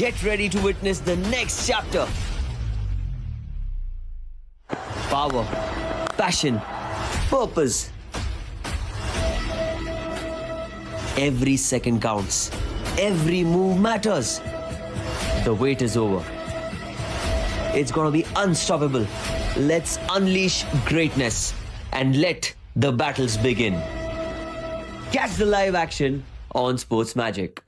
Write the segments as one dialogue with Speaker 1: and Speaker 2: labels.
Speaker 1: Get ready to witness the next chapter. Power, passion, purpose. Every second counts. Every move matters. The wait is over. It's gonna be unstoppable. Let's unleash greatness and let the battles begin. Catch the live action on Sports Magic.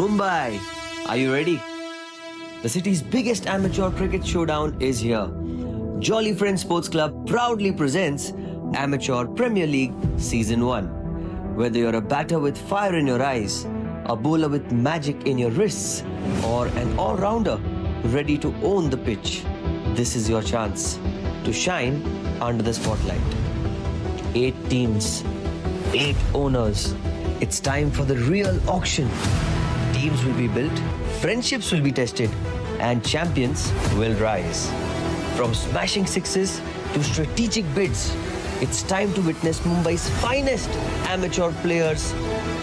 Speaker 1: Mumbai, are you ready? The city's biggest amateur cricket showdown is here. Jolly Friends Sports Club proudly presents Amateur Premier League Season 1. Whether you're a batter with fire in your eyes, a bowler with magic in your wrists, or an all-rounder ready to own the pitch, this is your chance to shine under the spotlight. 8 teams, 8 owners. It's time for the real auction. Teams will be built, friendships will be tested, and champions will rise. From smashing sixes to strategic bids, it's time to witness Mumbai's finest amateur players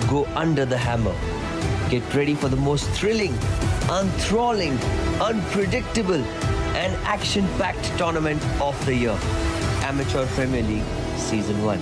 Speaker 1: go under the hammer. Get ready for the most thrilling, enthralling, unpredictable, and action-packed tournament of the year. Amateur Premier League Season 1.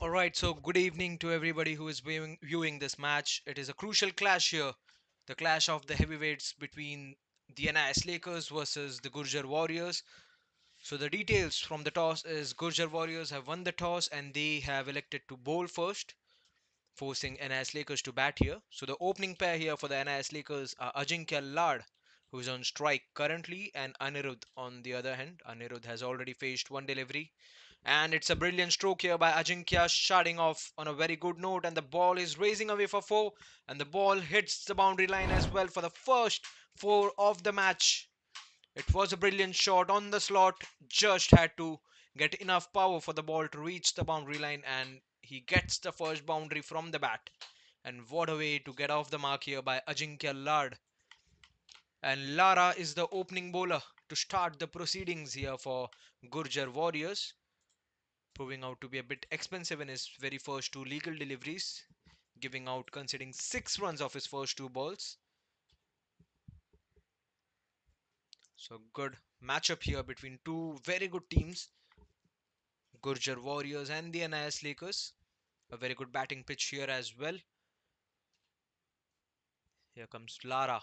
Speaker 2: All right, so good evening to everybody who is viewing this match. It is a crucial clash here, the clash of the heavyweights between the NIS Lakers versus the Gurjar Warriors. So the details from the toss is Gurjar Warriors have won the toss and they have elected to bowl first, forcing NIS Lakers to bat here. So the opening pair here for the NIS Lakers are Ajinkya Lad, who is on strike currently, and Anirudh on the other hand. Anirudh has already faced one delivery, and it's a brilliant stroke here by Ajinkya, starting off on a very good note. And the ball is racing away for four. And the ball hits the boundary line as well for the first four of the match. It was a brilliant shot on the slot. Just had to get enough power for the ball to reach the boundary line. And he gets the first boundary from the bat. And what a way to get off the mark here by Ajinkya Lad. And Lara is the opening bowler to start the proceedings here for Gurjar Warriors, proving out to be a bit expensive in his very first two legal deliveries, giving out conceding 6 runs off his first two balls. So good matchup here between two very good teams, Gurjar Warriors and the NIS Lakers. A very good batting pitch here as well. Here comes Lara.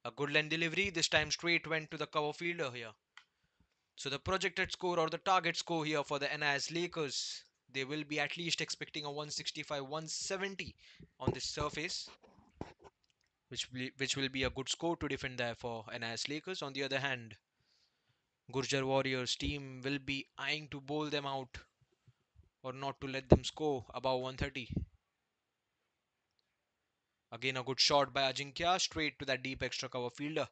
Speaker 2: A good line delivery, this time straight went to the cover fielder here. So the projected score or the target score here for the NIS Lakers, they will be at least expecting a 165, 170 on this surface, which will be a good score to defend there for NIS Lakers. On the other hand, Gurjar Warriors team will be eyeing to bowl them out or not to let them score above 130. Again, a good shot by Ajinkya straight to that deep extra cover fielder.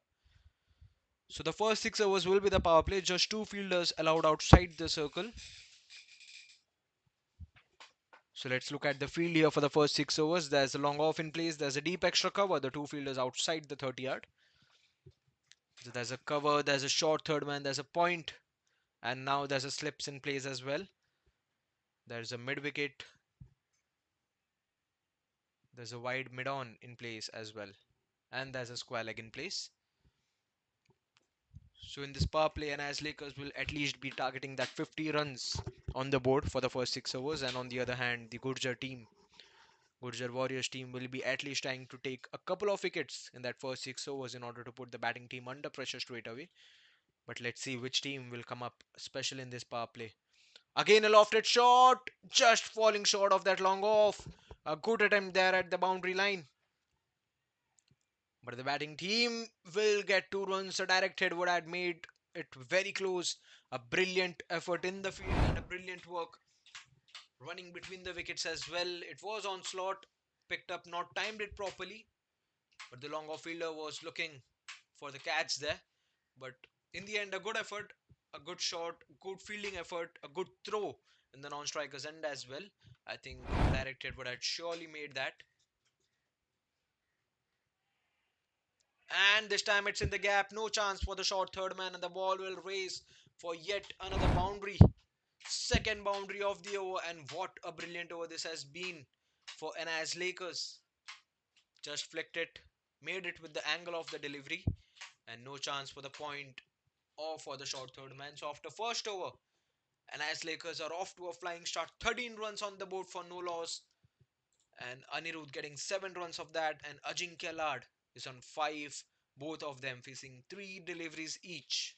Speaker 2: So the first 6 overs will be the power play. Just two fielders allowed outside the circle. So let's look at the field here for the first 6 overs. There's a long off in place. There's a deep extra cover. The two fielders outside the 30 yard. So there's a cover. There's a short third man. There's a point, and now there's a slips in place as well. There's a mid wicket. There's a wide mid on in place as well, and there's a square leg in place. So in this power play, NIS Lakers will at least be targeting that 50 runs on the board for the first 6 overs, and on the other hand, the Gurjar Warriors team will be at least trying to take a couple of wickets in that first 6 overs in order to put the batting team under pressure straight away. But let's see which team will come up special in this power play. Again, a lofted shot, just falling short of that long off. A good attempt there at the boundary line. But the batting team will get 2 runs. A direct hit would have made it very close. A brilliant effort in the field and a brilliant work running between the wickets as well. It was on slot, picked up, not timed it properly. But the long off fielder was looking for the catch there. But in the end, a good effort, a good shot, good fielding effort, a good throw in the non-striker's end as well. I think direct hit would have surely made that. And this time it's in the gap. No chance for the short third man, and the ball will race for yet another boundary. Second boundary of the over, and what a brilliant over this has been for NIS Lakers. Just flicked it, made it with the angle of the delivery, and no chance for the point or for the short third man. So after first over, NIS Lakers are off to a flying start. 13 runs on the board for no loss, and Anirudh getting 7 runs of that, and Ajinkya Lad is on 5, both of them facing 3 deliveries each.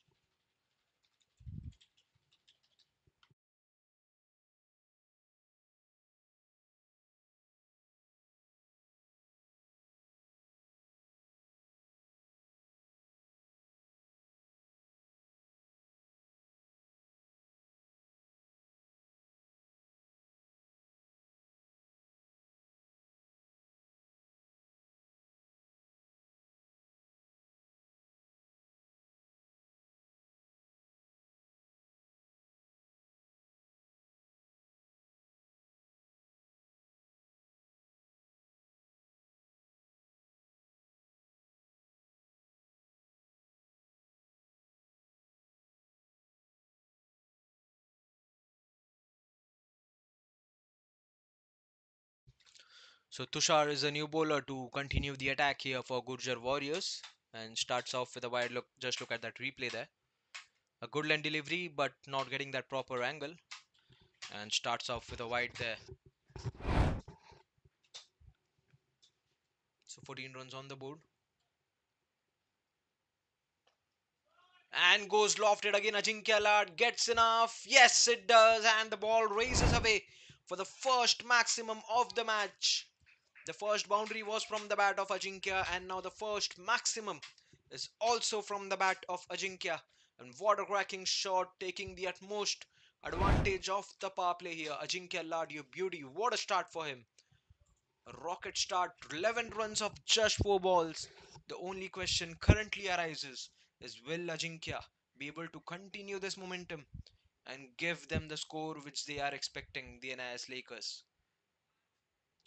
Speaker 2: So Tushar is a new bowler to continue the attack here for Gurjar Warriors, and starts off with a wide look. Just look at that replay there. A good line delivery, but not getting that proper angle. and starts off with a wide there. So 14 runs on the board. And goes lofted again. Ajinkya Lad gets enough. Yes, it does. And the ball races away for the first maximum of the match. The first boundary was from the bat of Ajinkya, and now the first maximum is also from the bat of Ajinkya. And what a cracking shot, taking the utmost advantage of the power play here. Ajinkya Lad, you beauty. What a start for him. A rocket start, 11 runs of just 4 balls. The only question currently arises is, will Ajinkya be able to continue this momentum and give them the score which they are expecting, the NIS Lakers?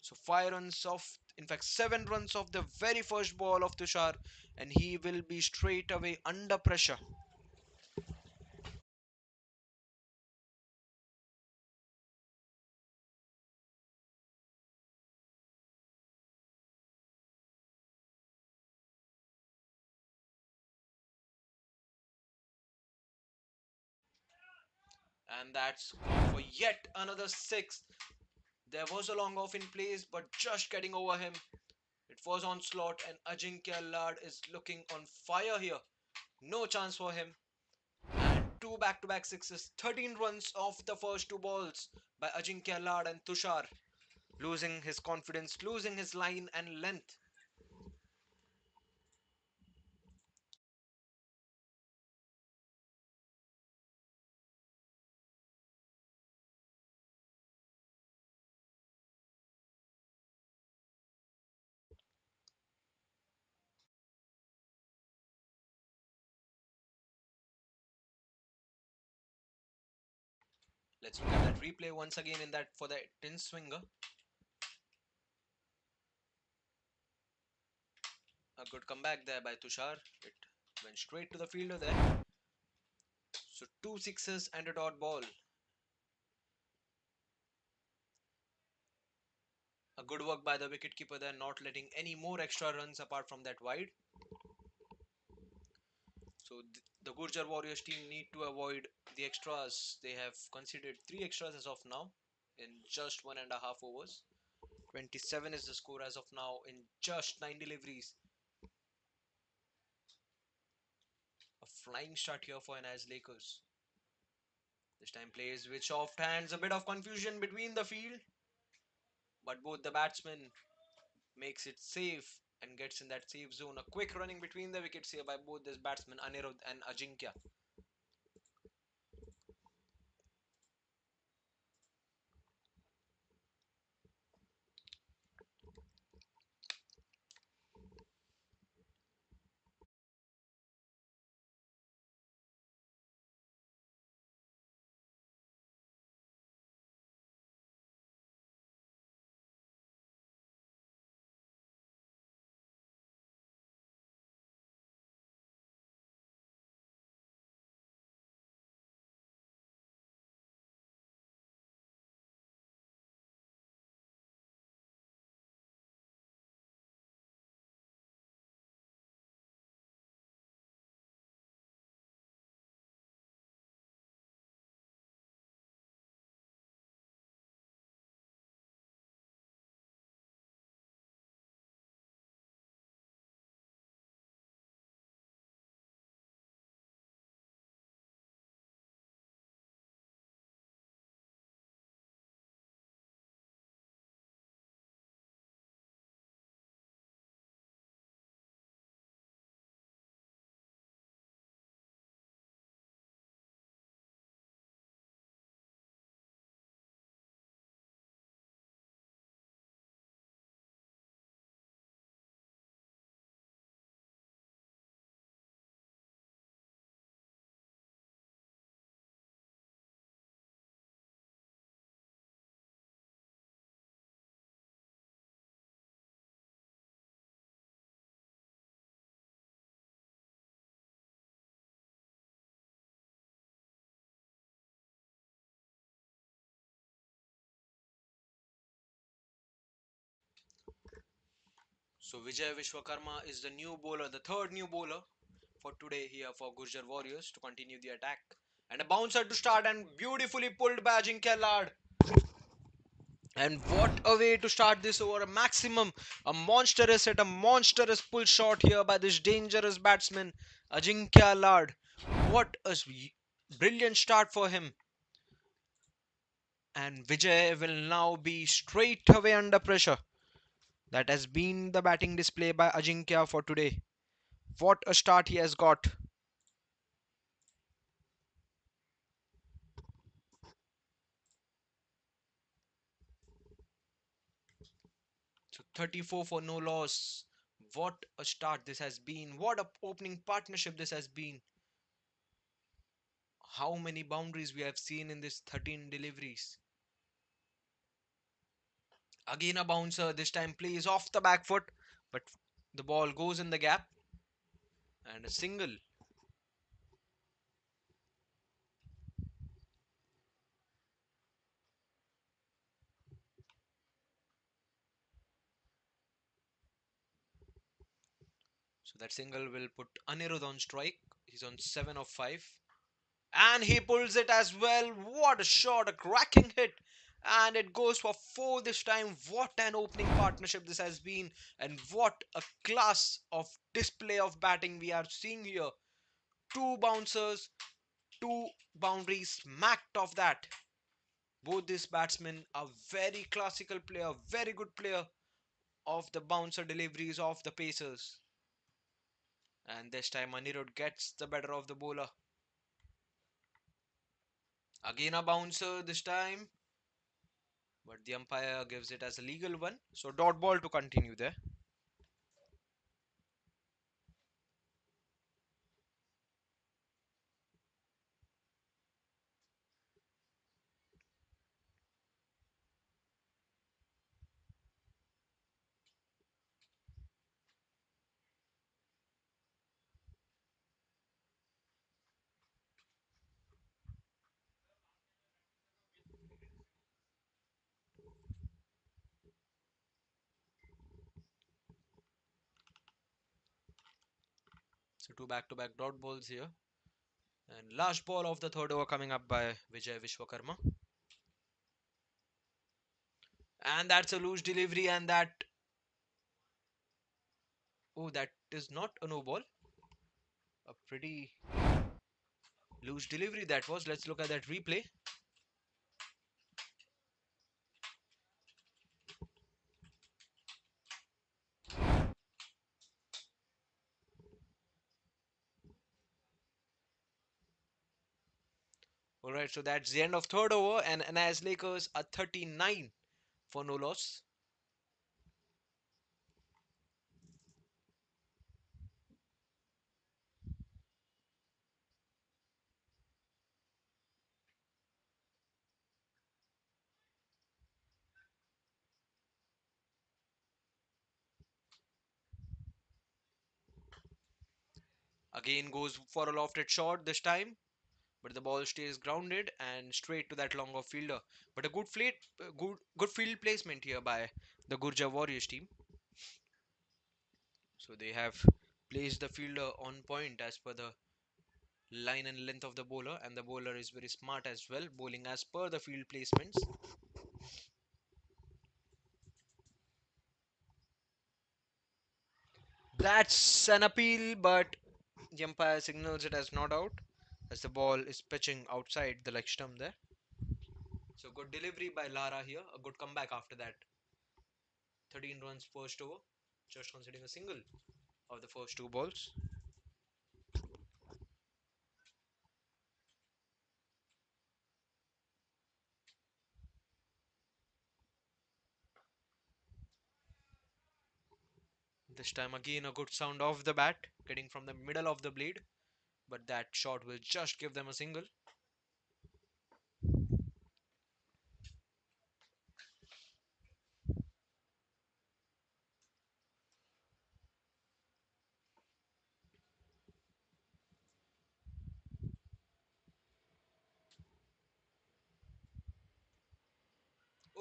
Speaker 2: So 5 runs of, in fact 7 runs of the very first ball of Tushar, and he will be straight away under pressure. And that's gone for yet another 6. There was a long off in place, but just getting over him. It was on slot, and Ajinkya Lad is looking on fire here. No chance for him. And two back-to-back sixes. 13 runs off the first 2 balls by Ajinkya Lad, and Tushar losing his confidence, losing his line and length. Let's look at that replay once again in that for the tin swinger. A good comeback there by Tushar. It went straight to the fielder there. So two sixes and a dot ball. A good work by the wicketkeeper there, not letting any more extra runs apart from that wide. So the Gurjar Warriors team need to avoid the extras. They have conceded 3 extras as of now in just 1.5 overs. 27 is the score as of now in just 9 deliveries. A flying start here for NIS Lakers. This time plays which off hands, a bit of confusion between the field, but both the batsmen makes it safe and gets in that safe zone. A quick running between the wickets here by both this batsmen Anirudh and Ajinkya. So Vijay Vishwakarma is the new bowler, the third new bowler for today here for Gurjar Warriors to continue the attack. And a bouncer to start and beautifully pulled by Ajinkya Lad. And what a way to start this over. A maximum, a monstrous hit, a monstrous pull shot here by this dangerous batsman, Ajinkya Lad. What a brilliant start for him. And Vijay will now be straight away under pressure. That has been the batting display by Ajinkya for today. What a start he has got. So 34 for no loss. What a start this has been. What a opening partnership this has been. How many boundaries we have seen in this 13 deliveries. Again a bouncer. This time plays off the back foot. But the ball goes in the gap. And a single. So that single will put Anirudh on strike. He's on 7 of 5. And he pulls it as well. What a shot, a cracking hit. And it goes for 4 this time. What an opening partnership this has been. And what a class of display of batting we are seeing here. Two bouncers, two boundaries smacked off that. Both these batsmen are very classical player, very good player of the bouncer deliveries of the pacers. And this time Anirudh gets the better of the bowler. Again a bouncer this time. But the umpire gives it as a legal one. So dot ball to continue there. So two back-to-back dot balls here. And last ball of the third over coming up by Vijay Vishwakarma. And that's a loose delivery and that... Oh, that is not a no ball. A pretty loose delivery that was. Let's look at that replay. Alright, so that's the end of third over. And NIS Lakers are 39 for no loss. Again goes for a lofted shot this time. But the ball stays grounded and straight to that longer fielder. But a good field placement here by the Gurjar Warriors team. So they have placed the fielder on point as per the line and length of the bowler, and the bowler is very smart as well, bowling as per the field placements. That's an appeal, but the umpire signals it as not out as the ball is pitching outside the leg stump there. So good delivery by Lara here, a good comeback after that. 13 runs first over, just considering a single of the first two balls. This time again a good sound off the bat, getting from the middle of the blade, but that shot will just give them a single.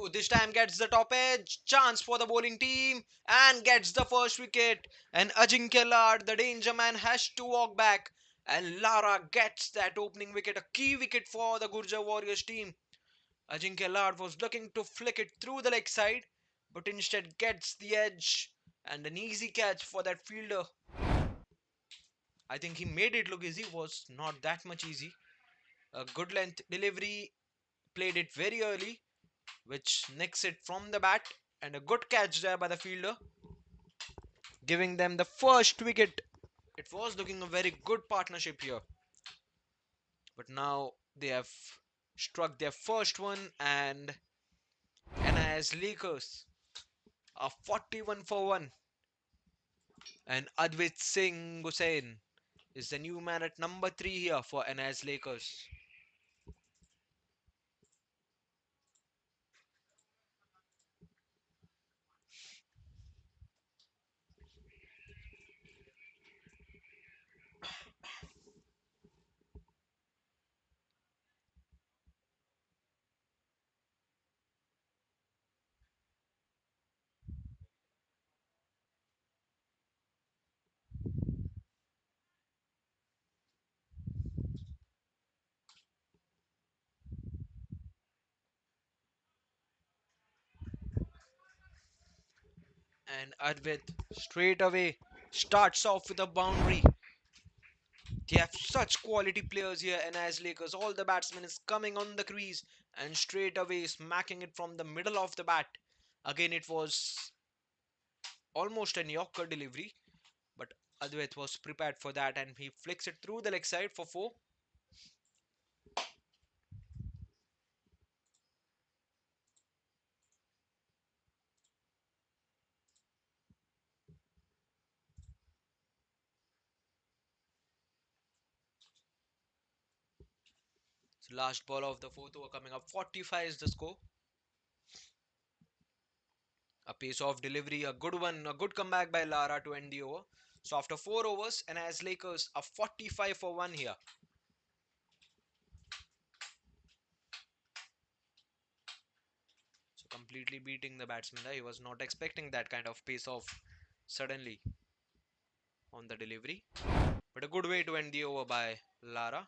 Speaker 2: Oh, this time gets the top edge, chance for the bowling team, and gets the first wicket. And Ajinkya Lad, the danger man, has to walk back And Lara gets that opening wicket, a key wicket for the Gurjar Warriors team. Ajinkya Lad was looking to flick it through the leg side, but instead gets the edge and an easy catch for that fielder. I think he made it look easy, was not that much easy. A good length delivery, played it very early, which nicks it from the bat, and a good catch there by the fielder, giving them the first wicket. It was looking a very good partnership here, but now they have struck their first one, and NIS Lakers are 41 for 1, and Advait Singh Hussain is the new man at number 3 here for NIS Lakers. And Advait straight away starts off with a boundary. They have such quality players here, and as Lakers, all the batsmen is coming on the crease and straight away smacking it from the middle of the bat. Again, it was almost a Yorker delivery, but Advait was prepared for that and he flicks it through the leg side for 4. So last ball of the fourth over coming up. 45 is the score. A pace of delivery, a good one, a good comeback by Lara to end the over. So after 4 overs, and as Lakers are 45 for 1 here. So completely beating the batsman there. He was not expecting that kind of pace off suddenly on the delivery. But a good way to end the over by Lara.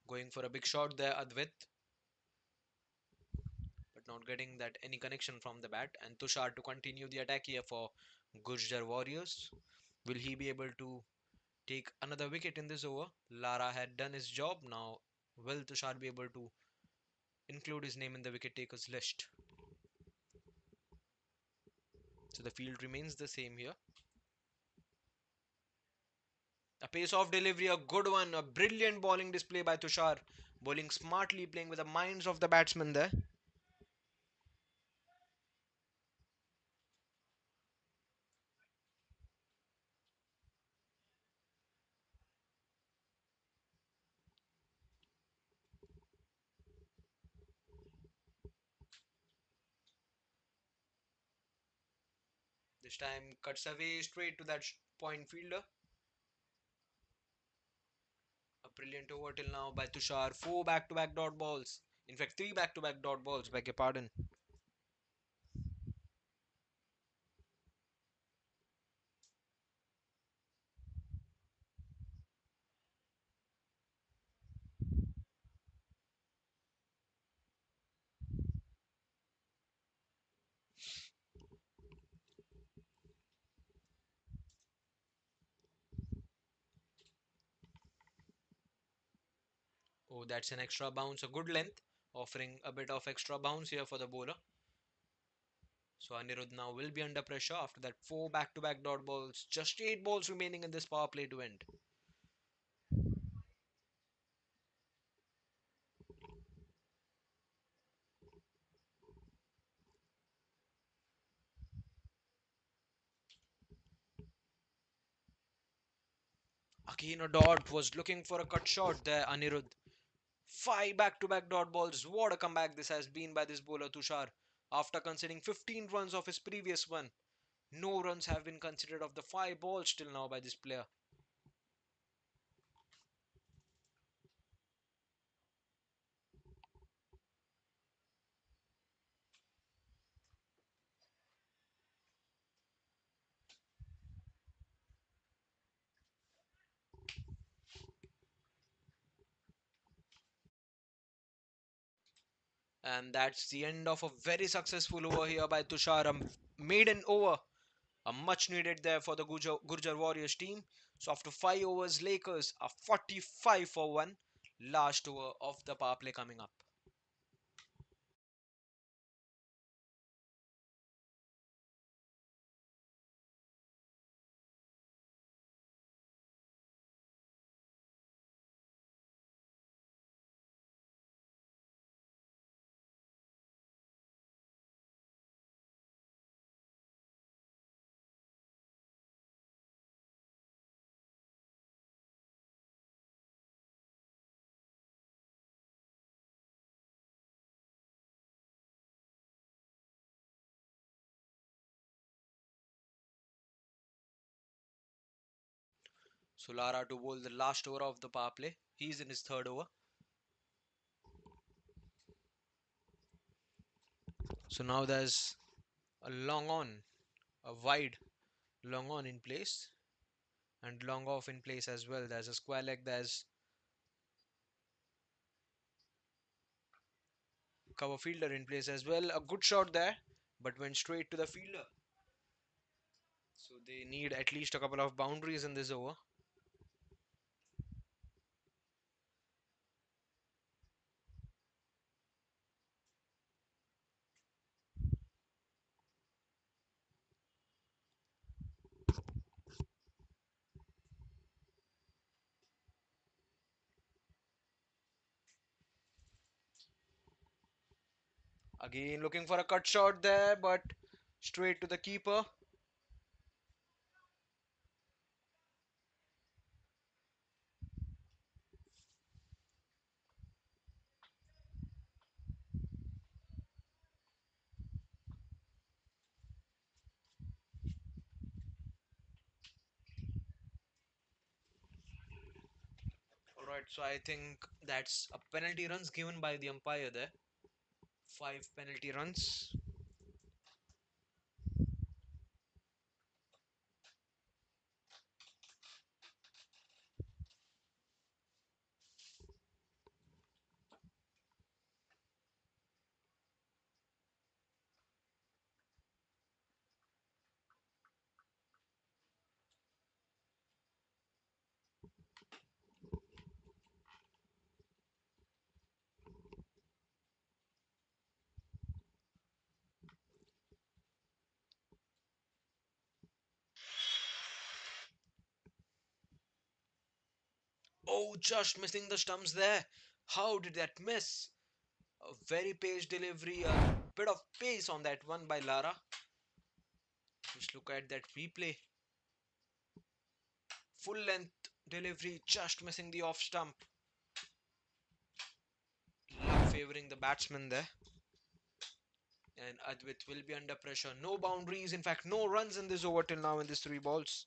Speaker 2: Going for a big shot there, Advait. But not getting that any connection from the bat. And Tushar to continue the attack here for Gurjar Warriors. Will he be able to take another wicket in this over? Lara had done his job. Now, will Tushar be able to include his name in the wicket takers list? So the field remains the same here. A pace of delivery, a good one, a brilliant bowling display by Tushar. Bowling smartly, playing with the minds of the batsmen there. This time cuts away straight to that point fielder. A brilliant over till now by Tushar. 4 back-to-back dot balls. In fact, 3 back-to-back dot balls, beg your pardon. Oh, that's an extra bounce, a good length, offering a bit of extra bounce here for the bowler. So Anirudh now will be under pressure after that four back-to-back dot balls. Just 8 balls remaining in this power play to end. Again a dot, was looking for a cut shot there, Anirudh. Five back-to-back dot balls. What a comeback this has been by this bowler Tushar. After conceding 15 runs of his previous one, no runs have been considered of the 5 balls till now by this player. And that's the end of a very successful over here by Tushar. A maiden over. A much needed there for the Gurjar Warriors team. So after 5 overs, Lakers are 45 for 1. Last over of the power play coming up. So Lara to bowl the last over of the power play. He's in his third over. So now there's a long on, a wide long on in place, and long off in place as well. There's a square leg, there's cover fielder in place as well. A good shot there, but went straight to the fielder. So they need at least a couple of boundaries in this over. Again looking for a cut shot there, but straight to the keeper. Alright, so I think that's a penalty runs given by the umpire there. 5 penalty runs. Oh, just missing the stumps there. How did that miss? A very page delivery, a bit of pace on that one by Lara. Just look at that replay. Full length delivery, just missing the off stump. Luck favoring the batsman there. And Advit will be under pressure. No boundaries, in fact, no runs in this over till now in these 3 balls.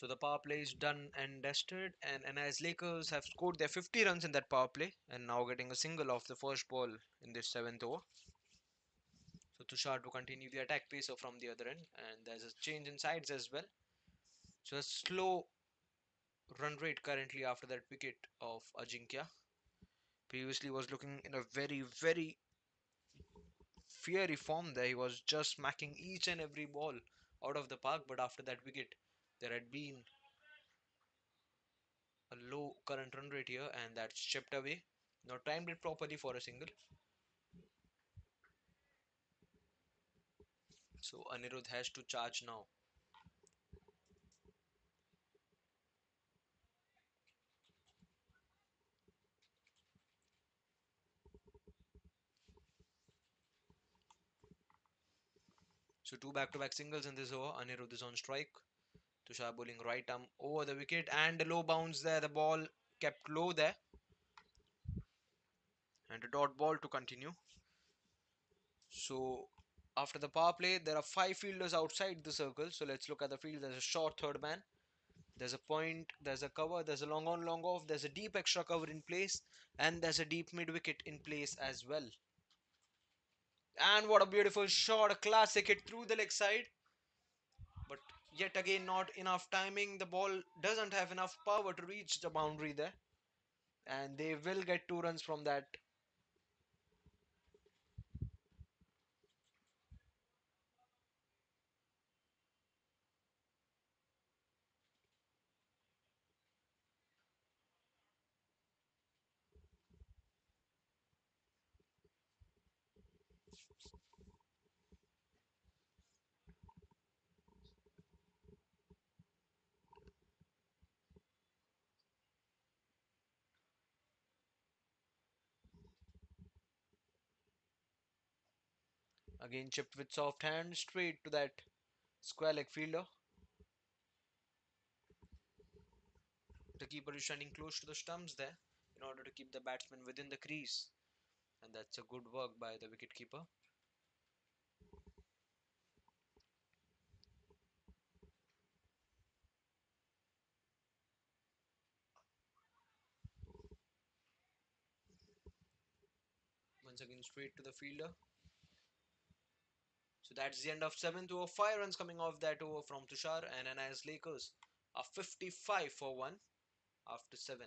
Speaker 2: So the power play is done and dusted, and NIS Lakers have scored their 50 runs in that power play and now getting a single off the first ball in this seventh over. So Tushar to continue the attack pacer from the other end, and there's a change in sides as well. So a slow run rate currently after that wicket of Ajinkya. Previously was looking in a very fiery form there. He was just smacking each and every ball out of the park, but after that wicket, there had been a low current run rate here, and that's chipped away. Now timed it properly for a single. So Anirudh has to charge now. So two back-to-back singles in this over. Anirudh is on strike. Tushar bowling right arm over the wicket and a low bounce there. The ball kept low there and a dot ball to continue. So after the power play, there are five fielders outside the circle. So let's look at the field. There's a short third man. There's a point. There's a cover. There's a long on, long off. There's a deep extra cover in place, and there's a deep mid wicket in place as well. And what a beautiful shot! A classic hit through the leg side, but yet again not enough timing. The ball doesn't have enough power to reach the boundary there, and they will get 2 runs from that. Again chipped with soft hand straight to that square leg fielder. The keeper is standing close to the stumps there in order to keep the batsman within the crease, and that's a good work by the wicket keeper. Once again straight to the fielder. So that's the end of 7th over. 5 runs coming off that over from Tushar, and NIS Lakers are 55 for 1 after 7.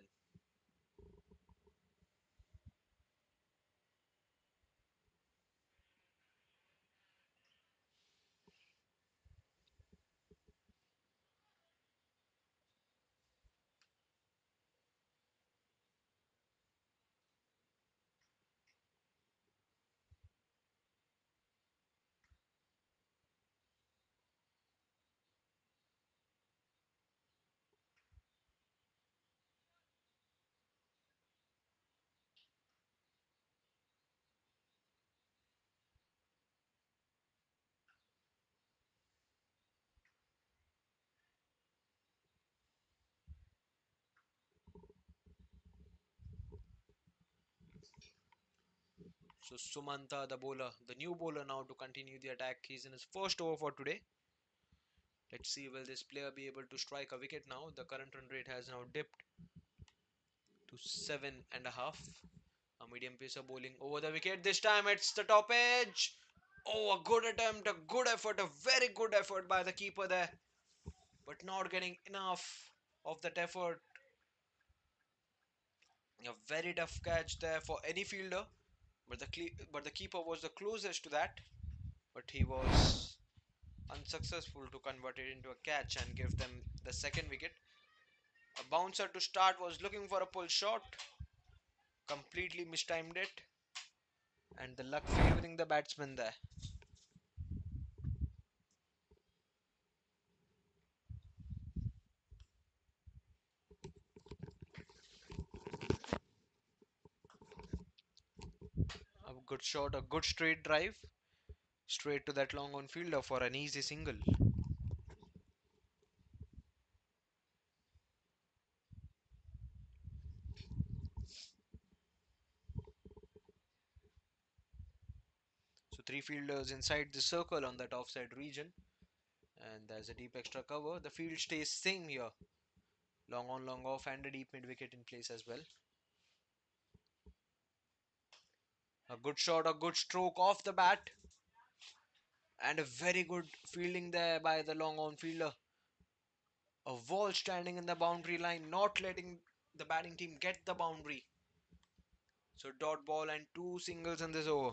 Speaker 2: So Sumanta, the bowler, the new bowler now to continue the attack. He's in his first over for today. Let's see, will this player be able to strike a wicket now? The current run rate has now dipped to 7.5. A medium pacer bowling over the wicket. This time it's the top edge. Oh, a good attempt, a good effort, a very good effort by the keeper there. But not getting enough of that effort. A very tough catch there for any fielder. But the keeper was the closest to that. But he was unsuccessful to convert it into a catch and give them the second wicket. A bouncer to start was looking for a pull shot, completely mistimed it, and the luck favoring the batsman there. A good shot, a good straight drive, straight to that long on fielder for an easy single. So three fielders inside the circle on that offside region, And there's a deep extra cover. The field stays same here. Long on, long off, and a deep mid wicket in place as well. A good shot, a good stroke off the bat, and a very good fielding there by the long on fielder. A wall standing in the boundary line, not letting the batting team get the boundary. So dot ball and two singles in this over.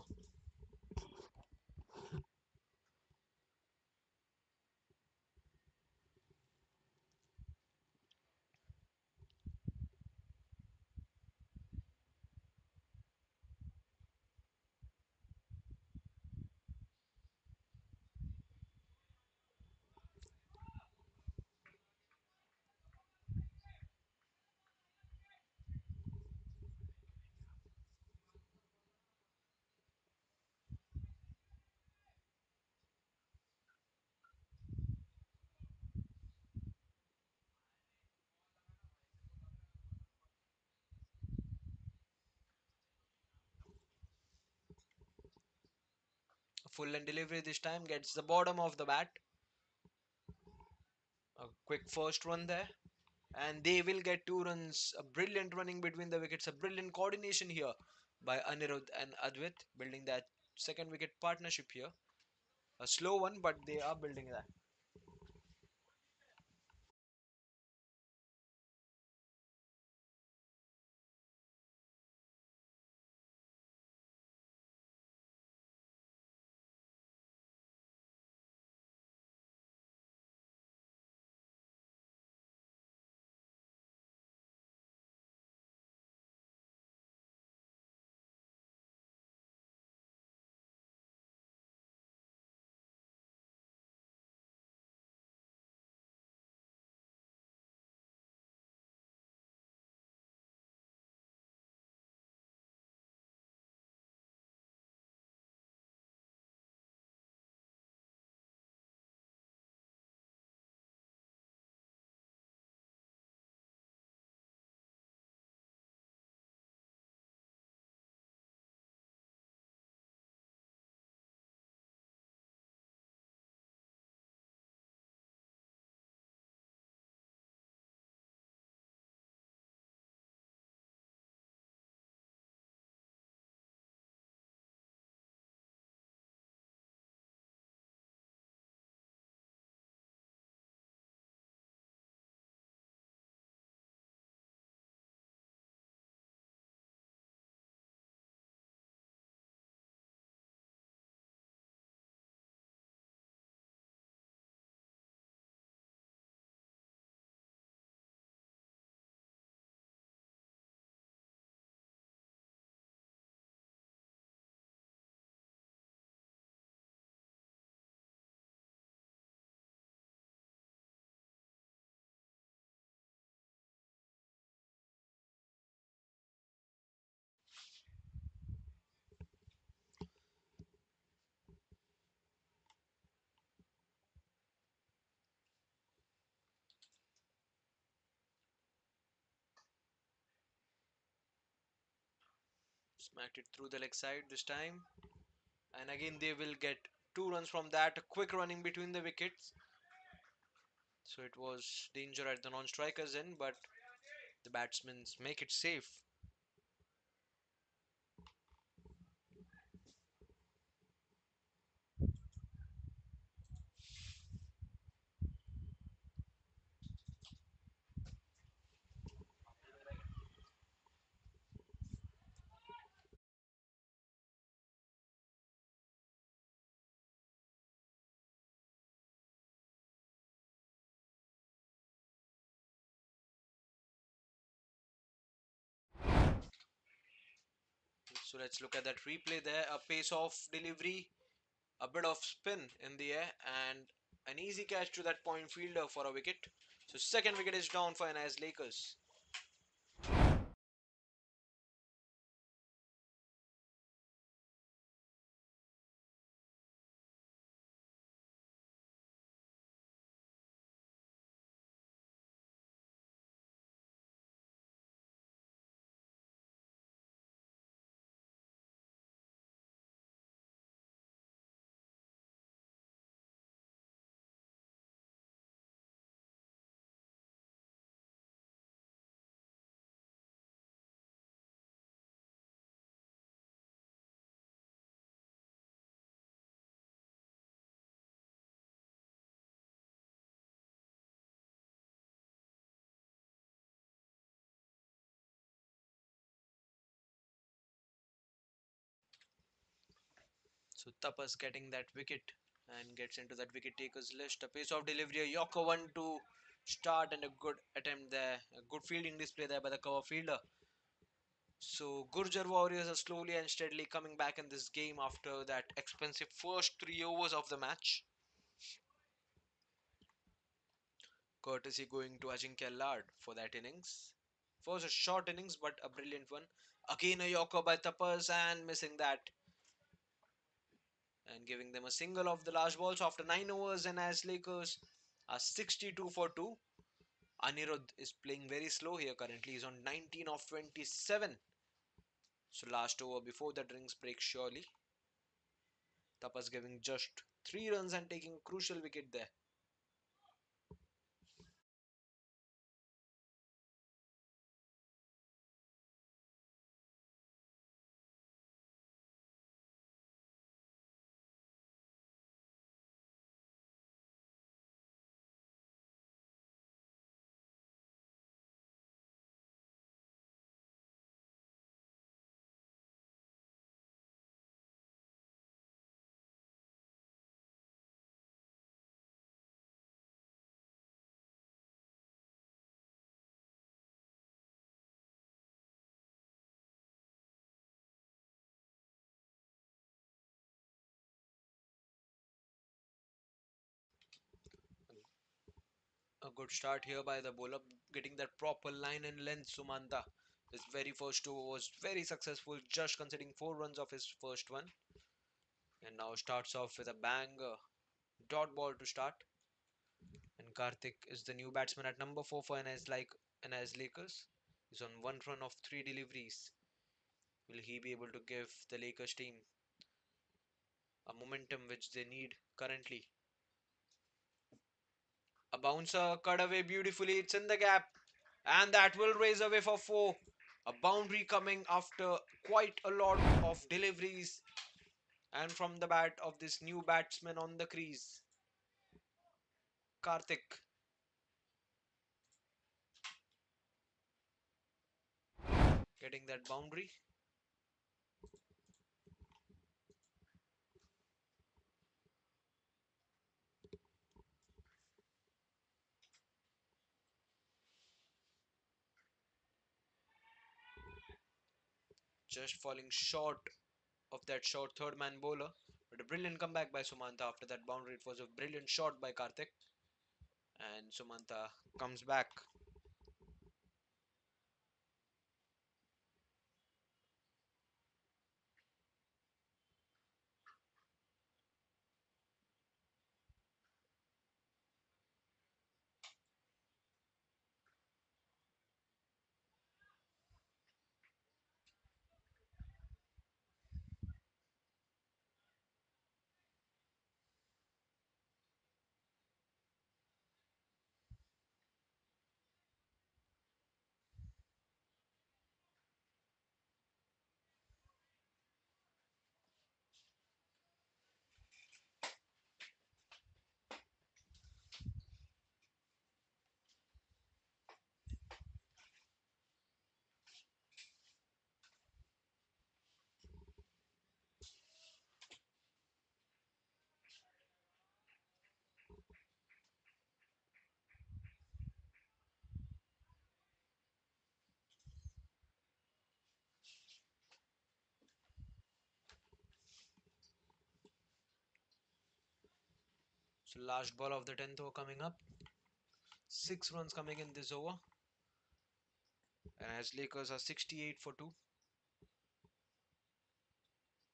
Speaker 2: A full end delivery this time gets the bottom of the bat. A quick first run there. And they will get 2 runs. A brilliant running between the wickets. A brilliant coordination here by Anirudh and Advit, building that second wicket partnership here. A slow one, but they are building that. Smacked it through the leg side this time. And again, they will get 2 runs from that. A quick running between the wickets. So it was danger at the non-strikers end, but the batsmen make it safe. So let's look at that replay there. A pace-off delivery, a bit of spin in the air, and an easy catch to that point fielder for a wicket. So second wicket is down for NIS Lakers. So Tapas getting that wicket and gets into that wicket takers list. A pace of delivery, a Yorker 1-2 start and a good attempt there. A good fielding display there by the cover fielder. So Gurjar Warriors are slowly and steadily coming back in this game after that expensive first 3 overs of the match. Courtesy going to Ajinkya Lad for that innings. Was a short innings but a brilliant one. Again a Yorker by Tapas and missing that and giving them a single of the last balls after 9 overs, and as Lakers are 62 for 2. Anirudh is playing very slow here currently. He's on 19 of 27. So last over before the drinks break surely. Tapas giving just 3 runs and taking a crucial wicket there. A good start here by the bowler, getting that proper line and length. Sumanta, his very first over was very successful, just conceding 4 runs of his first one, and now starts off with a bang, dot ball to start. And Karthik is the new batsman at number 4 for NS Lakers. He's on 1 run of 3 deliveries. Will he be able to give the Lakers team a momentum which they need currently? A bouncer cut away beautifully. It's in the gap, and that will raise away for 4. A boundary coming after quite a lot of deliveries, and from the bat of this new batsman on the crease, Karthik. Getting that boundary. Just falling short of that short third man bowler. But a brilliant comeback by Sumanta after that boundary. It was a brilliant shot by Karthik. And Sumanta comes back. So last ball of the 10th over coming up. 6 runs coming in this over. And as Lakers are 68 for 2.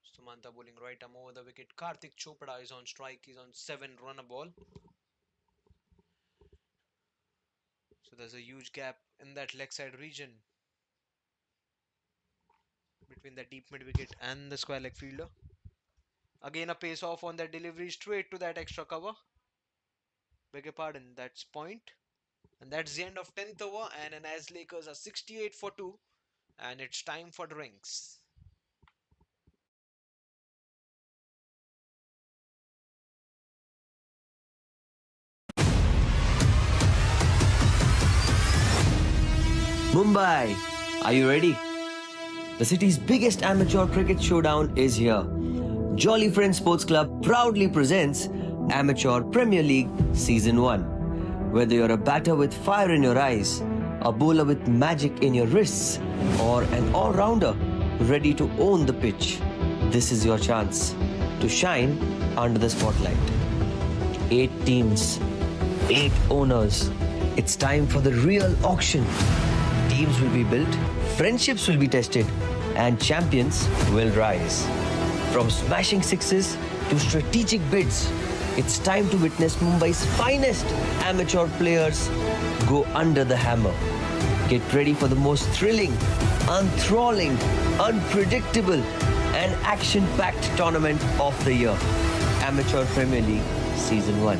Speaker 2: Sumanta bowling right arm over the wicket. Karthik Chopra is on strike. He's on 7 run a ball. So there's a huge gap in that leg side region between the deep mid wicket and the square leg fielder. Again a pace off on that delivery straight to that extra cover. Beg your pardon, that's point. And that's the end of 10th over. And as Lakers are 68 for 2. And it's time for drinks.
Speaker 1: Mumbai, are you ready? The city's biggest amateur cricket showdown is here. Jolly Friends Sports Club proudly presents Amateur Premier League Season 1. Whether you're a batter with fire in your eyes, a bowler with magic in your wrists, or an all rounder ready to own the pitch, this is your chance to shine under the spotlight. 8 teams, 8 owners. It's time for the real auction. Teams will be built, friendships will be tested, and champions will rise. From smashing sixes to strategic bids, it's time to witness Mumbai's finest amateur players go under the hammer. Get ready for the most thrilling, enthralling, unpredictable, and action packed tournament of the year. Amateur Premier League Season 1.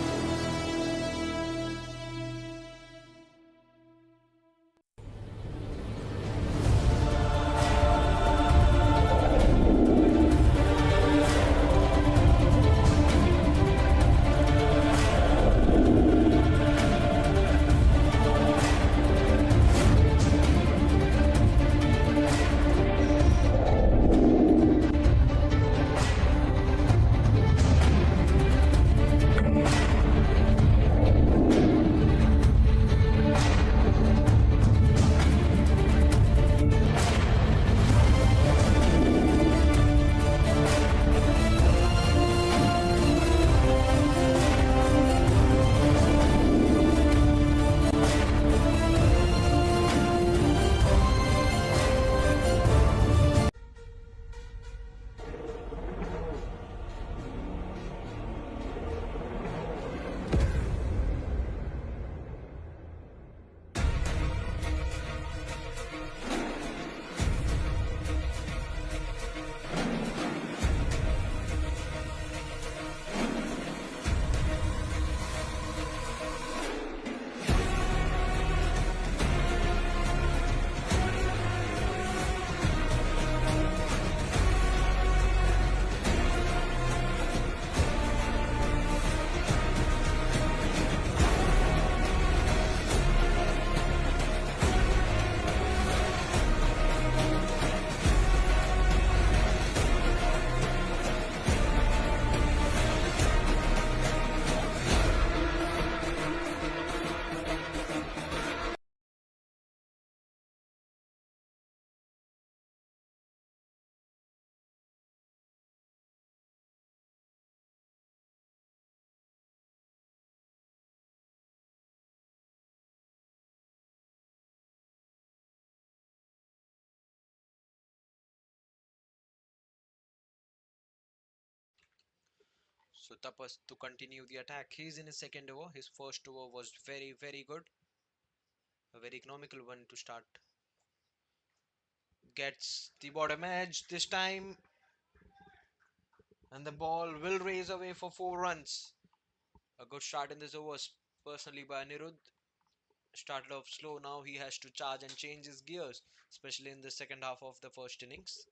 Speaker 2: So Tapas to continue the attack. He's in his second over. His first over was very, very good. A very economical one to start. Gets the bottom edge this time. And the ball will raise away for 4 runs. A good start in this over, personally by Anirudh. Started off slow. Now he has to charge and change his gears, especially in the second half of the first innings.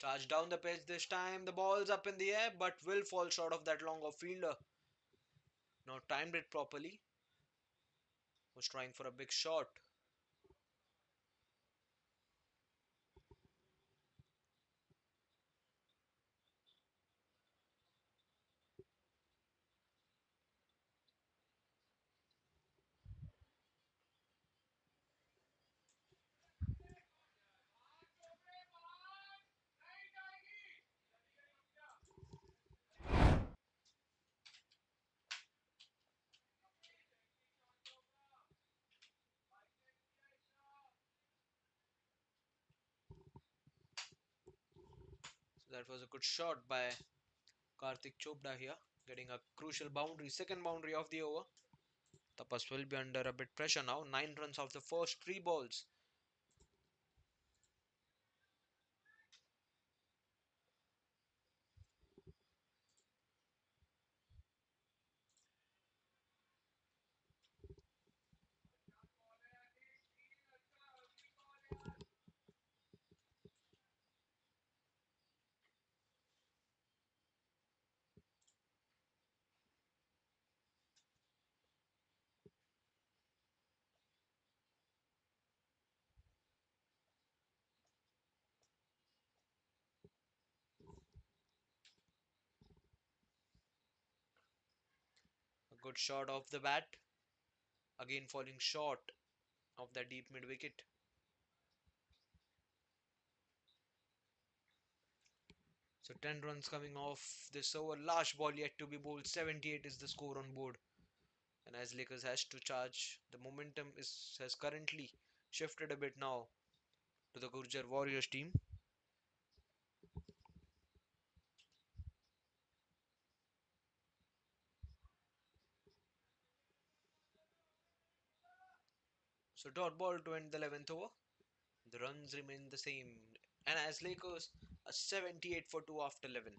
Speaker 2: Charge down the pitch this time. The ball's up in the air, but will fall short of that long off fielder. Now timed it properly. Was trying for a big shot. So that was a good shot by Karthik Chopra here, getting a crucial boundary, second boundary of the over. Tapas will be under a bit pressure now. 9 runs off the first 3 balls. Good shot off the bat. Again falling short of that deep mid wicket. So 10 runs coming off this over. Last ball yet to be bowled. 78 is the score on board. And as Lakers has to charge, the momentum has currently shifted a bit now to the Gurjar Warriors team. So dot ball to end the 11th over. The runs remain the same. And as Lakers, a 78 for 2 after 11.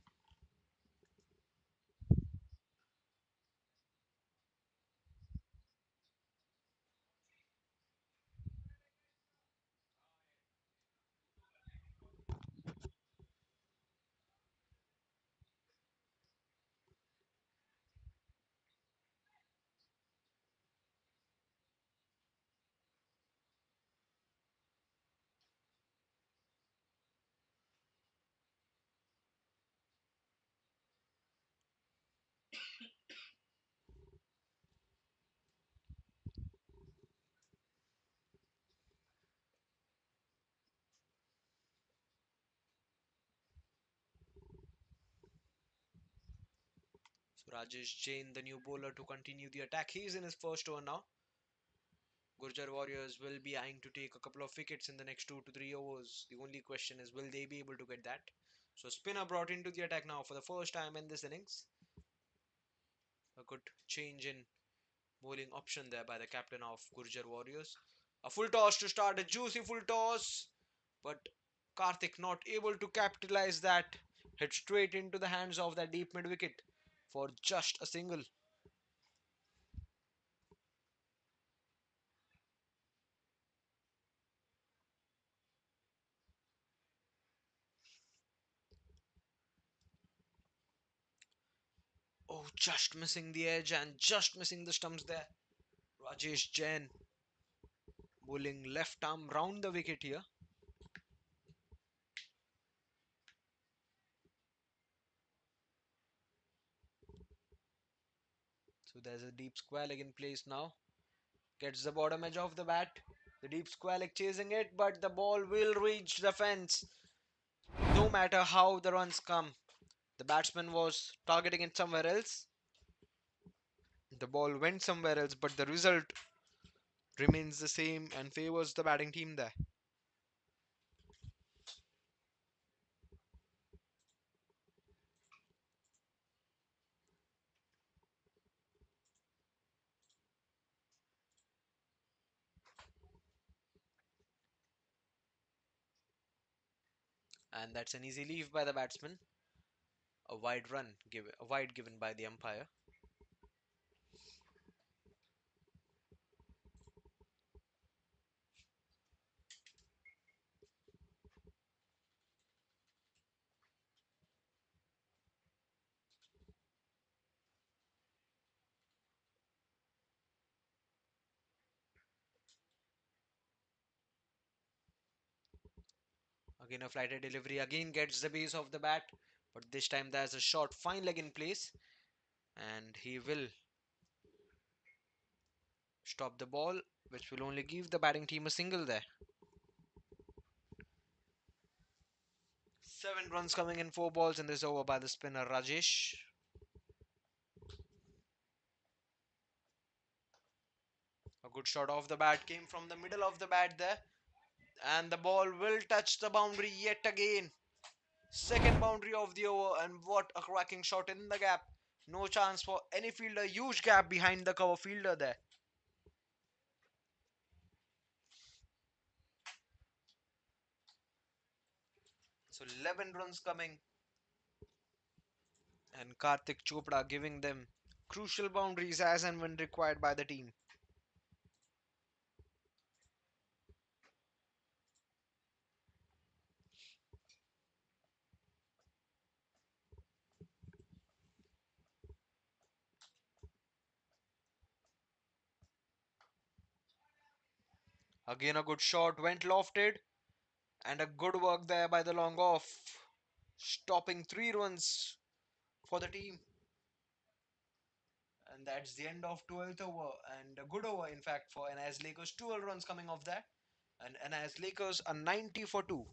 Speaker 2: So Rajesh Jain, the new bowler, to continue the attack. He's in his first over now. Gurjar Warriors will be eyeing to take a couple of wickets in the next 2 to 3 overs. The only question is, will they be able to get that? So spinner brought into the attack now for the first time in this innings. A good change in bowling option there by the captain of Gurjar Warriors. A full toss to start, a juicy full toss, but Karthik not able to capitalize that. Hit straight into the hands of that deep mid wicket for just a single. Oh, just missing the edge and just missing the stumps there. Rajesh Jain bowling left arm round the wicket here. So there's a deep square leg in place now. Gets the bottom edge of the bat. The deep square leg chasing it, but the ball will reach the fence. No matter how the runs come, the batsman was targeting it somewhere else. The ball went somewhere else, but the result remains the same and favors the batting team there. And that's an easy leave by the batsman. A wide given by the umpire. Again, a flighted delivery again gets the base of the bat, but this time there's a short fine leg in place, and he will stop the ball, which will only give the batting team a single there. 7 runs coming in 4 balls in this over by the spinner Rajesh. A good shot off the bat came from the middle of the bat there, and the ball will touch the boundary yet again. Second boundary of the over, and what a cracking shot in the gap. No chance for any fielder. Huge gap behind the cover fielder there. So 11 runs coming, and Karthik Chopra giving them crucial boundaries as and when required by the team. Again, a good shot went lofted, and a good work there by the long off, stopping 3 runs for the team. And that's the end of 12th over. And a good over, in fact, for NIS Lakers. 12 runs coming off that. And NIS Lakers are 90 for 2.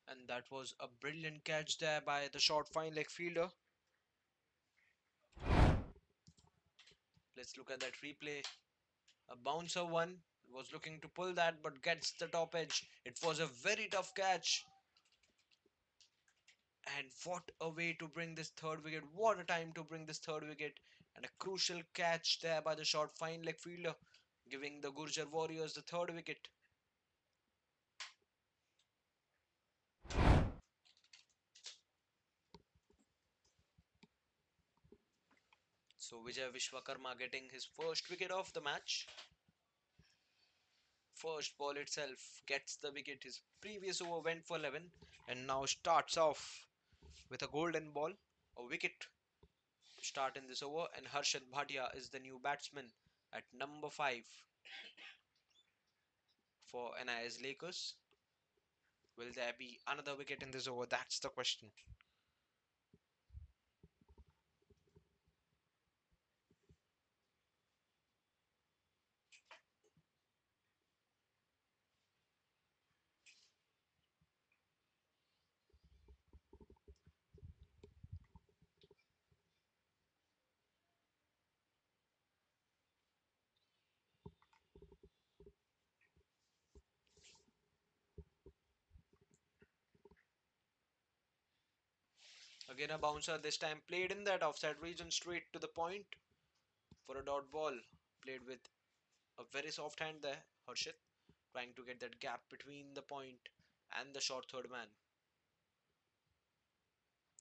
Speaker 2: And that was a brilliant catch there by the short fine leg fielder. Let's look at that replay. A bouncer one was looking to pull that but gets the top edge. It was a very tough catch. And what a way to bring this third wicket. What a time to bring this third wicket. And a crucial catch there by the short fine leg fielder, giving the Gurjar Warriors the third wicket. So Vijay Vishwakarma getting his first wicket of the match. First ball itself gets the wicket. His previous over went for 11 and now starts off with a golden ball, a wicket to start in this over. And Harshad Bhatia is the new batsman at number 5 for NIS Lakers. Will there be another wicket in this over? That's the question. Again, a bouncer, this time played in that offside region straight to the point for a dot ball. Played with a very soft hand there, Harshit, trying to get that gap between the point and the short third man.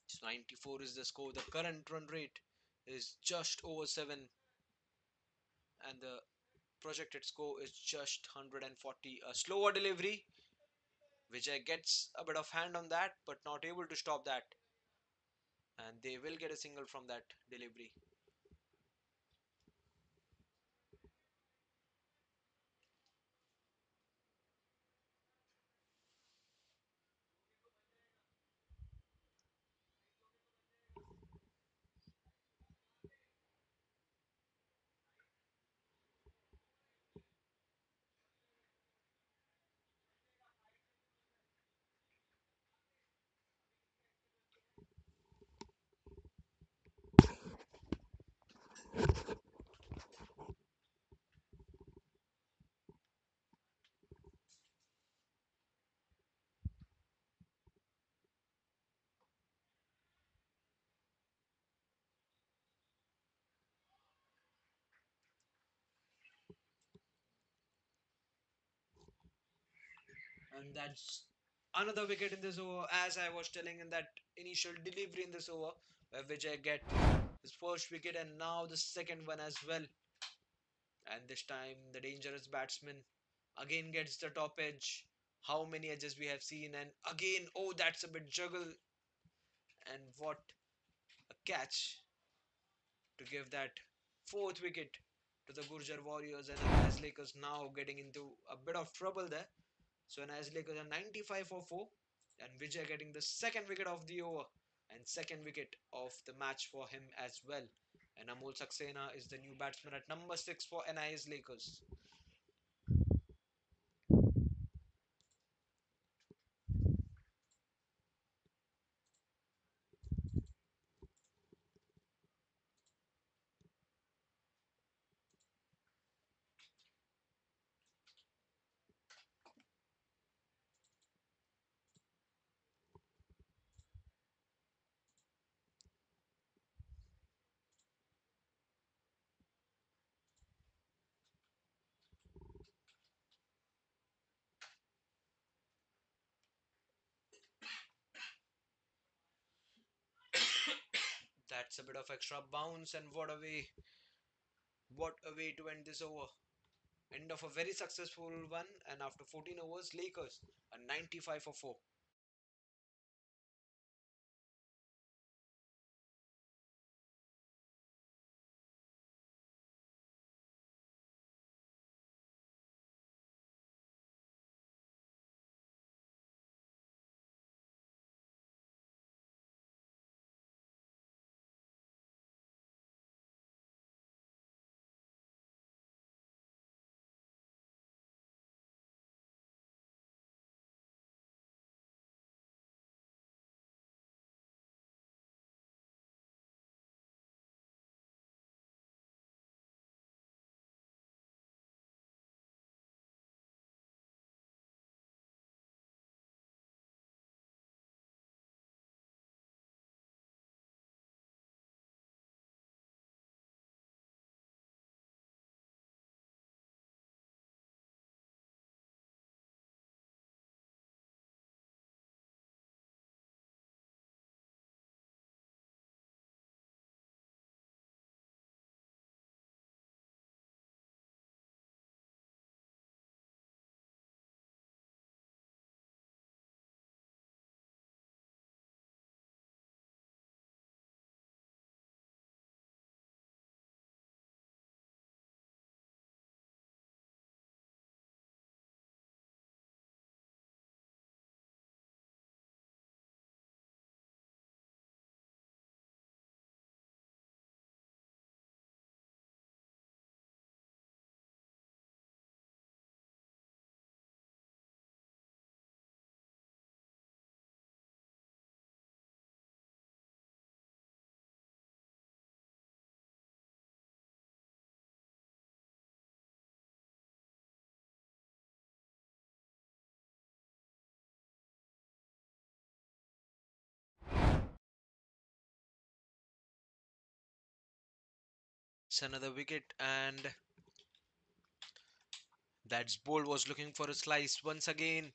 Speaker 2: So 94 is the score. The current run rate is just over 7, and the projected score is just 140. A slower delivery. Vijay gets a bit of hand on that, but not able to stop that. And they will get a single from that delivery. And that's another wicket in this over, as I was telling in that initial delivery in this over, where Vijay get his first wicket and now the second one as well. And this time the dangerous batsman again gets the top edge. How many edges we have seen, and again, oh, that's a bit juggle, and what a catch to give that fourth wicket to the Gurjar Warriors, and as Lakers now getting into a bit of trouble there. So as Lakers are 95 for 4, and Vijay getting the second wicket of the over and second wicket of the match for him as well. And Amol Saxena is the new batsman at number 6 for NIS Lakers. That's a bit of extra bounce, and what a way to end this over. End of a very successful one, and after 14 overs, Lakers are 95 for 4. It's another wicket, and that's Bowl was looking for a slice once again.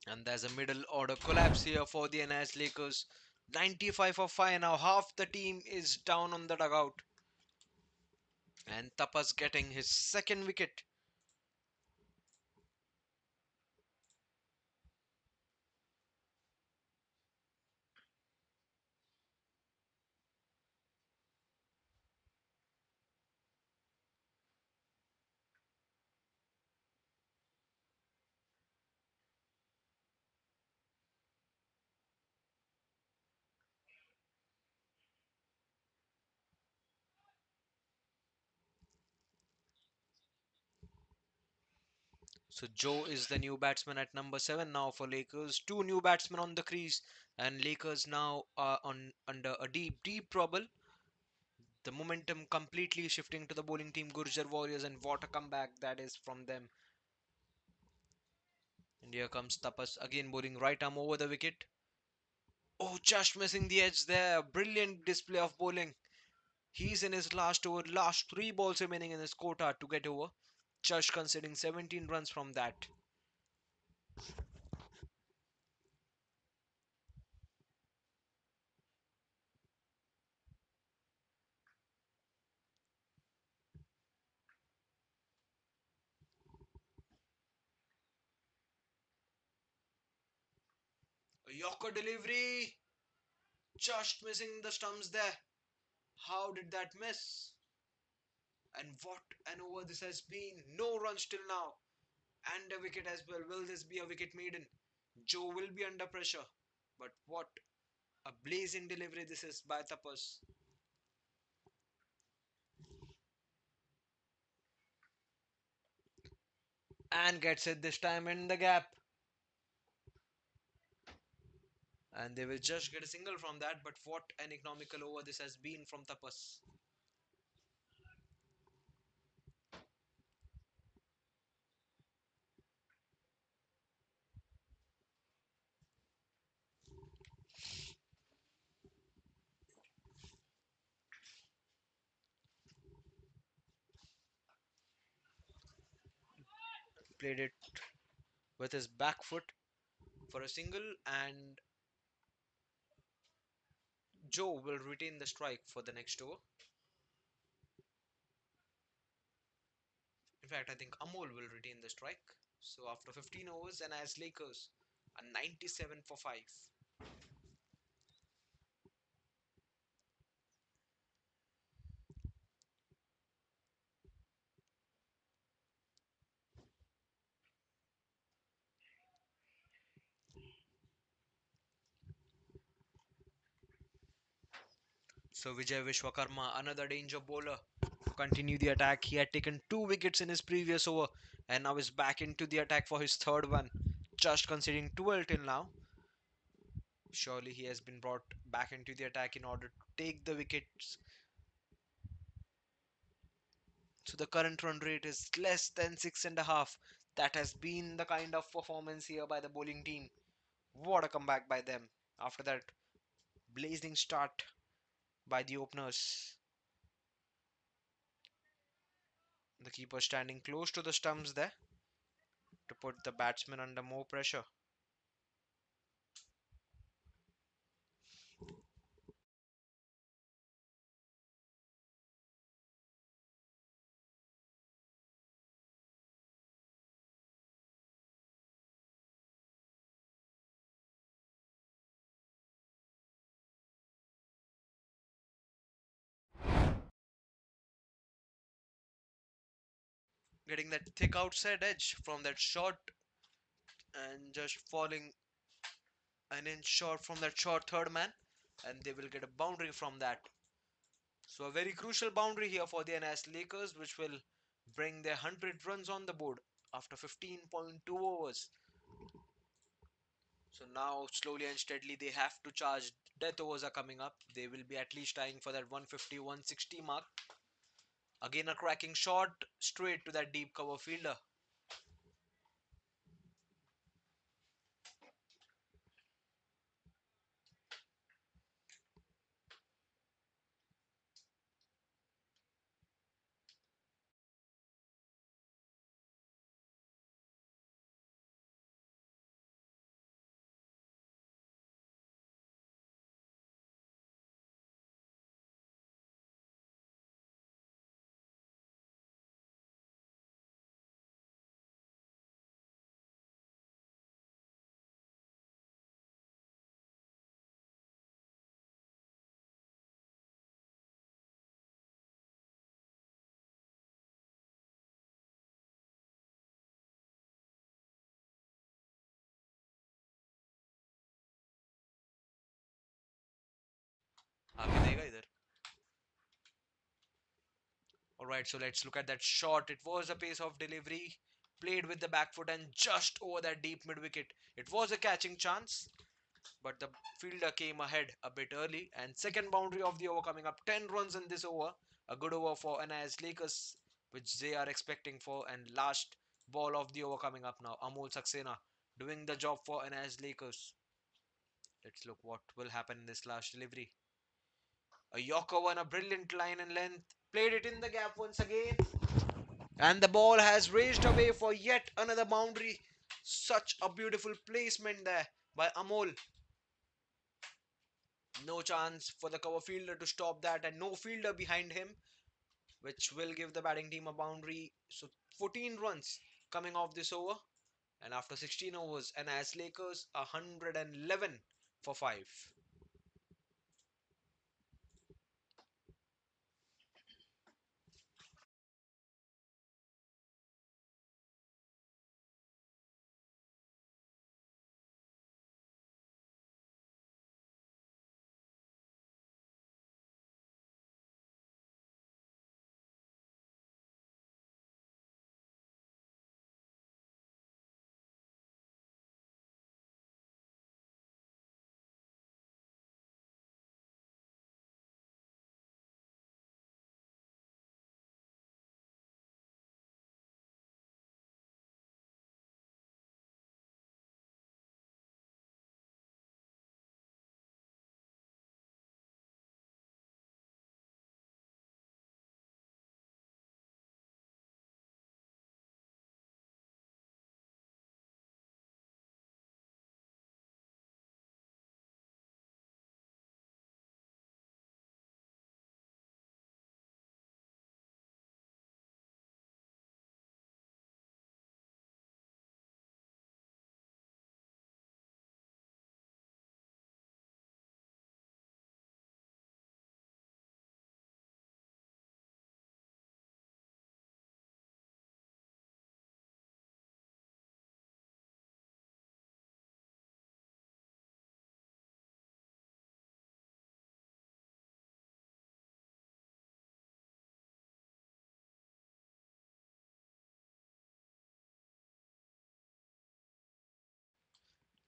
Speaker 2: And there's a middle order collapse here for the NIS Lakers. 95 for 5 now. Half the team is down on the dugout. And Tapas getting his second wicket. So Joe is the new batsman at number 7 now for Lakers. Two new batsmen on the crease, and Lakers now are on under a deep trouble. The momentum completely shifting to the bowling team Gurjar Warriors, and what a comeback that is from them. And here comes Tapas again bowling right arm over the wicket. Oh, just missing the edge there. Brilliant display of bowling. He's in his last over, last three balls remaining in his quota to get over. Just conceding 17 runs from that. A Yorker delivery. Just missing the stumps there. How did that miss? And what an over this has been. No runs till now. And a wicket as well. Will this be a wicket maiden? Joe will be under pressure. But what a blazing delivery this is by Tapas. And gets it this time in the gap. And they will just get a single from that. But what an economical over this has been from Tapas. Played it with his back foot for a single, and Joe will retain the strike for the next over. In fact, I think Amol will retain the strike. So after 15 overs, and as Lakers are 97 for 5. So Vijay Vishwakarma, another danger bowler, to continue the attack. He had taken two wickets in his previous over and now is back into the attack for his third one. Just conceding 12 till now. Surely he has been brought back into the attack in order to take the wickets. So the current run rate is less than 6.5. That has been the kind of performance here by the bowling team. What a comeback by them. After that blazing start by the openers. The keeper standing close to the stumps there to put the batsman under more pressure. Getting that thick outside edge from that shot and just falling an inch short from that short third man, and they will get a boundary from that. So a very crucial boundary here for the NS Lakers, which will bring their 100 runs on the board after 15.2 overs. So now slowly and steadily they have to charge. Death overs are coming up. They will be at least tying for that 150, 160 mark. Again a cracking shot straight to that deep cover fielder. Alright, so let's look at that shot. It was a pace of delivery, played with the back foot and just over that deep mid wicket. It was a catching chance, but the fielder came ahead a bit early. And second boundary of the over coming up, 10 runs in this over. A good over for NIS Lakers, which they are expecting for. And last ball of the over coming up now, Amol Saxena doing the job for NIS Lakers. Let's look what will happen in this last delivery. A Yorker won a brilliant line and length, played it in the gap once again, and the ball has raced away for yet another boundary. Such a beautiful placement there by Amol. No chance for the cover fielder to stop that, and no fielder behind him, which will give the batting team a boundary. So 14 runs coming off this over, and after 16 overs, and as Lakers 111 for 5.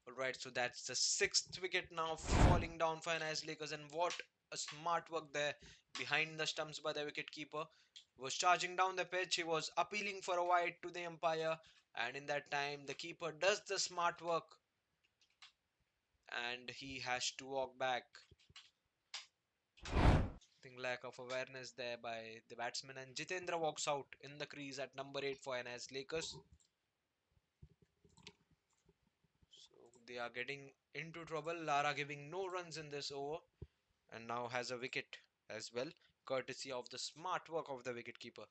Speaker 2: Alright, so that's the sixth wicket now falling down for NIS Lakers, and what a smart work there behind the stumps by the wicket keeper. Was charging down the pitch, he was appealing for a wide to the umpire, and in that time the keeper does the smart work and he has to walk back. I think lack of awareness there by the batsman, and Jitendra walks out in the crease at number 8 for NIS Lakers. So they are getting into trouble. Lara giving no runs in this over, and now has a wicket as well, courtesy of the smart work of the wicketkeeper.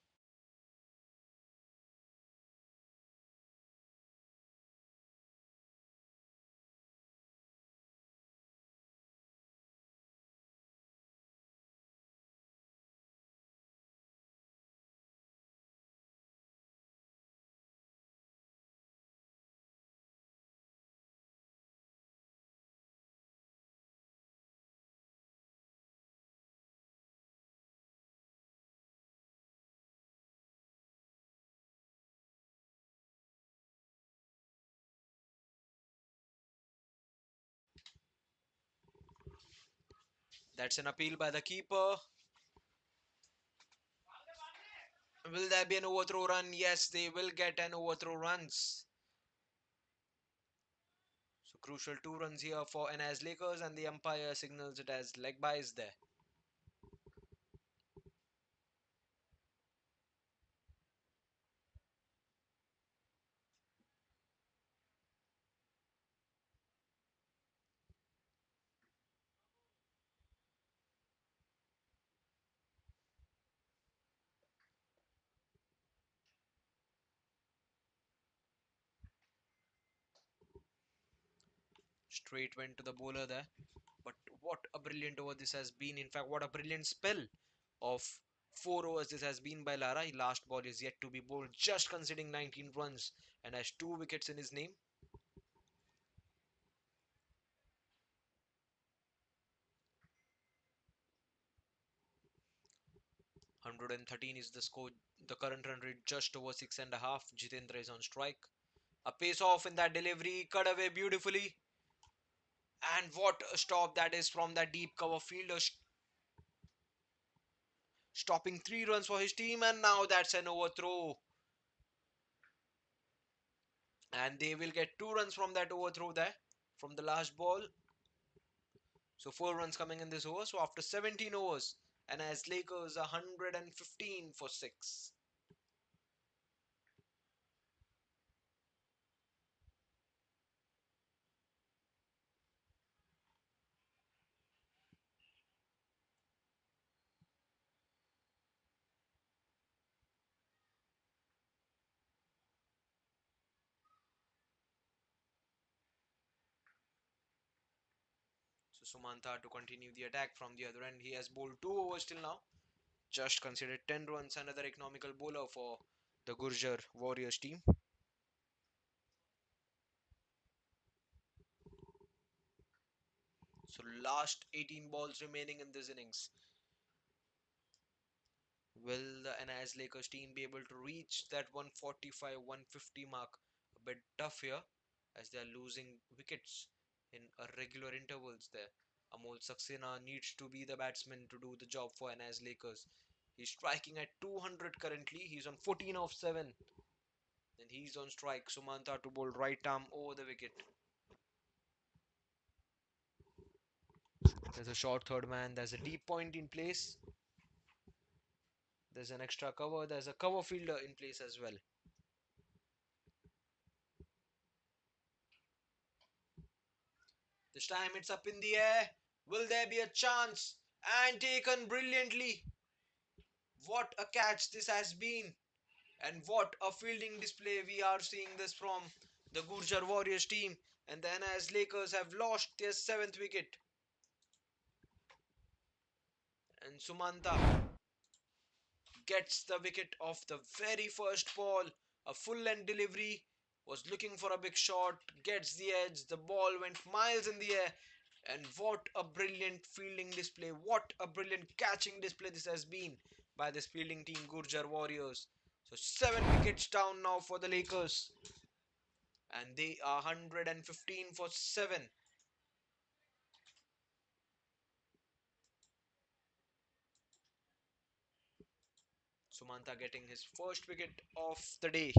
Speaker 2: That's an appeal by the keeper. Will there be an overthrow run? Yes, they will get an overthrow runs. So crucial 2 runs here for NS Lakers, and the umpire signals it as leg byes there. Straight went to the bowler there. But what a brilliant over this has been. In fact, what a brilliant spell of 4 overs this has been by Lara. His last ball is yet to be bowled, just conceding 19 runs and has 2 wickets in his name. 113 is the score. The current run rate just over 6.5. Jitendra is on strike. A pace off in that delivery, cut away beautifully. And what a stop that is from that deep cover fielder, stopping 3 runs for his team. And now that's an overthrow. And they will get 2 runs from that overthrow there, from the last ball. So 4 runs coming in this over. So after 17 overs, and as Lakers 115 for 6. So Sumantha to continue the attack from the other end. He has bowled 2 overs till now. Just considered 10 runs. Another economical bowler for the Gurjar Warriors team. So last 18 balls remaining in this innings. Will the NIS Lakers team be able to reach that 145 150 mark? A bit tough here as they are losing wickets in irregular intervals there. Amol Saxena needs to be the batsman to do the job for NIS Lakers. He's striking at 200 currently. He's on 14 of 7. And he's on strike. Sumanta to bowl right arm over the wicket. There's a short third man. There's a deep point in place. There's an extra cover. There's a cover fielder in place as well. This time it's up in the air. Will there be a chance? And taken brilliantly. What a catch this has been. And what a fielding display we are seeing this from the Gurjar Warriors team. And the NIS Lakers have lost their 7th wicket. And Sumanta gets the wicket off the very first ball. A full length delivery. Was looking for a big shot. Gets the edge. The ball went miles in the air. And what a brilliant fielding display. What a brilliant catching display this has been by this fielding team, Gurjar Warriors. So 7 wickets down now for the Lakers. And they are 115 for 7. Sumanta getting his first wicket of the day.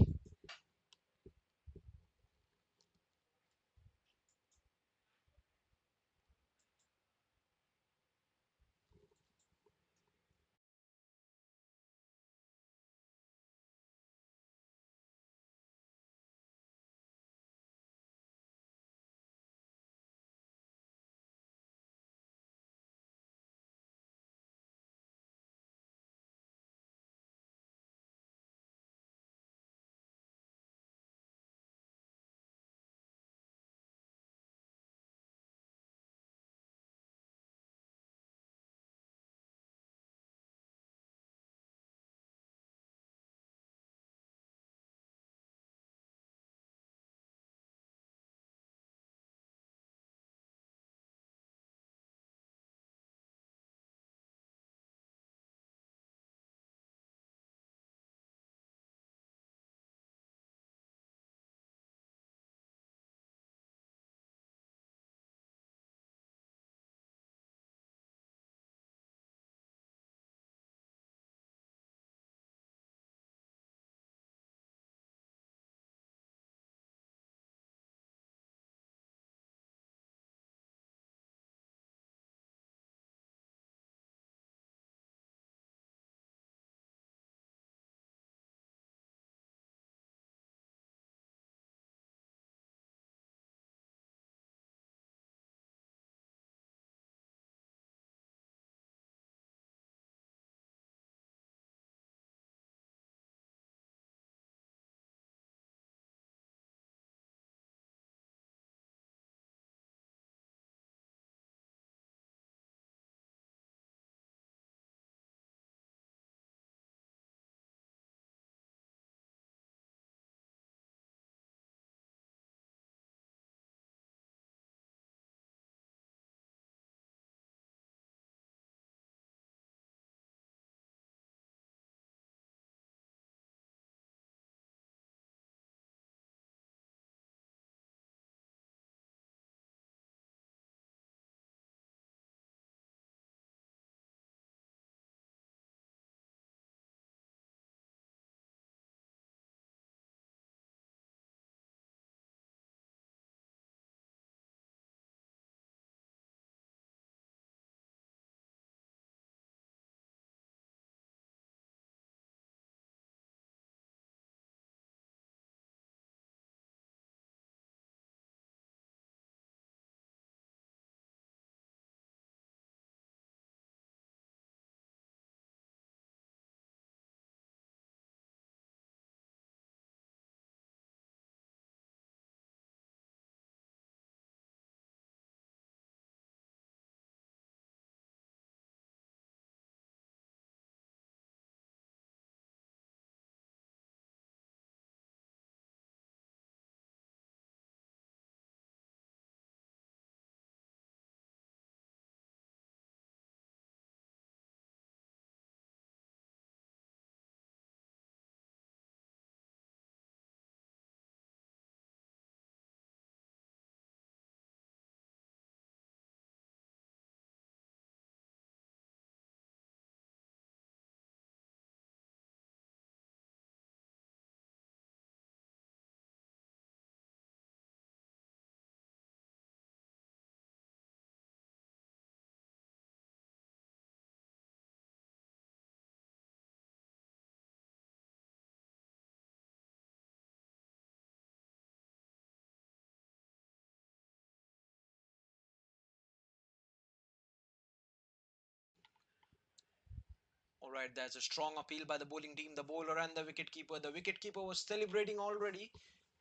Speaker 2: Alright, that's a strong appeal by the bowling team, the bowler and the wicketkeeper. The wicketkeeper was celebrating already,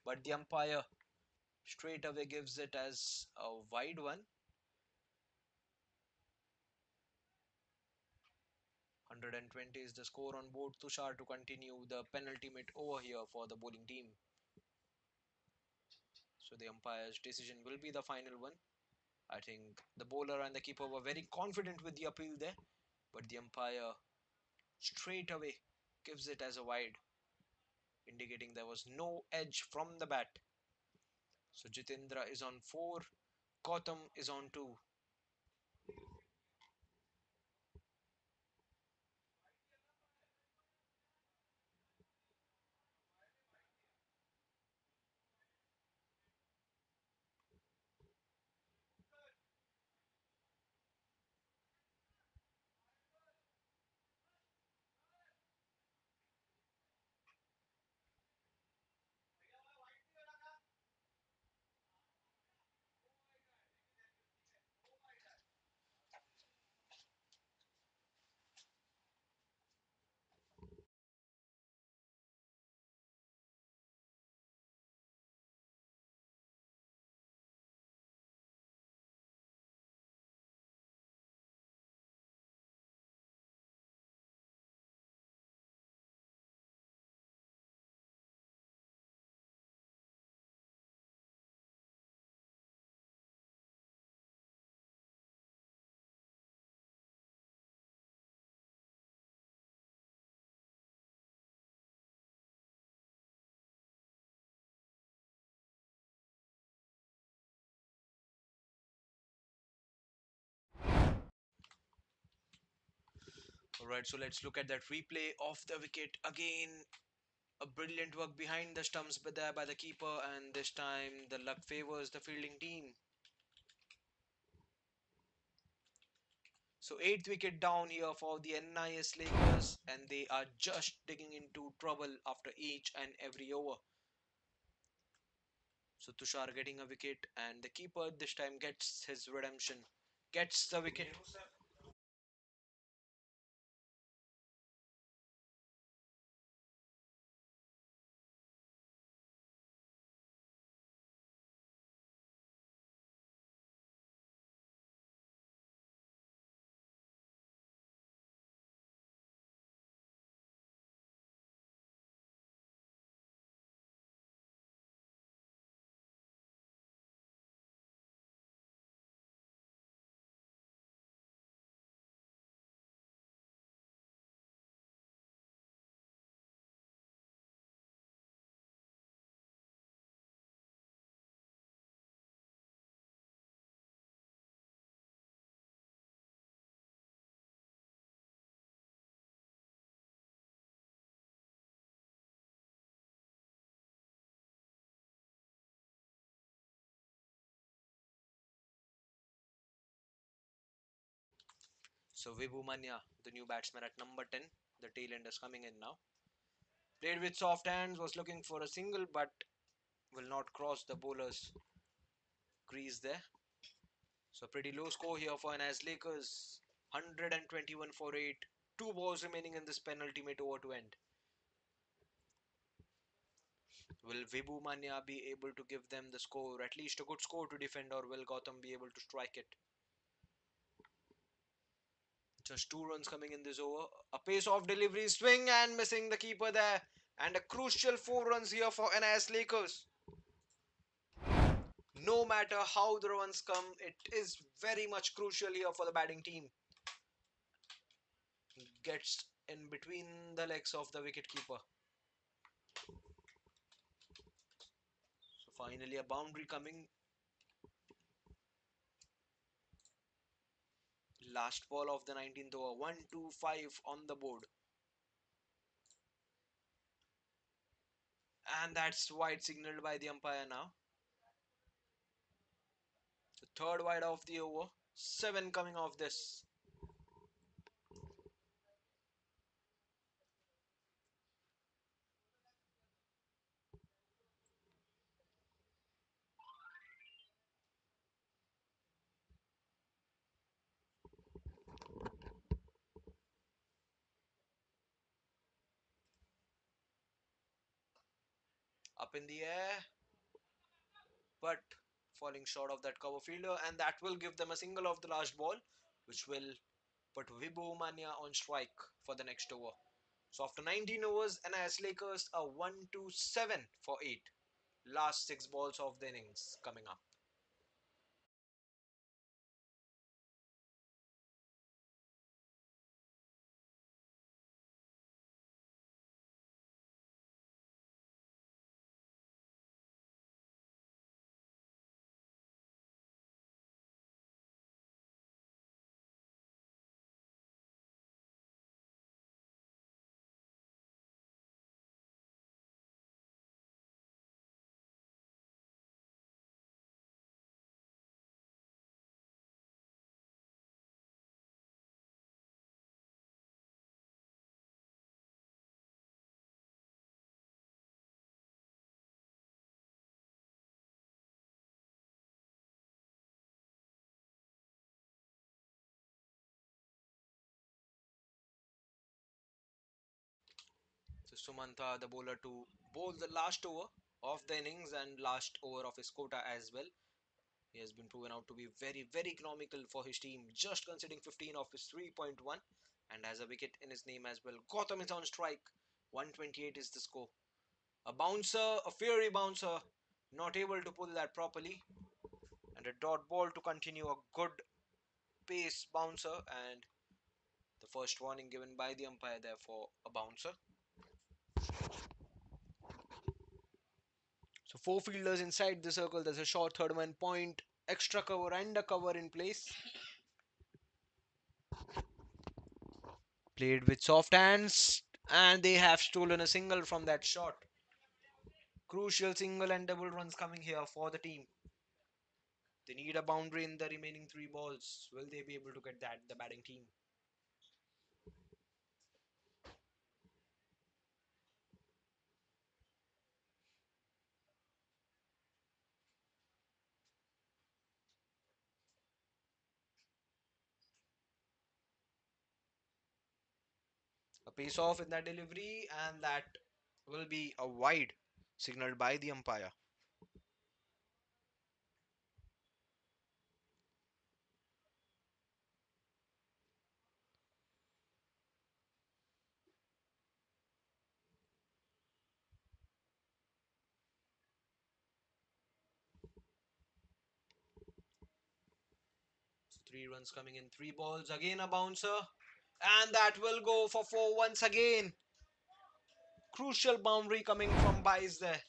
Speaker 2: but the umpire straight away gives it as a wide one. 120 is the score on board Tushar to continue the penultimate over here for the bowling team. So the umpire's decision will be the final one. I think the bowler and the keeper were very confident with the appeal there, but the umpire straight away gives it as a wide, indicating there was no edge from the bat. So Jitendra is on 4, Gautam is on 2. Alright, so let's look at that replay of the wicket again. A brilliant work behind the stumps by the keeper, and this time the luck favors the fielding team. So eighth wicket down here for the NIS Lakers, and they are just digging into trouble after each and every over. So Tushar getting a wicket, and the keeper this time gets his redemption, gets the wicket. So Vibhu Manya, the new batsman at number 10, the tail end is coming in now. Played with soft hands, was looking for a single, but will not cross the bowler's crease there. So pretty low score here for NS Lakers. 121 for 8. 2 balls remaining in this penultimate over to end. Will Vibhu Manya be able to give them the score, at least a good score to defend, or will Gautam be able to strike it? Just 2 runs coming in this over. A pace off delivery, swing and missing the keeper there. And a crucial 4 runs here for NIS Lakers. No matter how the runs come, it is very much crucial here for the batting team. Gets in between the legs of the wicketkeeper. So finally a boundary coming. Last ball of the 19th over. 1-2-5 on the board. And that's wide signaled by the umpire now. The third wide of the over. 7 coming off this. Up in the air, but falling short of that cover fielder, and that will give them a single of the last ball, which will put Vibhu Mania on strike for the next over. So after 19 overs, NIS Lakers are 1-7 for 8. Last 6 balls of the innings coming up. So Sumanta, the bowler, to bowl the last over of the innings and last over of his quota as well. He has been proven out to be very, very economical for his team, just conceding 15 of his 3.1 and has a wicket in his name as well. Gotham is on strike. 128 is the score. A bouncer, a fiery bouncer, not able to pull that properly. And a dot ball to continue, a good pace bouncer, and the first warning given by the umpire there for a bouncer. So four fielders inside the circle. There's a short third man point, extra cover and a cover in place. Played with soft hands, and they have stolen a single from that shot. Crucial single and double runs coming here for the team. They need a boundary in the remaining 3 balls. Will they be able to get that, the batting team? A pace off in that delivery, and that will be a wide signaled by the umpire. So 3 runs coming in 3 balls. Again a bouncer. And that will go for 4 once again. Crucial boundary coming from Bice there.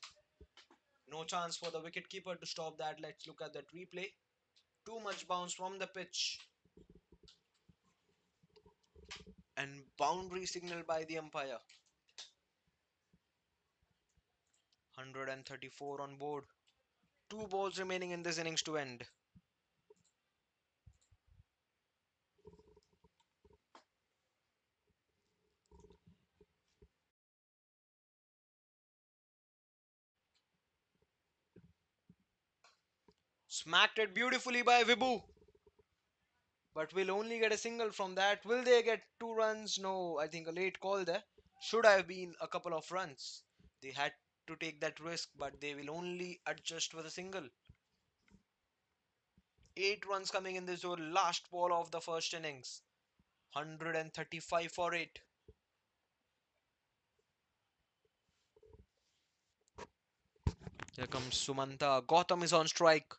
Speaker 2: No chance for the wicketkeeper to stop that. Let's look at that replay. Too much bounce from the pitch. And boundary signal by the umpire. 134 on board. 2 balls remaining in this innings to end. Smacked it beautifully by Vibhu. But will only get a single from that. Will they get 2 runs? No, I think a late call there. Should have been a couple of runs. They had to take that risk, but they will only adjust with a single. 8 runs coming in this over last ball of the first innings. 135 for 8. Here comes Sumanta. Gotham is on strike.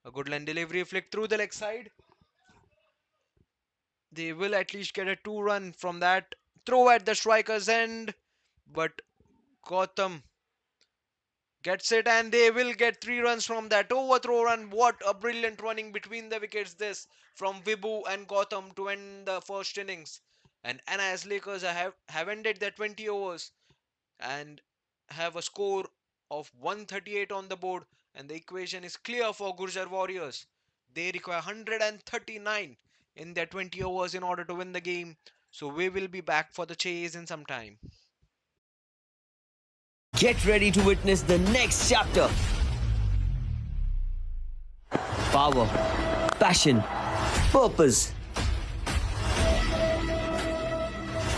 Speaker 2: A good line delivery flick through the leg side. They will at least get a 2 run from that throw at the striker's end. But Gotham gets it, and they will get 3 runs from that overthrow run. What a brilliant running between the wickets this from Vibhu and Gotham to end the first innings. And NIS Lakers have ended their 20 overs and have a score of 138 on the board, and the equation is clear for Gurjar Warriors. They require 139 in their 20 overs in order to win the game. So we will be back for the chase in some time.
Speaker 1: Get ready to witness the next chapter. Power, passion, purpose.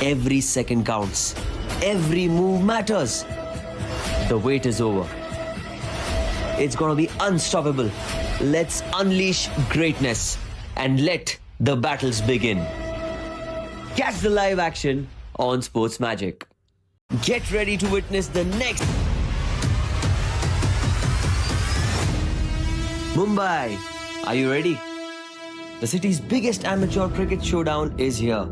Speaker 1: Every second counts. Every move matters. The wait is over. It's gonna be unstoppable. Let's unleash greatness and let the battles begin. Catch the live action on Sports Magic. Get ready to witness the next Mumbai. Are you ready? The city's biggest amateur cricket showdown is here.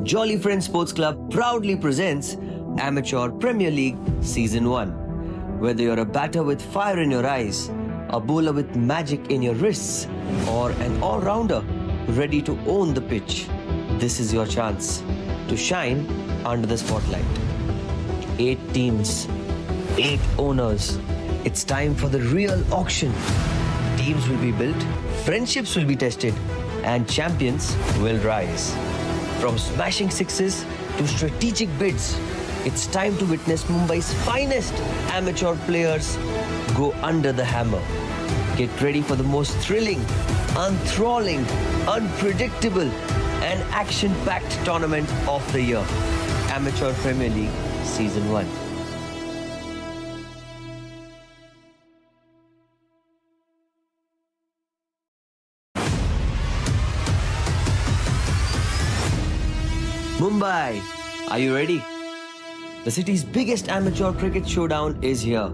Speaker 1: Jolly Friends Sports Club proudly presents Amateur Premier League Season 1. Whether you're a batter with fire in your eyes, a bowler with magic in your wrists, or an all-rounder ready to own the pitch, this is your chance to shine under the spotlight. 8 teams, 8 owners. It's time for the real auction. Teams will be built, friendships will be tested, and champions will rise. From smashing sixes to strategic bids, it's time to witness Mumbai's finest amateur players go under the hammer. Get ready for the most thrilling, enthralling, unpredictable, and action-packed tournament of the year. Amateur Premier League Season 1. Mumbai, are you ready? The city's biggest amateur cricket showdown is here.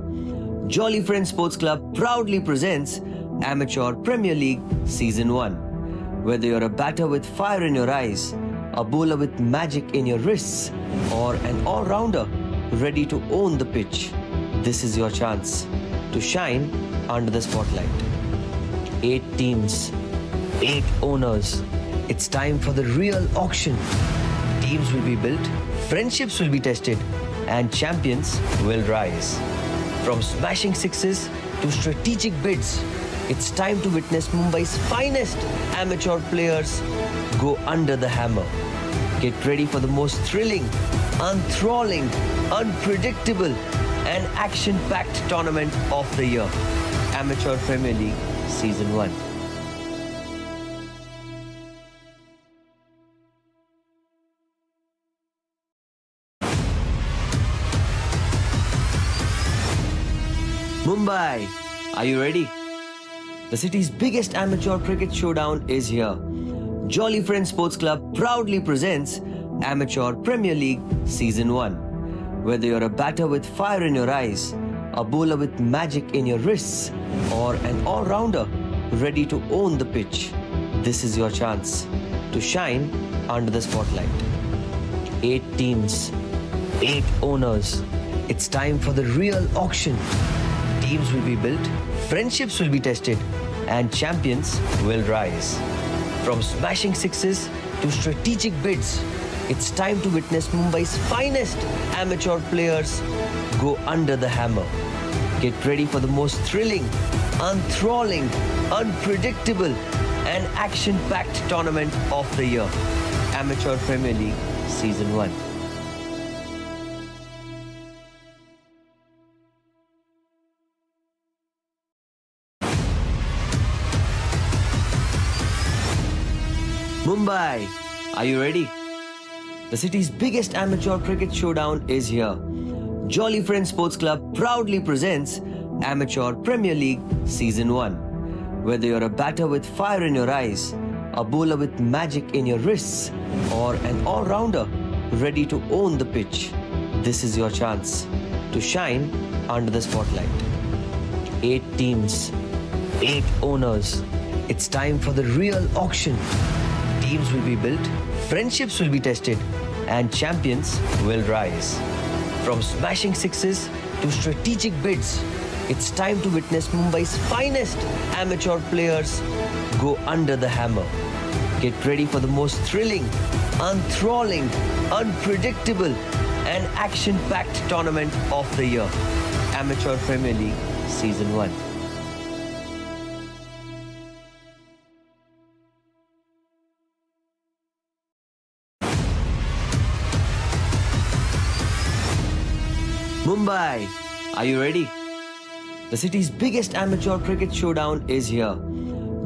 Speaker 1: Jolly Friends Sports Club proudly presents Amateur Premier League Season 1. Whether you're a batter with fire in your eyes, a bowler with magic in your wrists, or an all-rounder ready to own the pitch, this is your chance to shine under the spotlight. 8 teams, 8 owners. It's time for the real auction. Teams will be built, friendships will be tested, and champions will rise. From smashing sixes to strategic bids, it's time to witness Mumbai's finest amateur players go under the hammer. Get ready for the most thrilling, enthralling, unpredictable, and action-packed tournament of the year. Amateur Premier League Season 1. Mumbai, are you ready? The city's biggest amateur cricket showdown is here. Jolly Friends Sports Club proudly presents Amateur Premier League Season 1. Whether you're a batter with fire in your eyes, a bowler with magic in your wrists, or an all-rounder ready to own the pitch, this is your chance to shine under the spotlight. 8 teams, 8 owners. It's time for the real auction. Teams will be built, friendships will be tested, and champions will rise. From smashing sixes to strategic bids, it's time to witness Mumbai's finest amateur players go under the hammer. Get ready for the most thrilling, enthralling, unpredictable, and action-packed tournament of the year. Amateur Premier League Season 1. Mumbai, are you ready? The city's biggest amateur cricket showdown is here. Jolly Friends Sports Club proudly presents Amateur Premier League Season 1. Whether you're a batter with fire in your eyes, a bowler with magic in your wrists, or an all-rounder ready to own the pitch, this is your chance to shine under the spotlight. 8 teams, 8 owners. It's time for the real auction. Teams will be built, friendships will be tested, and champions will rise. From smashing sixes to strategic bids, it's time to witness Mumbai's finest amateur players go under the hammer. Get ready for the most thrilling, enthralling, unpredictable, and action-packed tournament of the year. Amateur Premier League Season 1. Mumbai, are you ready? The city's biggest amateur cricket showdown is here.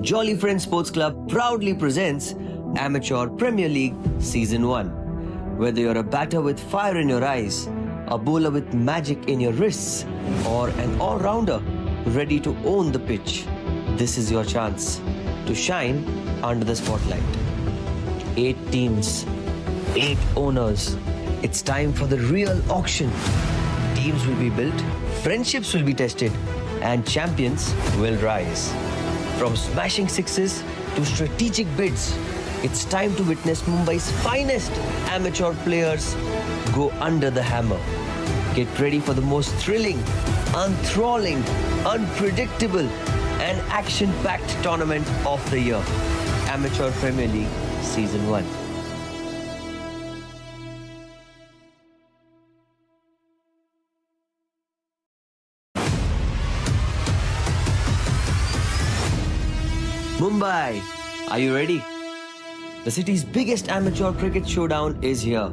Speaker 1: Jolly Friends Sports Club proudly presents Amateur Premier League Season 1. Whether you're a batter with fire in your eyes, a bowler with magic in your wrists, or an all-rounder ready to own the pitch. This is your chance to shine under the spotlight. 8 teams, 8 owners. It's time for the real auction. Teams will be built, friendships will be tested, and champions will rise. From smashing sixes to strategic bids, it's time to witness Mumbai's finest amateur players go under the hammer. Get ready for the most thrilling, enthralling, unpredictable, and action-packed tournament of the year. Amateur Premier League Season 1. Mumbai, are you ready? The city's biggest amateur cricket showdown is here.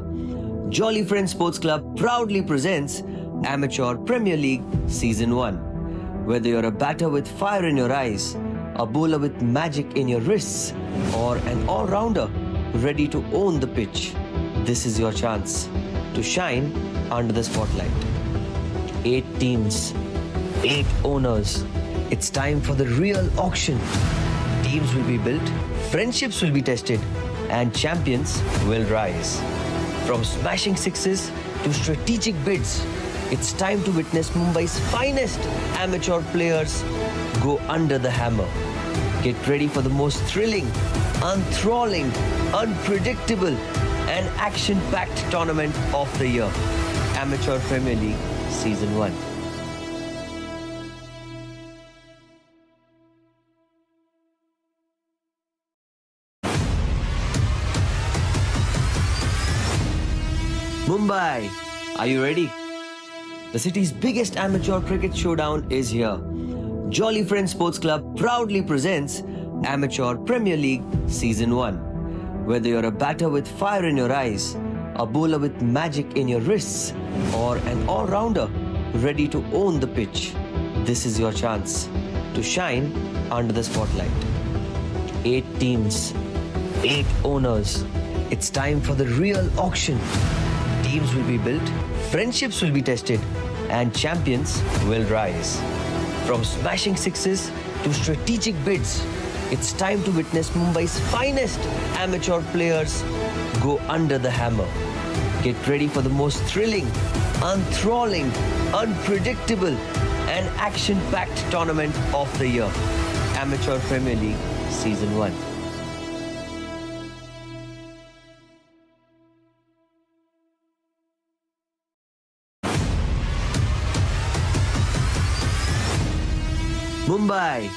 Speaker 1: Jolly Friends Sports Club proudly presents Amateur Premier League Season 1. Whether you're a batter with fire in your eyes, a bowler with magic in your wrists, or an all-rounder ready to own the pitch, this is your chance to shine under the spotlight. 8 teams, 8 owners. It's time for the real auction. Teams will be built, friendships will be tested, and champions will rise. From smashing sixes to strategic bids, it's time to witness Mumbai's finest amateur players go under the hammer. Get ready for the most thrilling, enthralling, unpredictable, and action-packed tournament of the year. Amateur Premier League Season 1. Mumbai, are you ready? The city's biggest amateur cricket showdown is here. Jolly Friends Sports Club proudly presents Amateur Premier League Season 1. Whether you're a batter with fire in your eyes, a bowler with magic in your wrists, or an all-rounder ready to own the pitch, this is your chance to shine under the spotlight. 8 teams, 8 owners. It's time for the real auction. Teams will be built, friendships will be tested, and champions will rise. From smashing sixes to strategic bids, it's time to witness Mumbai's finest amateur players go under the hammer. Get ready for the most thrilling, enthralling, unpredictable, and action-packed tournament of the year. Amateur Premier League Season 1. Mumbai,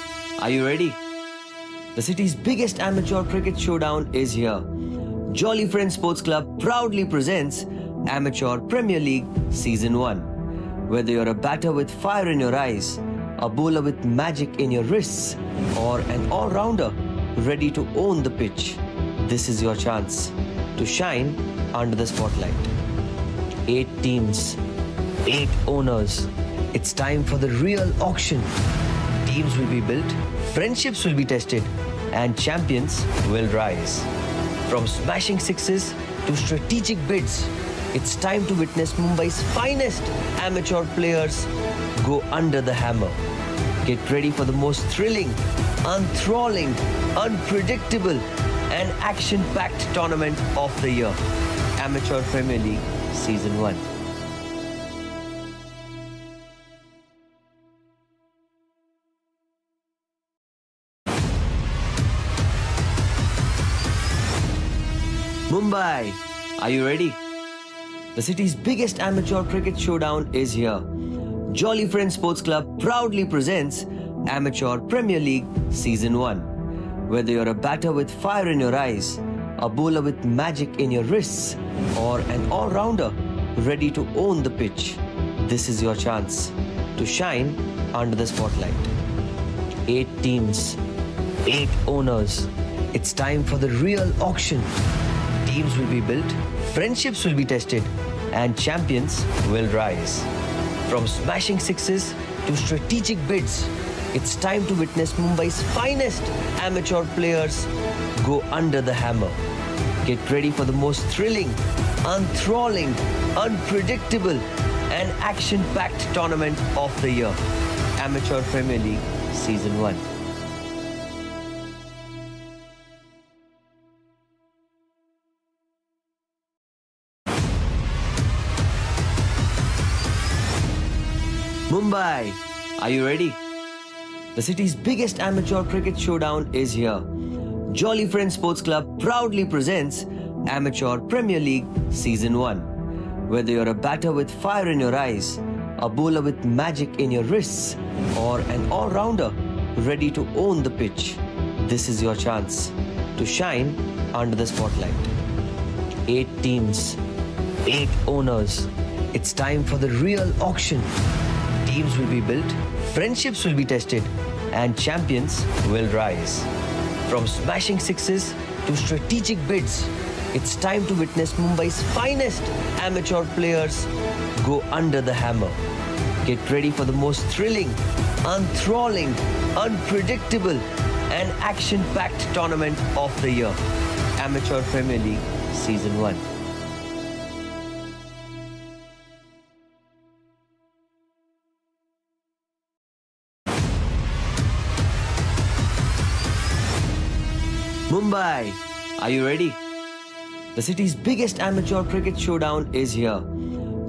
Speaker 1: are you ready? The city's biggest amateur cricket showdown is here. Jolly Friends Sports Club proudly presents Amateur Premier League Season 1. Whether you're a batter with fire in your eyes, a bowler with magic in your wrists, or an all-rounder ready to own the pitch, this is your chance to shine under the spotlight. 8 teams, 8 owners. It's time for the real auction. Teams will be built, friendships will be tested, and champions will rise. From smashing sixes to strategic bids, it's time to witness Mumbai's finest amateur players go under the hammer. Get ready for the most thrilling, enthralling, unpredictable, and action-packed tournament of the year. Amateur Premier League Season 1. Mumbai, are you ready? The city's biggest amateur cricket showdown is here. Jolly Friends Sports Club proudly presents Amateur Premier League Season 1. Whether you're a batter with fire in your eyes, a bowler with magic in your wrists, or an all-rounder ready to own the pitch, this is your chance to shine under the spotlight. 8 teams, 8 owners. It's time for the real auction. Teams will be built, friendships will be tested, and champions will rise. From smashing sixes to strategic bids, it's time to witness Mumbai's finest amateur players go under the hammer. Get ready for the most thrilling, enthralling, unpredictable, an action-packed tournament of the year. Amateur Premier League Season 1. Mumbai, are you ready? The city's biggest amateur cricket showdown is here. Jolly Friends Sports Club proudly presents Amateur Premier League Season 1. Whether you're a batter with fire in your eyes, a bowler with magic in your wrists, or an all-rounder ready to own the pitch, this is your chance to shine under the spotlight. 8 teams, 8 owners. It's time for the real auction. Teams will be built, friendships will be tested, and champions will rise. From smashing sixes to strategic bids, it's time to witness Mumbai's finest amateur players go under the hammer. Get ready for the most thrilling, enthralling, unpredictable, and action-packed tournament of the year. Amateur Premier League Season 1. Mumbai, are you ready? The city's biggest amateur cricket showdown is here.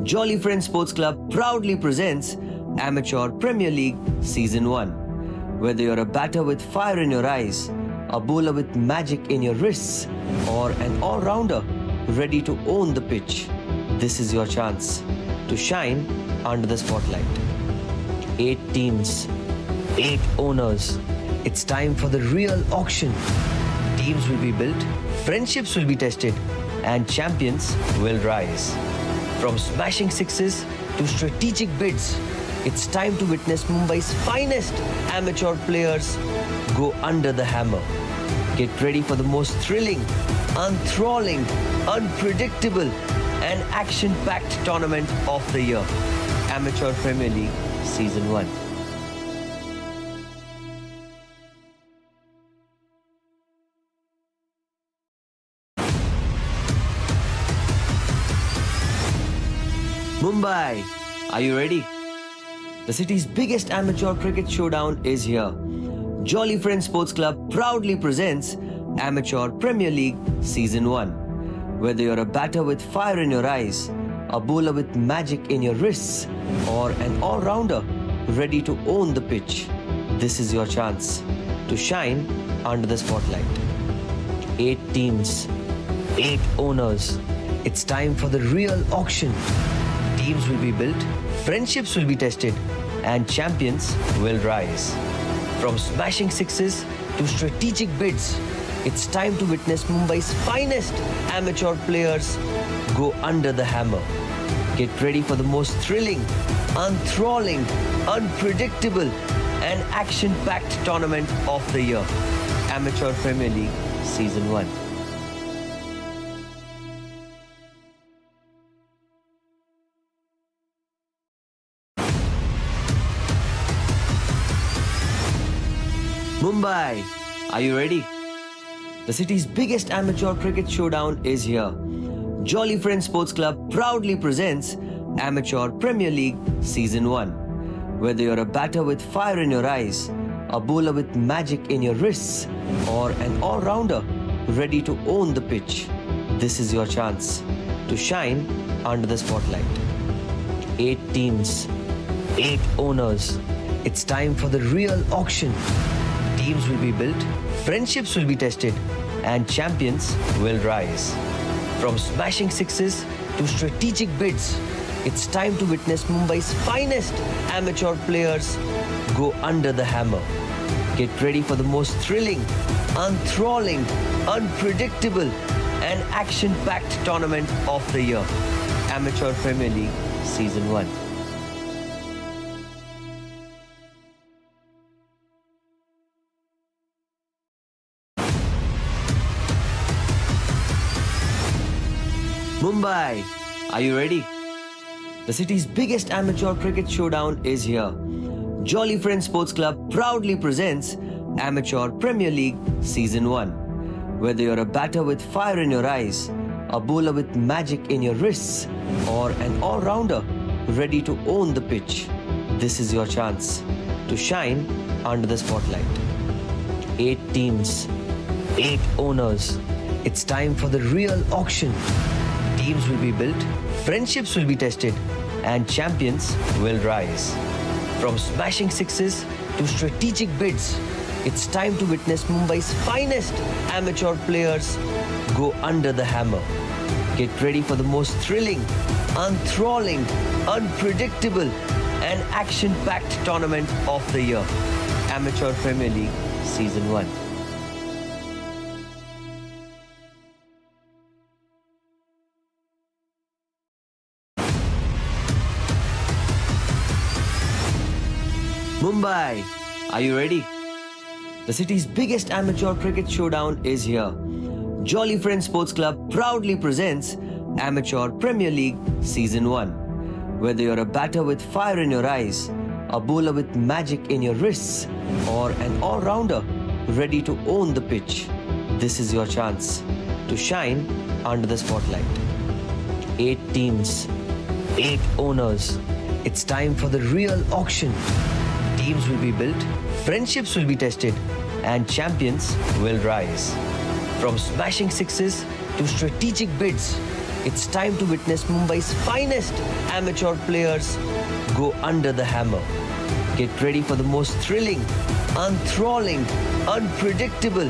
Speaker 1: Jolly Friends Sports Club proudly presents Amateur Premier League Season 1. Whether you're a batter with fire in your eyes, a bowler with magic in your wrists, or an all-rounder ready to own the pitch, this is your chance to shine under the spotlight. 8 teams, 8 owners. It's time for the real auction. Teams will be built, friendships will be tested, and champions will rise. From smashing sixes to strategic bids, it's time to witness Mumbai's finest amateur players go under the hammer. Get ready for the most thrilling, enthralling, unpredictable, and action-packed tournament of the year. Amateur Premier League Season 1. Mumbai, are you ready? The city's biggest amateur cricket showdown is here. Jolly Friends Sports Club proudly presents Amateur Premier League Season 1. Whether you're a batter with fire in your eyes, a bowler with magic in your wrists, or an all-rounder ready to own the pitch, this is your chance to shine under the spotlight. 8 teams, 8 owners. It's time for the real auction. Teams will be built, friendships will be tested, and champions will rise. From smashing sixes to strategic bids, it's time to witness Mumbai's finest amateur players go under the hammer. Get ready for the most thrilling, enthralling, unpredictable, and action-packed tournament of the year. Amateur Premier League Season 1. Mumbai, are you ready? The city's biggest amateur cricket showdown is here. Jolly Friends Sports Club proudly presents Amateur Premier League Season 1. Whether you're a batter with fire in your eyes, a bowler with magic in your wrists, or an all-rounder ready to own the pitch, this is your chance to shine under the spotlight. 8 teams, 8 owners. It's time for the real auction. Teams will be built, friendships will be tested, and champions will rise. From smashing sixes to strategic bids, it's time to witness Mumbai's finest amateur players go under the hammer. Get ready for the most thrilling, enthralling, unpredictable, and action-packed tournament of the year. Amateur Premier League Season 1. Mumbai, are you ready? The city's biggest amateur cricket showdown is here. Jolly Friends Sports Club proudly presents Amateur Premier League Season 1. Whether you're a batter with fire in your eyes, a bowler with magic in your wrists, or an all-rounder ready to own the pitch. This is your chance to shine under the spotlight. 8 teams, 8 owners. It's time for the real auction. Teams will be built, friendships will be tested, and champions will rise. From smashing sixes to strategic bids, it's time to witness Mumbai's finest amateur players go under the hammer. Get ready for the most thrilling, enthralling, unpredictable, and action-packed tournament of the year. Amateur Premier League Season 1. Mumbai, are you ready? The city's biggest amateur cricket showdown is here. Jolly Friends Sports Club proudly presents Amateur Premier League Season 1. Whether you're a batter with fire in your eyes, a bowler with magic in your wrists, or an all-rounder ready to own the pitch, this is your chance to shine under the spotlight. 8 teams, 8 owners. It's time for the real auction. Teams will be built, friendships will be tested, and champions will rise. From smashing sixes to strategic bids, it's time to witness Mumbai's finest amateur players go under the hammer. Get ready for the most thrilling, enthralling, unpredictable,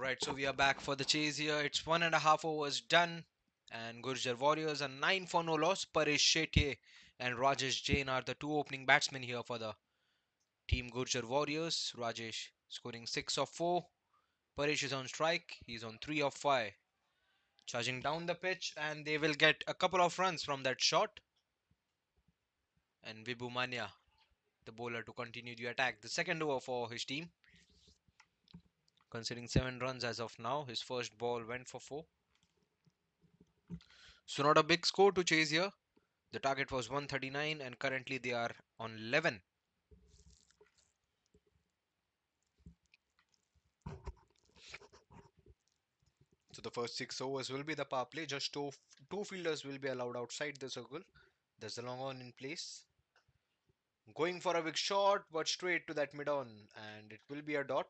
Speaker 2: Right, so we are back for the chase here. It's 1.5 overs done, and Gurjar Warriors are 9 for no loss. Paresh Shetye and Rajesh Jain are the two opening batsmen here for the team Gurjar Warriors. Rajesh scoring 6 of 4. Paresh is on strike. He's on 3 of 5. Charging down the pitch, and they will get a couple of runs from that shot. And Vibhu Mania, the bowler, to continue the attack. The second over for his team, considering 7 runs as of now. His first ball went for 4. So, not a big score to chase here. The target was 139, and currently they are on 11. So, the first 6 overs will be the power play. Just two fielders will be allowed outside the circle. There's the long on in place. Going for a big shot, but straight to that mid on, and it will be a dot.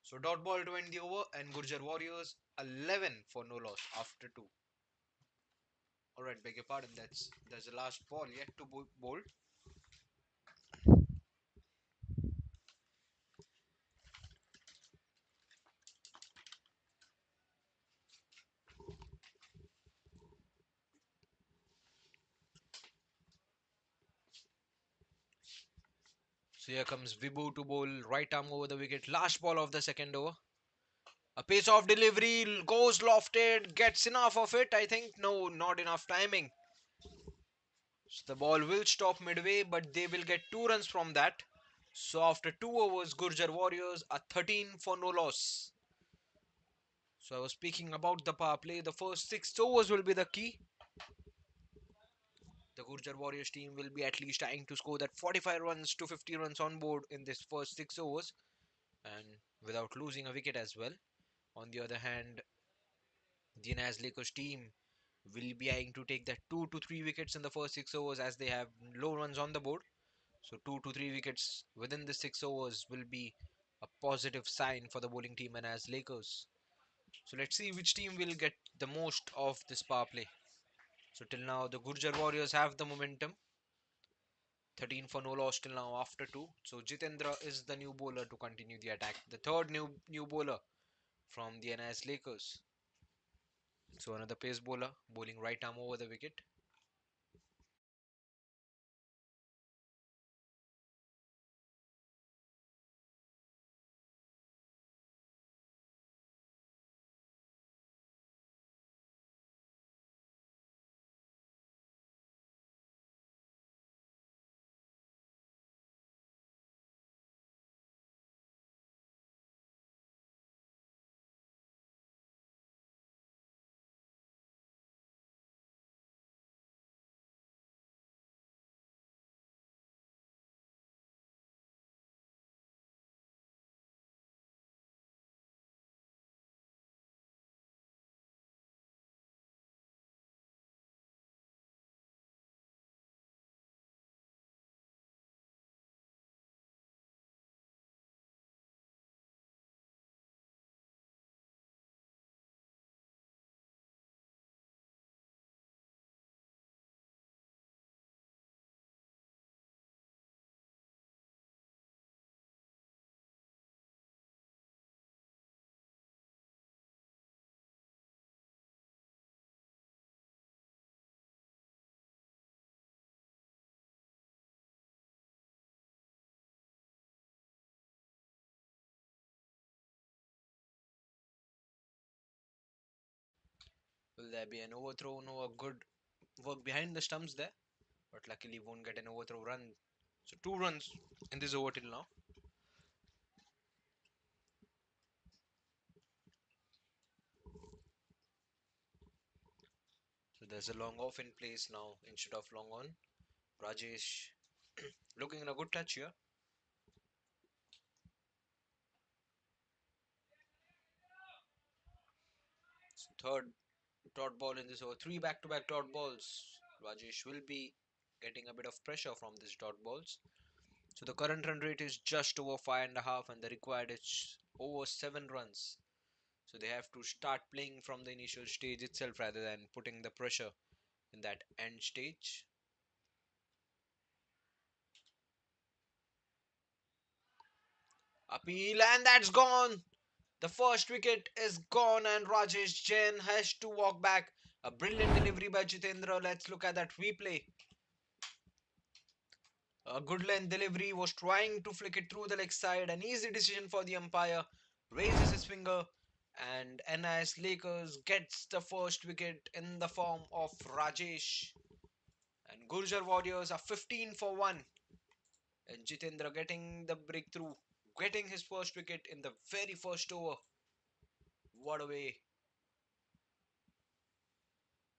Speaker 2: So, dot ball to end the over, and Gurjar Warriors 11 for no loss after 2. Alright, beg your pardon. There's the last ball yet to bowl. So here comes Vibhu to bowl right arm over the wicket. Last ball of the second over. A pace of delivery goes lofted, gets enough of it. I think no, not enough timing. So the ball will stop midway, but they will get 2 runs from that. So after 2 overs, Gurjar Warriors are 13 for no loss. So I was speaking about the power play. The first 6 overs will be the key. The Gurjar Warriors team will be at least trying to score that 45 runs to 50 runs on board in this first 6 overs, and without losing a wicket as well. On the other hand, the Nas Lakers team will be eyeing to take that 2 to 3 wickets in the first 6 overs as they have low runs on the board. So 2 to 3 wickets within the 6 overs will be a positive sign for the bowling team and as Lakers. So let's see which team will get the most of this power play. So till now the Gurjar Warriors have the momentum. 13 for no loss till now after 2. So Jitendra is the new bowler to continue the attack. The third new bowler from the NIS Lakers. So another pace bowler bowling right arm over the wicket. Will there be an overthrow? No, a good work behind the stumps there, but luckily won't get an overthrow run. So 2 runs in this over till now. So there's a long off in place now instead of long on. Rajesh looking in a good touch here. So third dot ball in this over. 3 back-to-back dot balls. Rajesh will be getting a bit of pressure from these dot balls. So the current run rate is just over 5.5, and the required is over 7 runs. So they have to start playing from the initial stage itself rather than putting the pressure in that end stage. Appeal, and that's gone. The first wicket is gone and Rajesh Jain has to walk back. A brilliant delivery by Jitendra. Let's look at that replay. A good length delivery, was trying to flick it through the leg side. An easy decision for the umpire. Raises his finger and NIS Lakers gets the first wicket in the form of Rajesh. And Gurjar Warriors are 15 for 1. And Jitendra getting the breakthrough, getting his first wicket in the very first over. What a way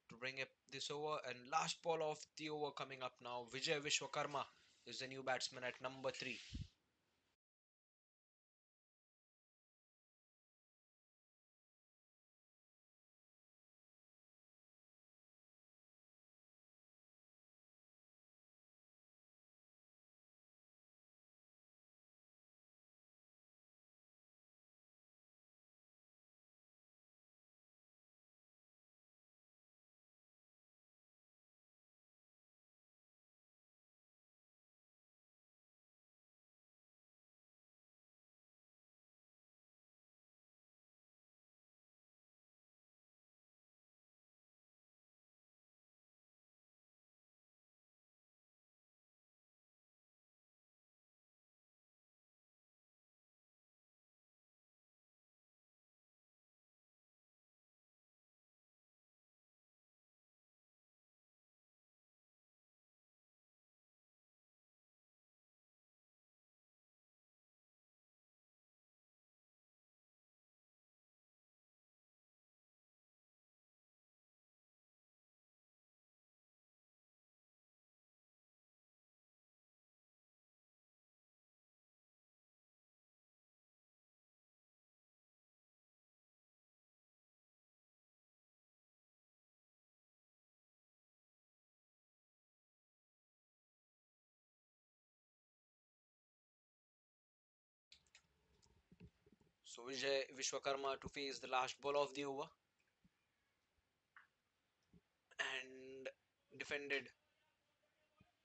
Speaker 2: to bring up this over. And last ball of the over coming up now. Vijay Vishwakarma is the new batsman at number 3. So Vijay Vishwakarma to face the last ball of the over and defended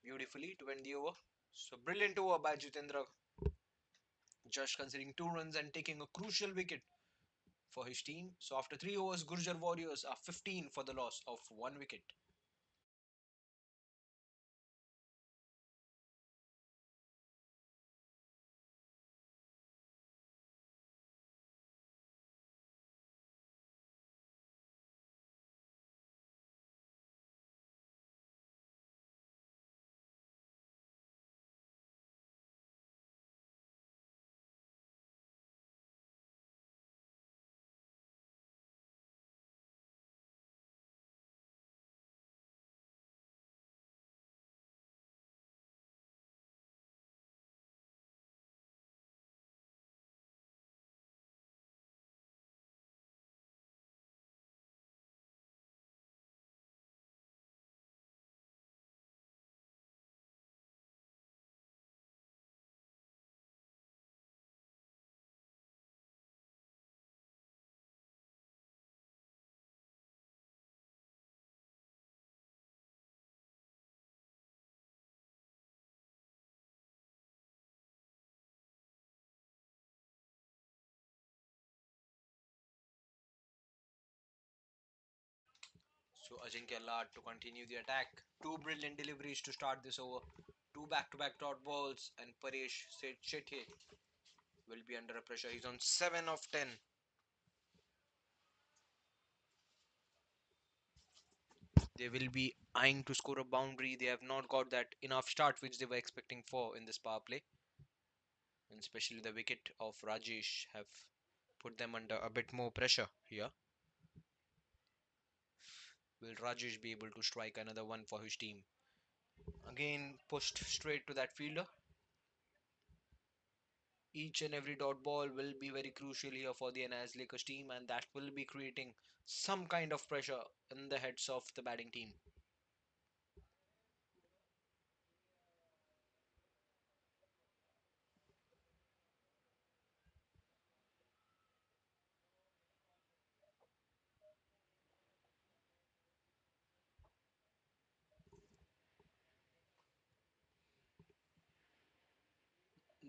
Speaker 2: beautifully to end the over. So brilliant over by Jitendra, just considering 2 runs and taking a crucial wicket for his team. So after 3 overs, Gurjar Warriors are 15 for the loss of 1 wicket. So Ajinkya Lad to continue the attack. 2 brilliant deliveries to start this over. 2 back-to-back dot balls and Paresh Shetye will be under pressure. He's on 7 of 10. They will be eyeing to score a boundary. They have not got that enough start which they were expecting for in this power play. And especially the wicket of Rajesh have put them under a bit more pressure here. Will Rajesh be able to strike another one for his team? Again, pushed straight to that fielder. Each and every dot ball will be very crucial here for the NIS Lakers team, and that will be creating some kind of pressure in the heads of the batting team.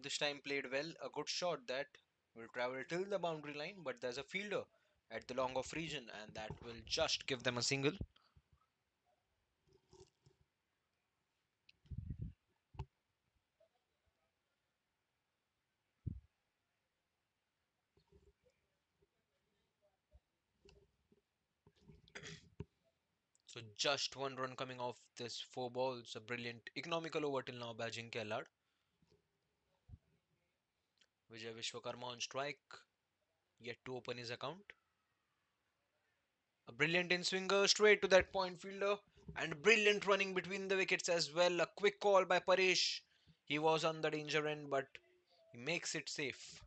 Speaker 2: This time played well, a good shot that will travel till the boundary line, but there's a fielder at the long off region, and that will just give them a single. So just one run coming off this four balls. A brilliant economical over till now by Ajinkya Lad. Vijay Vishwakarma on strike, yet to open his account. A brilliant in swinger straight to that point fielder, and brilliant running between the wickets as well. A quick call by Paresh. He was on the danger end, but he makes it safe.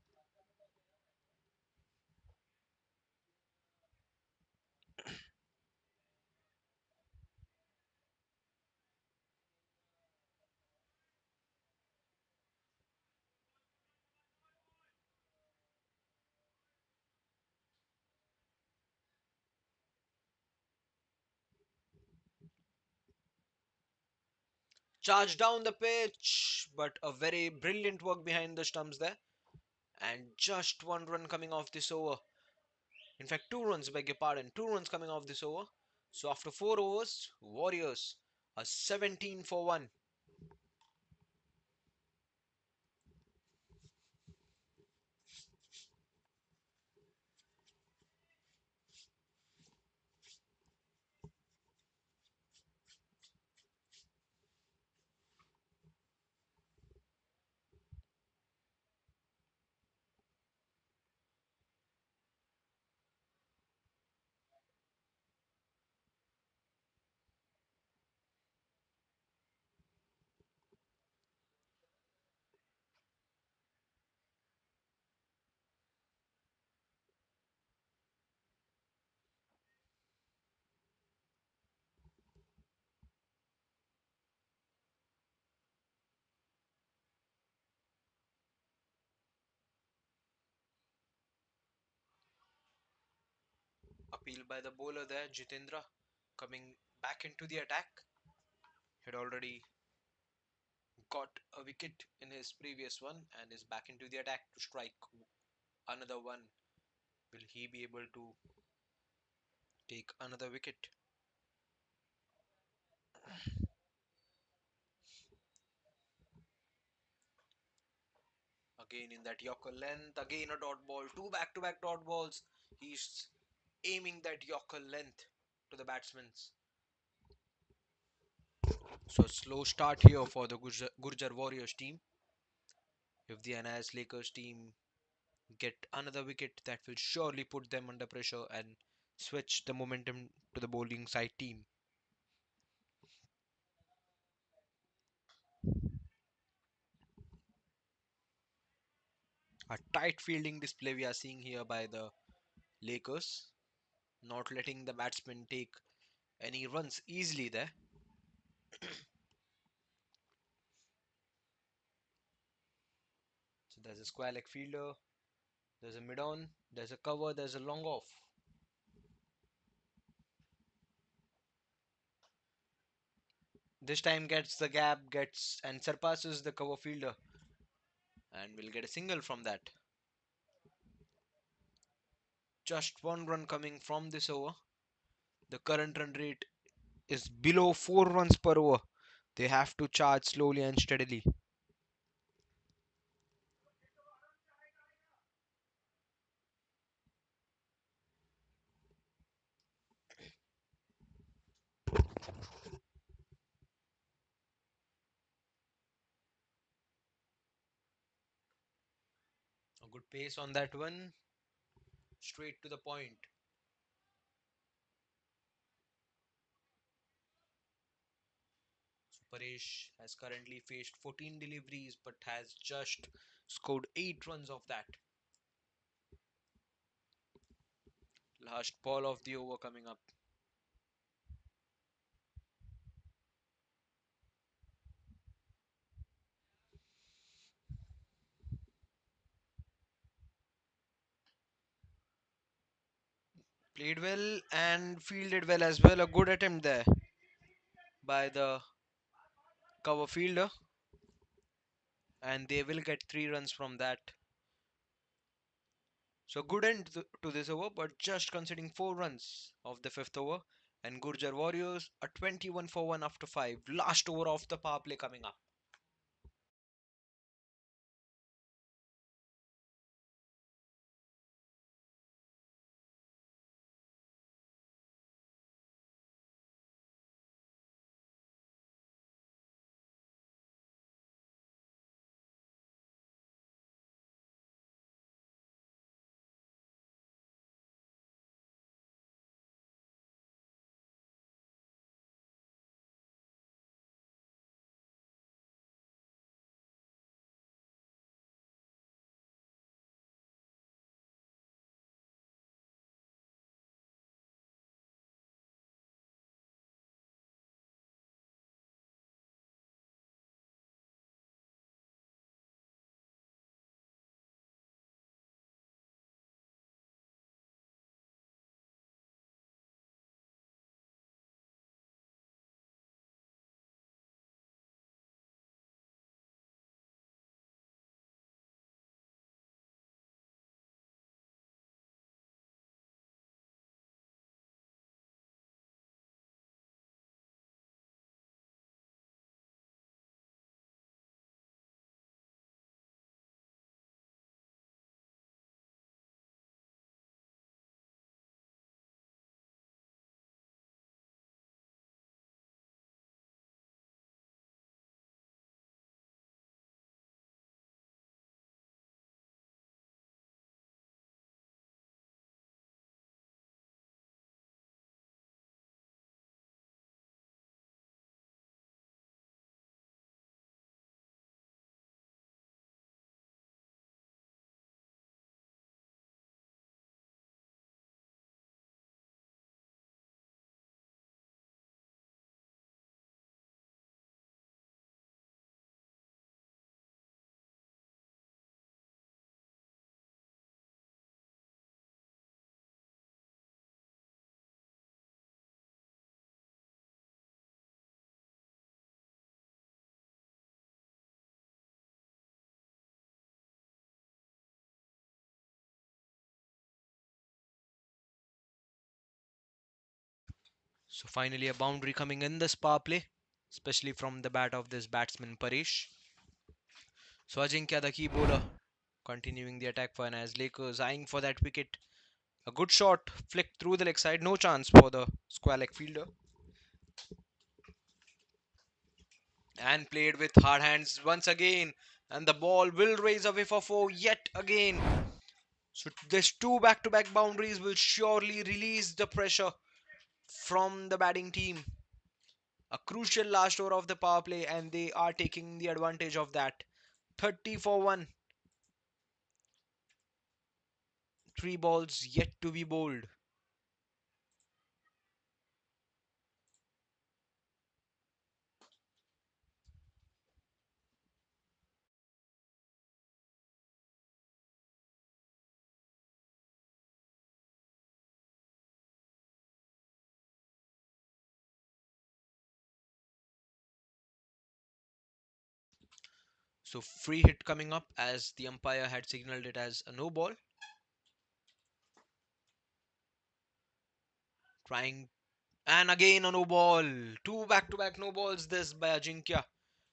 Speaker 2: Charge down the pitch, but a very brilliant work behind the stumps there. And just one run coming off this over. In fact, two runs, beg your pardon, two runs coming off this over. So after 4 overs, Warriors are 17 for 1. Appeal by the bowler there, Jitendra, coming back into the attack. Had already got a wicket in his previous one and is back into the attack to strike another one. Will he be able to take another wicket? Again in that Yorker length, again a dot ball, two back to back dot balls. He's aiming that Yorker length to the batsmen. So slow start here for the Gurjar Warriors team. If the NIS Lakers team get another wicket, that will surely put them under pressure and switch the momentum to the bowling side team. A tight fielding display we are seeing here by the Lakers, not letting the batsmen take any runs easily there. So there's a square leg fielder, there's a mid on, there's a cover, there's a long off. This time gets the gap, gets and surpasses the cover fielder, and will get a single from that. Just one run coming from this over. The current run rate is below 4 runs per over. They have to charge slowly and steadily. A good pace on that one, straight to the point. So Paresh has currently faced 14 deliveries but has just scored 8 runs of that. Last ball of the over coming up. Played well and fielded well as well. A good attempt there by the cover fielder, and they will get 3 runs from that. So good end to this over, but just conceding 4 runs of the fifth over. And Gurjar Warriors a 21 for 1 after 5. Last over of the power play coming up. So finally a boundary coming in this power play, especially from the bat of this batsman Paresh. So Ajinkya, the key bowler, continuing the attack for NS Lakers, eyeing for that wicket. A good shot flicked through the leg side, no chance for the square leg fielder. And played with hard hands once again. And the ball will raise away for 4 yet again. So these two back-to-back boundaries will surely release the pressure from the batting team. A crucial last over of the power play, and they are taking the advantage of that. 30 for 1. 3 balls yet to be bowled. So free hit coming up as the umpire had signaled it as a no ball. Trying and again a no ball. Two back-to-back no balls this by Ajinkya.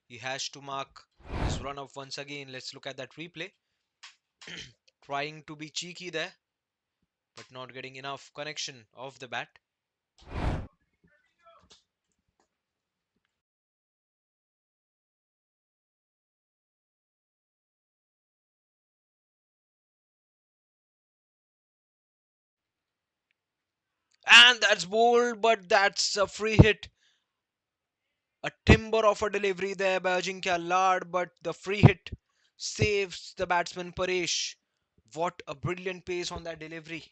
Speaker 2: He has to mark his run off once again. Let's look at that replay. Trying to be cheeky there, but not getting enough connection of the bat. And that's bold, but that's a free hit. A timber of a delivery there by Ajinkya Lad, but the free hit saves the batsman Paresh. What a brilliant pace on that delivery.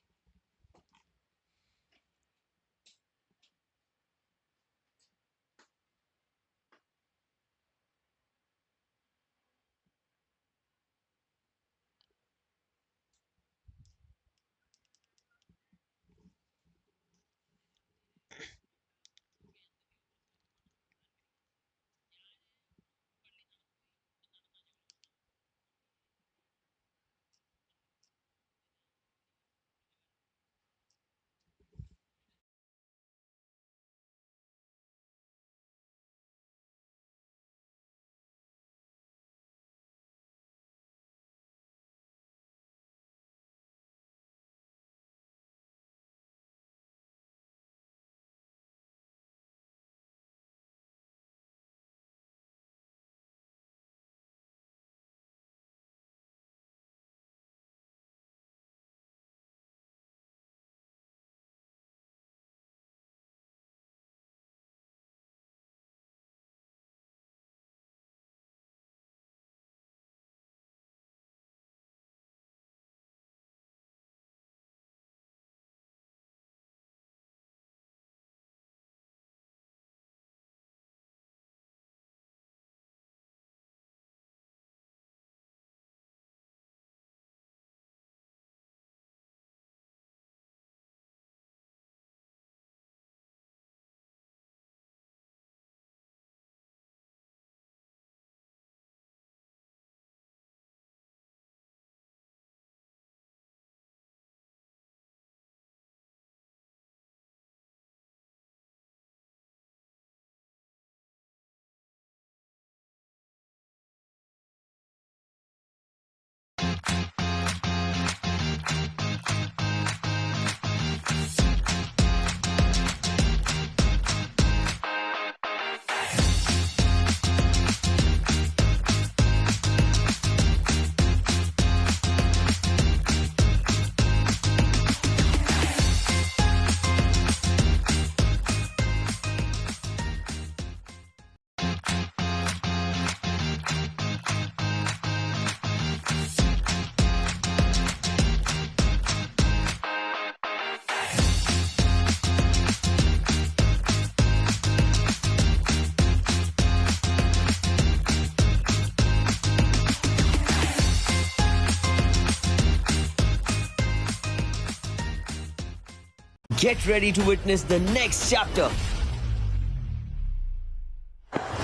Speaker 1: Get ready to witness the next chapter.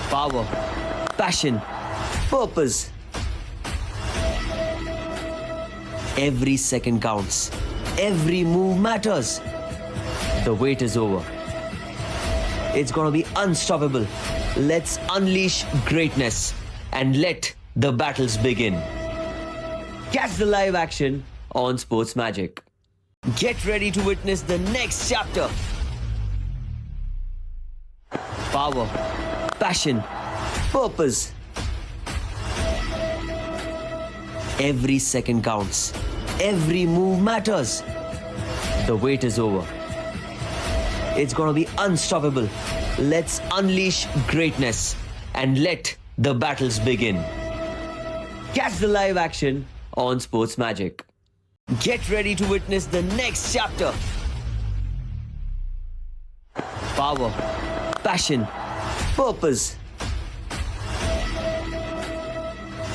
Speaker 1: Power, passion, purpose. Every second counts. Every move matters. The wait is over. It's gonna be unstoppable. Let's unleash greatness and let the battles begin. Catch the live action on Sports Magic. Get ready to witness the next chapter. Power, passion, purpose. Every second counts. Every move matters. The wait is over. It's gonna be unstoppable. Let's unleash greatness and let the battles begin. Catch the live action on Sports Magic. Get ready to witness the next chapter. Power, passion, purpose.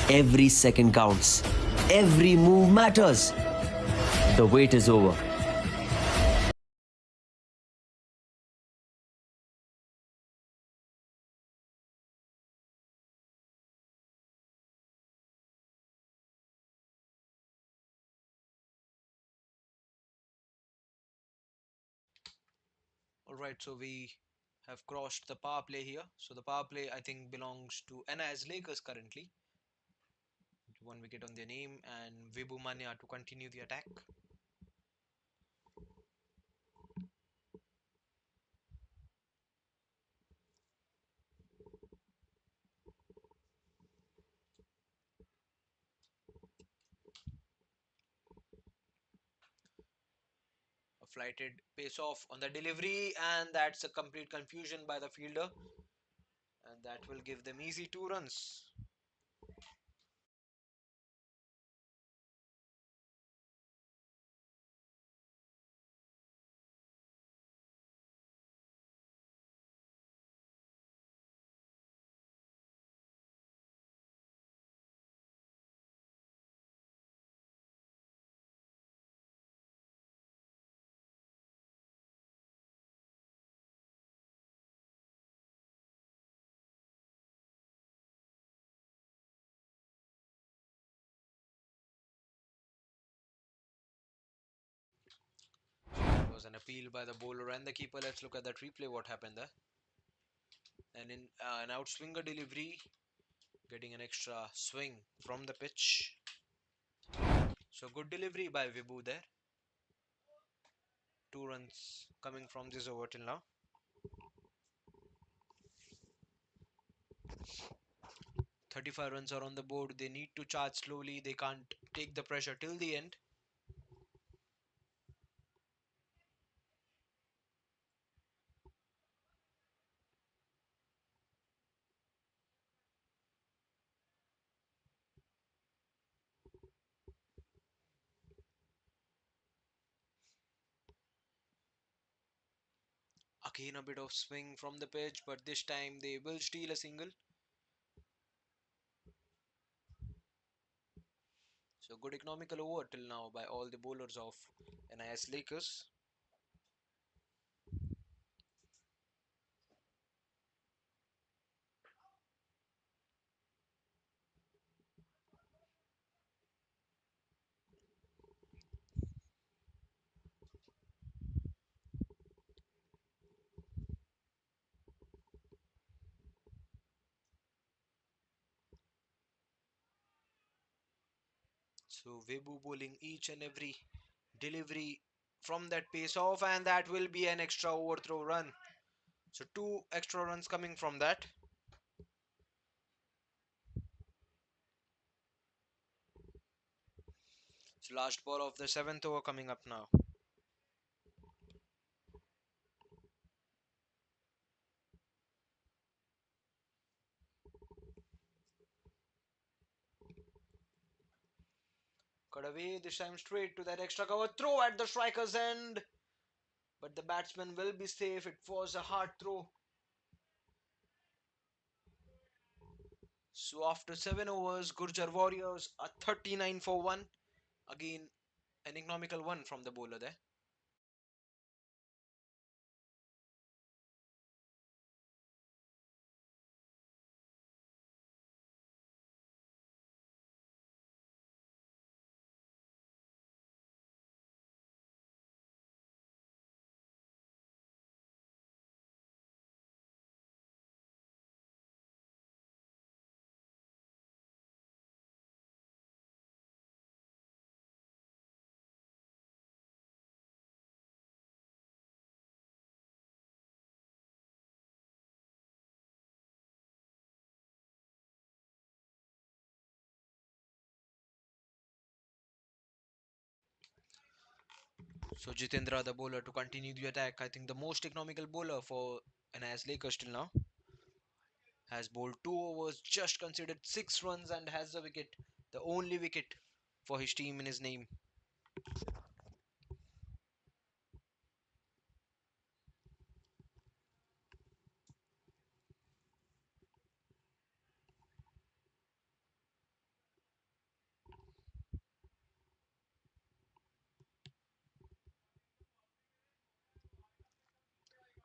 Speaker 1: Every second counts. Every move matters. The wait is over.
Speaker 2: All right, so we have crossed the power play here. So the power play, I think, belongs to NIS Lakers currently. 1 wicket on their name, and Vibhu Manya to continue the attack. A flighted pace off on the delivery, and that's a complete confusion by the fielder, and that will give them easy 2 runs. It was an appeal by the bowler and the keeper. Let's look at that replay. What happened there? And in an outswinger delivery, getting an extra swing from the pitch. So good delivery by Vibhu there. 2 runs coming from this over till now. 35 runs are on the board. They need to charge slowly. They can't take the pressure till the end. Again, a bit of swing from the pitch, but this time they will steal a single. So good economical over till now by all the bowlers of NIS Lakers. So Webu bowling each and every delivery from that pace off, and that will be an extra overthrow run. So two extra runs coming from that. So last ball of the seventh over coming up now. Cut away this time straight to that extra cover. Throw at the striker's end. But the batsman will be safe. It was a hard throw. So after 7 overs, Gurjar Warriors are 39 for 1. Again, an economical one from the bowler there. So Jitendra, the bowler, to continue the attack. I think the most economical bowler for an AS Lakers till now, has bowled 2 overs, just considered 6 runs, and has the wicket, the only wicket for his team in his name.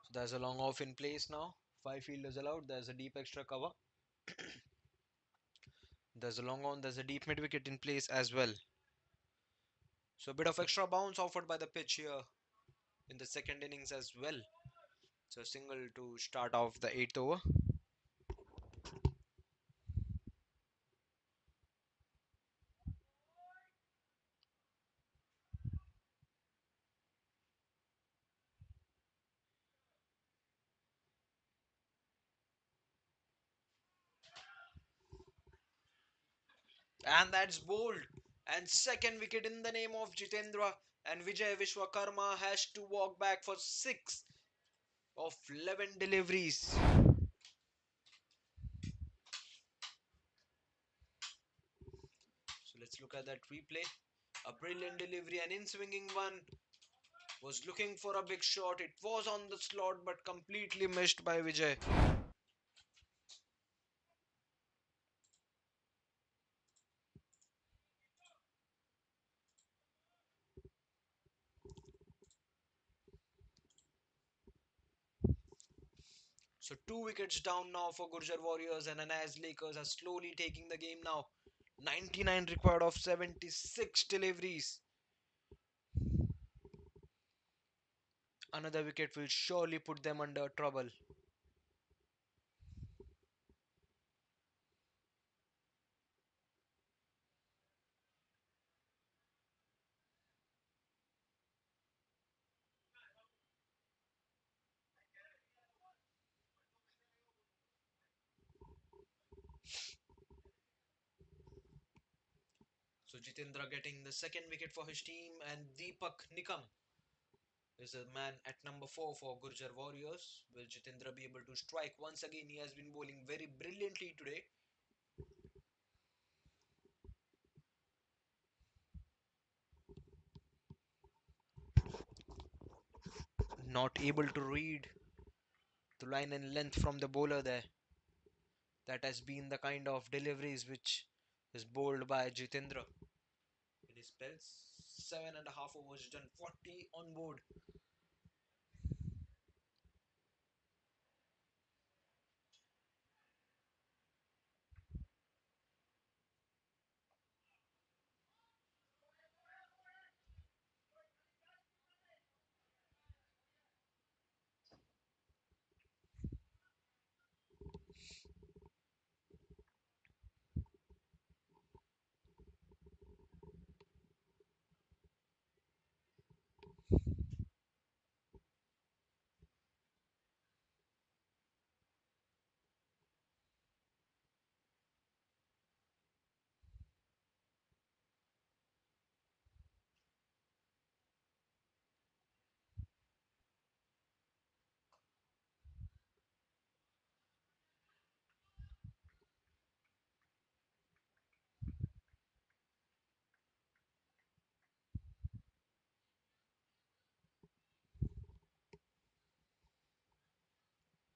Speaker 2: So there's a long off in place now. 5 fielders allowed. There's a deep extra cover. There's a long on. There's a deep mid wicket in place as well. So a bit of extra bounce offered by the pitch here in the second innings as well. So single to start off the eighth over. And that's bold. And second wicket in the name of Jitendra. And Vijay Vishwakarma has to walk back for 6 of 11 deliveries. So let's look at that replay. A brilliant delivery, an in swinging one. Was looking for a big shot. It was on the slot but completely missed by Vijay. So 2 wickets down now for Gurjar Warriors, and Anaz Lakers are slowly taking the game now. 99 required of 76 deliveries. Another wicket will surely put them under trouble. So Jitendra getting the second wicket for his team, and Deepak Nikam is a man at number 4 for Gurjar Warriors. Will Jitendra be able to strike? Once again, he has been bowling very brilliantly today. Not able to read the line and length from the bowler there. That has been the kind of deliveries which is bowled by Jitendra in his spells. 7.5 overs done, 40 on board.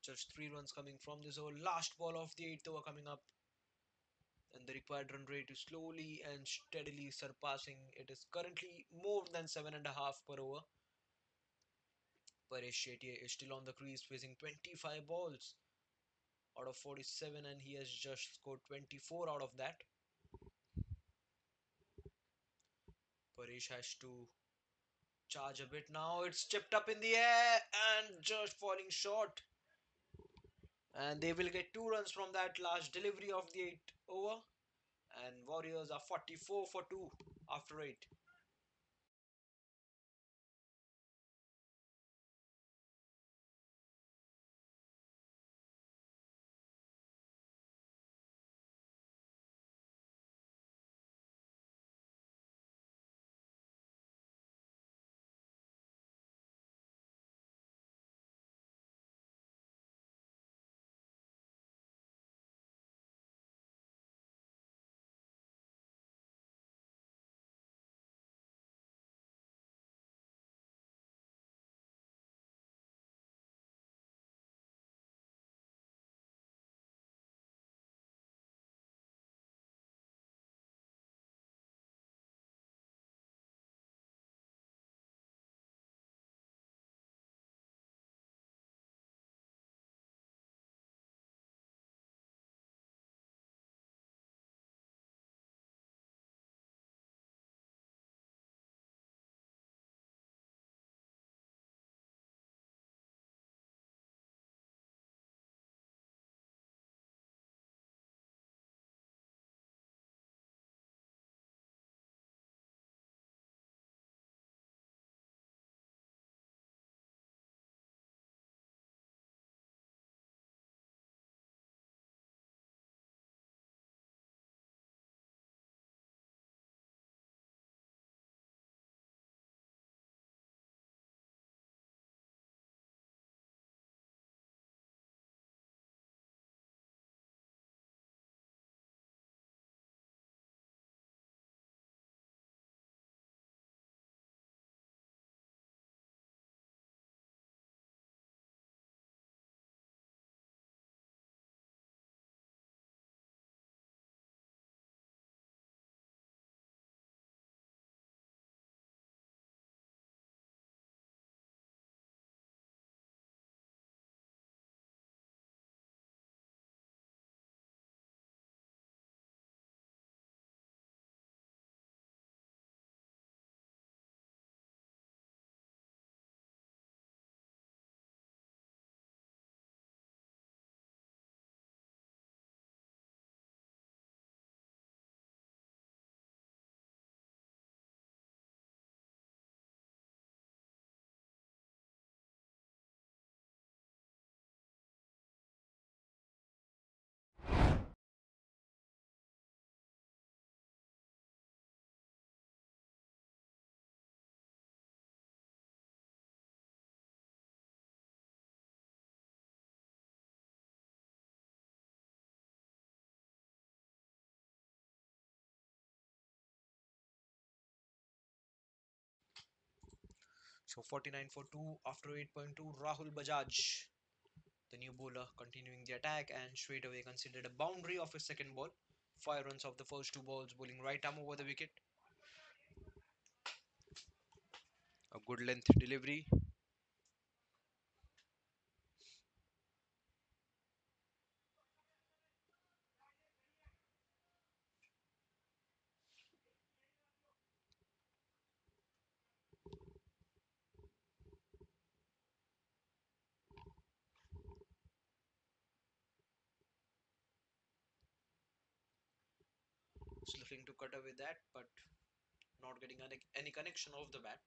Speaker 2: Just 3 runs coming from this over. Last ball of the eighth over coming up, and the required run rate is slowly and steadily surpassing. It is currently more than 7.5 per over. Paresh Shetty is still on the crease, facing 25 balls out of 47, and he has just scored 24 out of that. Paresh has to charge a bit now. It's chipped up in the air and just falling short. And they will get 2 runs from that last delivery of the 8th over. And Warriors are 44 for 2 after 8. So 49 for 2 after 8.2. Rahul Bajaj, the new bowler, continuing the attack and straight away considered a boundary of his second ball. 5 runs of the first 2 balls, bowling right arm over the wicket. A good length delivery. Just looking to cut away that, but not getting any connection of the bat.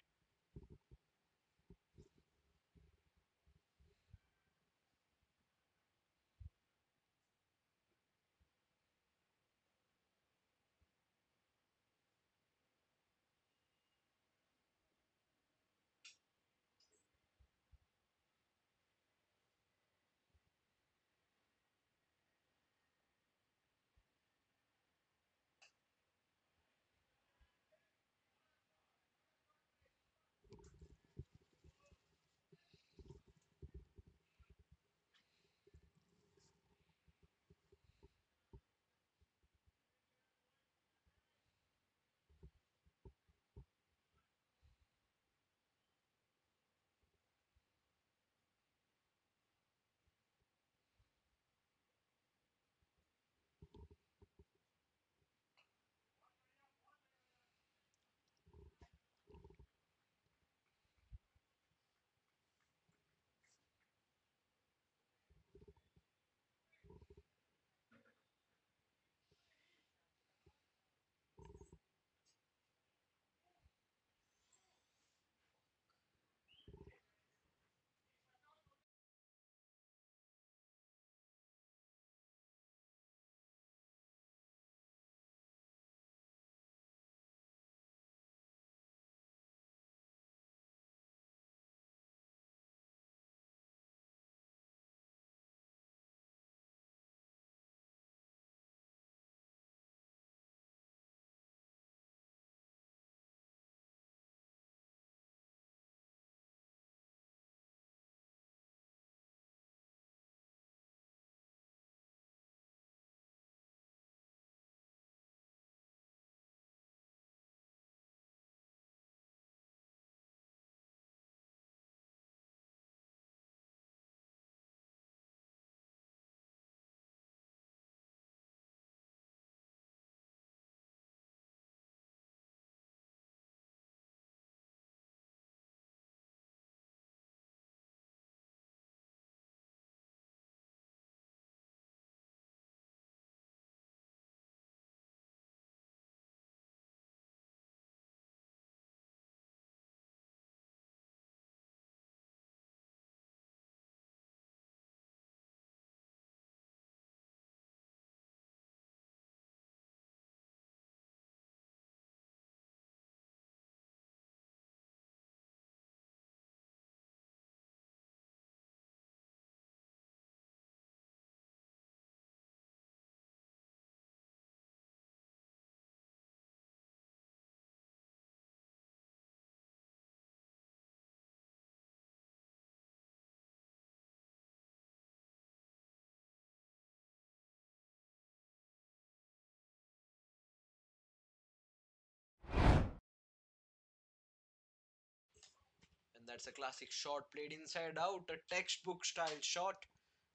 Speaker 2: And that's a classic shot played inside out, a textbook style shot,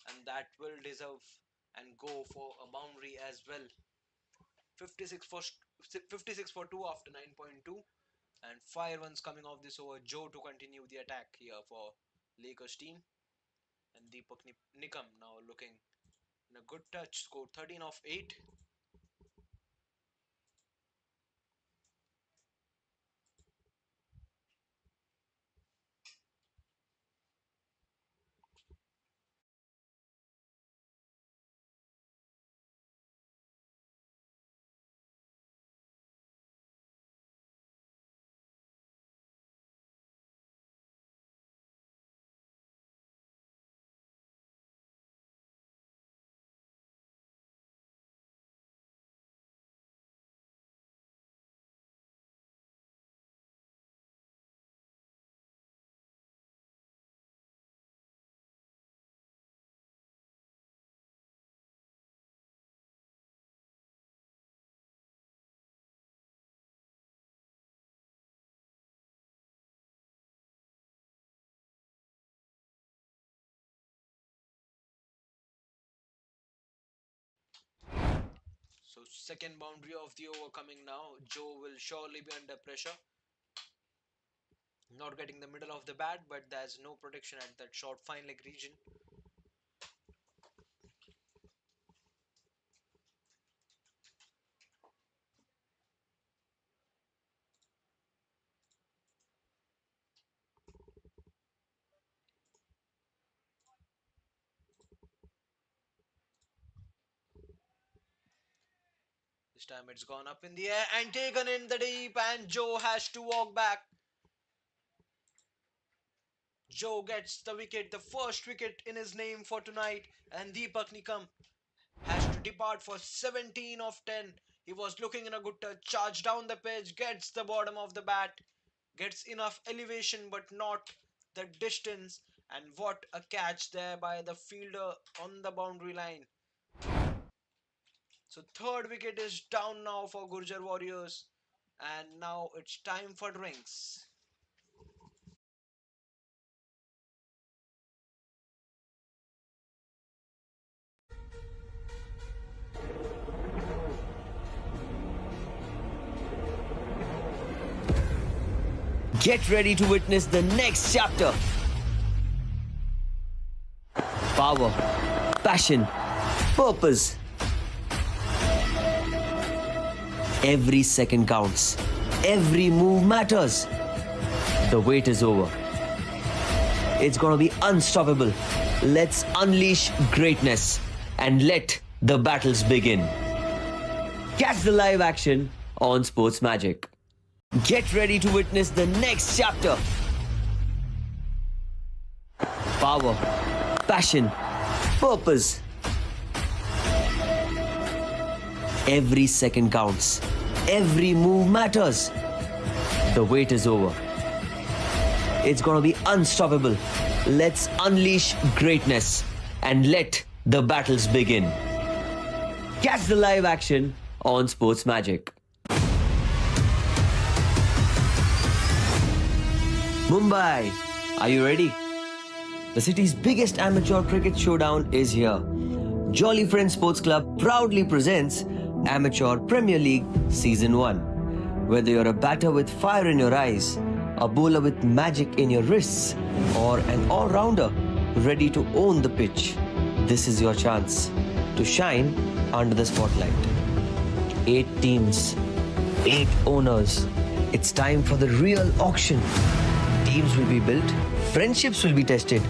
Speaker 2: and that will deserve and go for a boundary as well. 56 for 56 for 2 after 9.2, and fire ones coming off this over. Joe to continue the attack here for Lakers team, and Deepak Nikam now looking in a good touch, scored 13 of 8. So second boundary of the over coming now. Joe will surely be under pressure. Not getting the middle of the bat, but there's no protection at that short fine leg region. This time it's gone up in the air and taken in the deep, and Joe has to walk back. Joe gets the wicket, the first wicket in his name for tonight, and Deepak Nikam has to depart for 17 of 10. He was looking in a good touch, charge down the pitch, gets the bottom of the bat, gets enough elevation but not the distance. And what a catch there by the fielder on the boundary line. So third wicket is down now for Gurjar Warriors, and now it's time for drinks.
Speaker 1: Get ready to witness the next chapter. Power, passion, purpose. Every second counts. Every move matters. The wait is over. It's gonna be unstoppable. Let's unleash greatness and let the battles begin. Catch the live action on Sports Magic. Get ready to witness the next chapter. Power, passion, purpose. Every second counts. Every move matters. The wait is over. It's gonna be unstoppable. Let's unleash greatness and let the battles begin. Catch the live action on Sports Magic. Mumbai, are you ready? The city's biggest amateur cricket showdown is here. Jolly Friends Sports Club proudly presents Amateur Premier League Season 1. Whether you're a batter with fire in your eyes, a bowler with magic in your wrists, or an all-rounder ready to own the pitch, this is your chance to shine under the spotlight. 8 teams, 8 owners. It's time for the real auction. Teams will be built, friendships will be tested,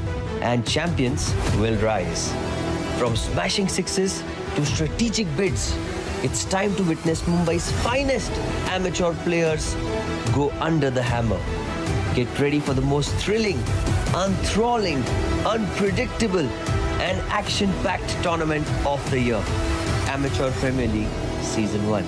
Speaker 1: and champions will rise. From smashing sixes to strategic bids, it's time to witness Mumbai's finest amateur players go under the hammer. Get ready for the most thrilling, enthralling, unpredictable, and action-packed tournament of the year. Amateur Premier League Season 1.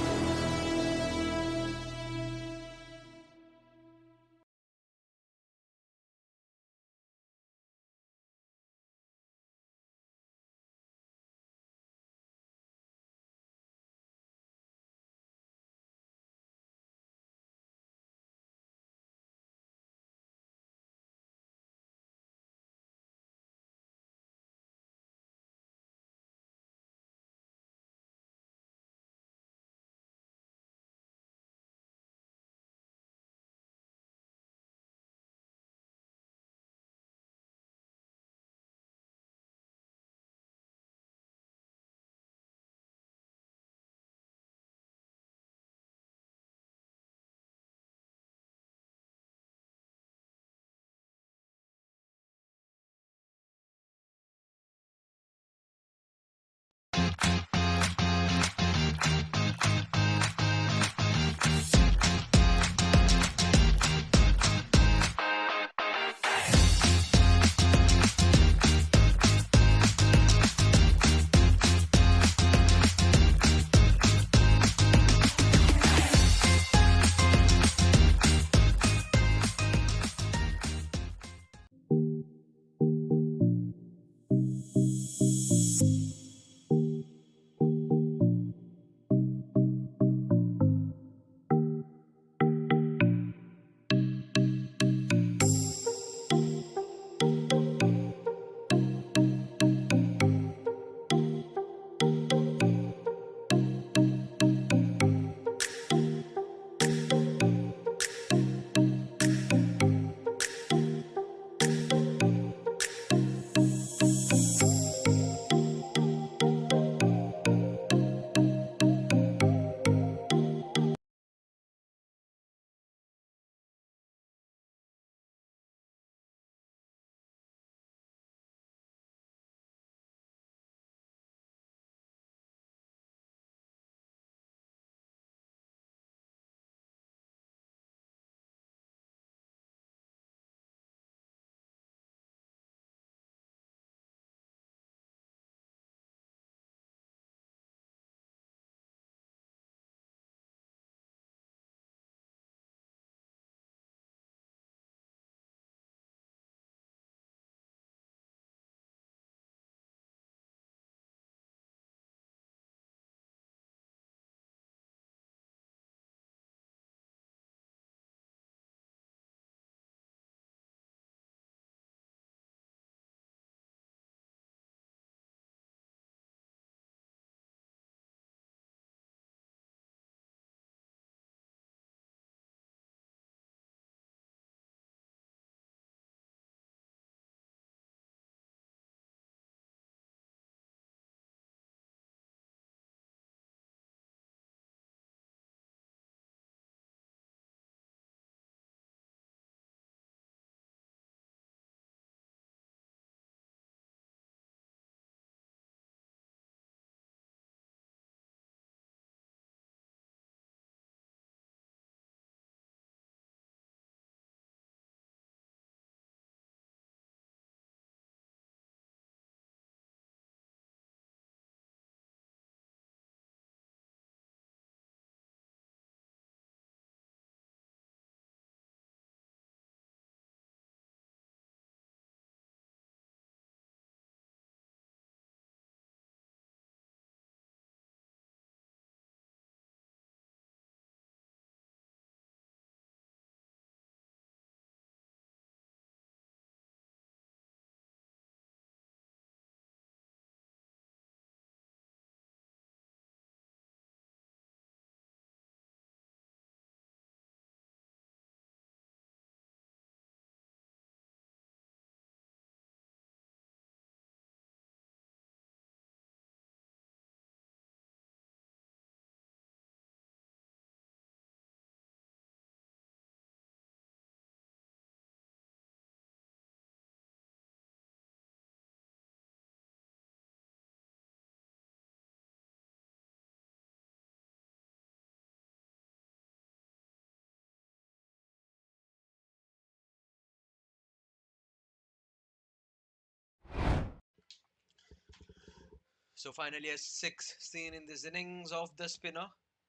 Speaker 2: So finally, a six seen in this innings of the spinner.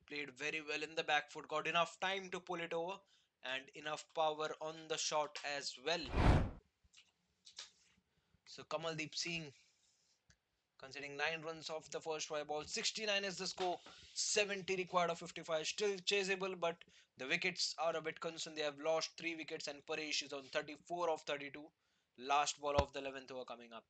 Speaker 2: Played very well in the back foot, got enough time to pull it over, and enough power on the shot as well. So Kamaldeep Singh conceding 9 runs off the first 5 balls. 69 is the score. 70 required of 55. Still chaseable, but the wickets are a bit concerned. They have lost 3 wickets, and Paresh is on 34 of 32. Last ball of the 11th over coming up.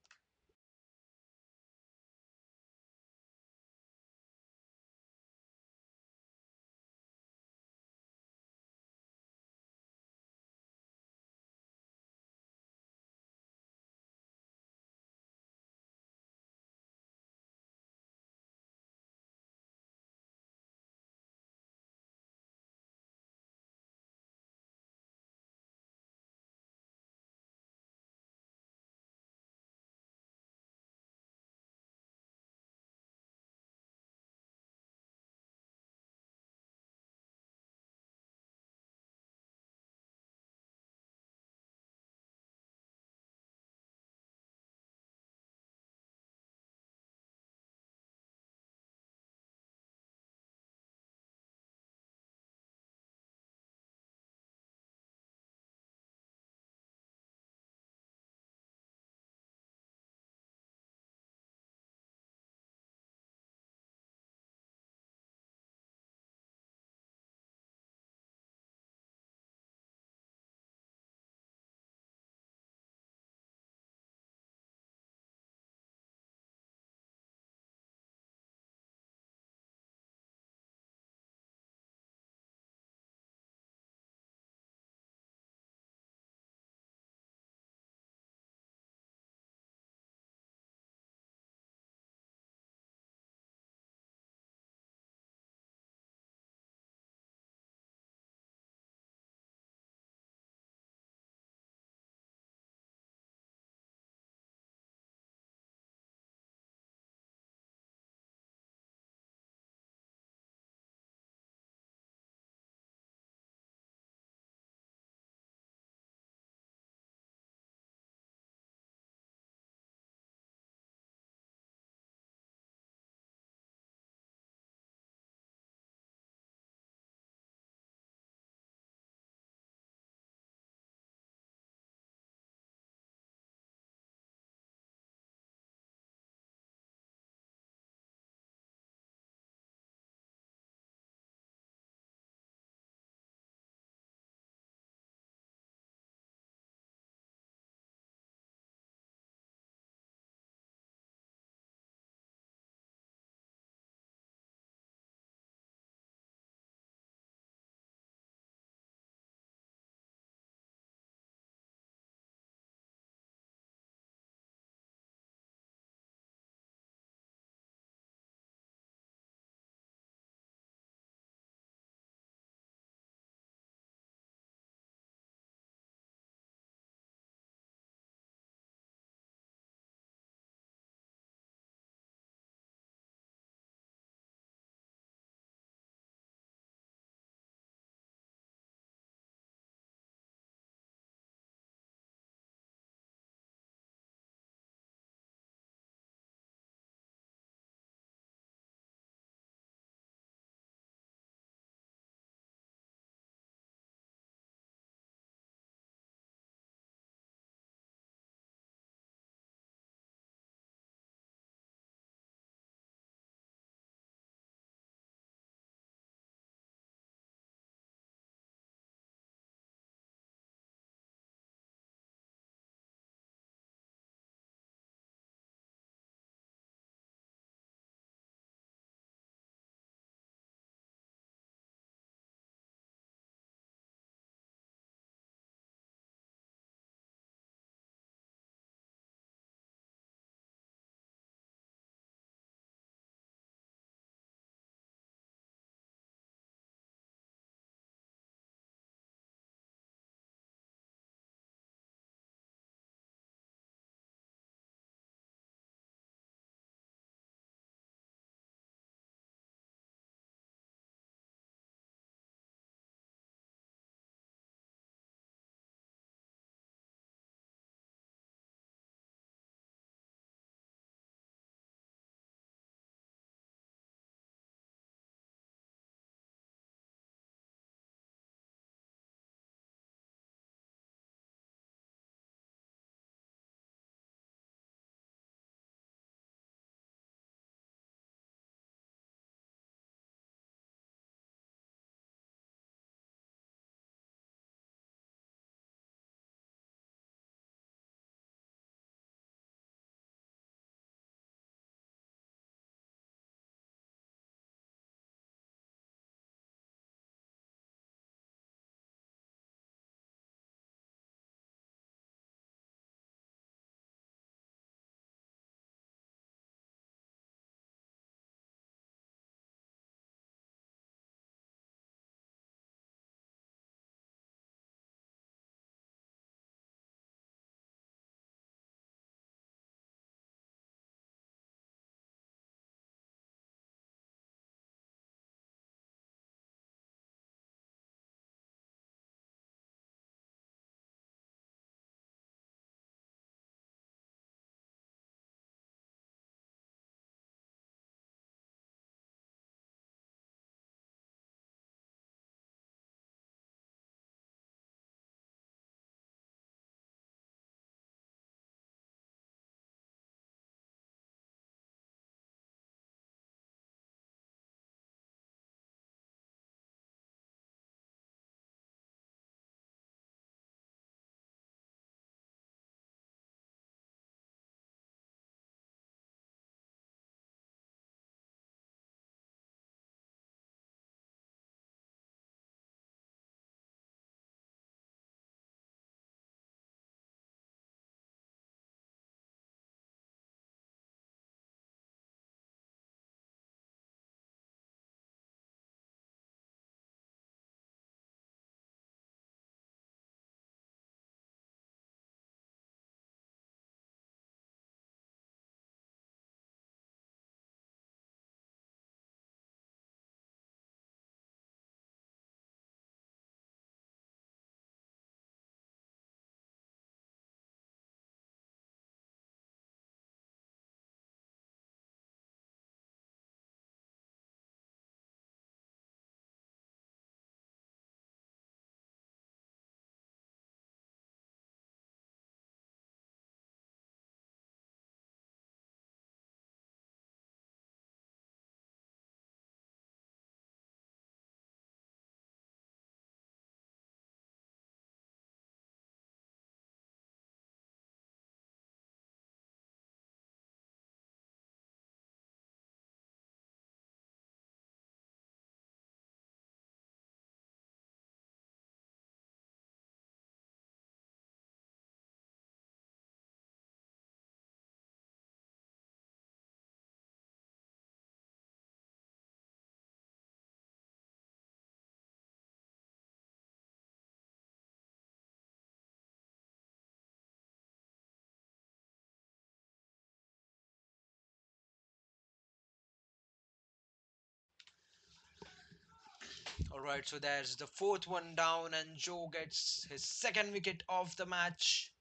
Speaker 2: Alright, so there's the fourth one down, and Joe gets his second wicket of the match.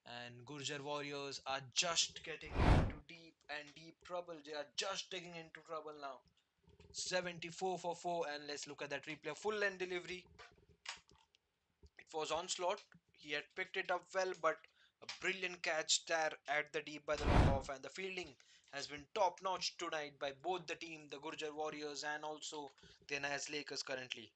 Speaker 2: And Gurjar Warriors are just getting into deep and deep trouble. They are just digging into trouble now. 74 for 4, and let's look at that replay. Full length delivery. It was onslaught. He had picked it up well, but a brilliant catch there at the deep by the long off, and the fielding has been top notch tonight by both the team, the Gurjar Warriors and also the NIS Lakers currently.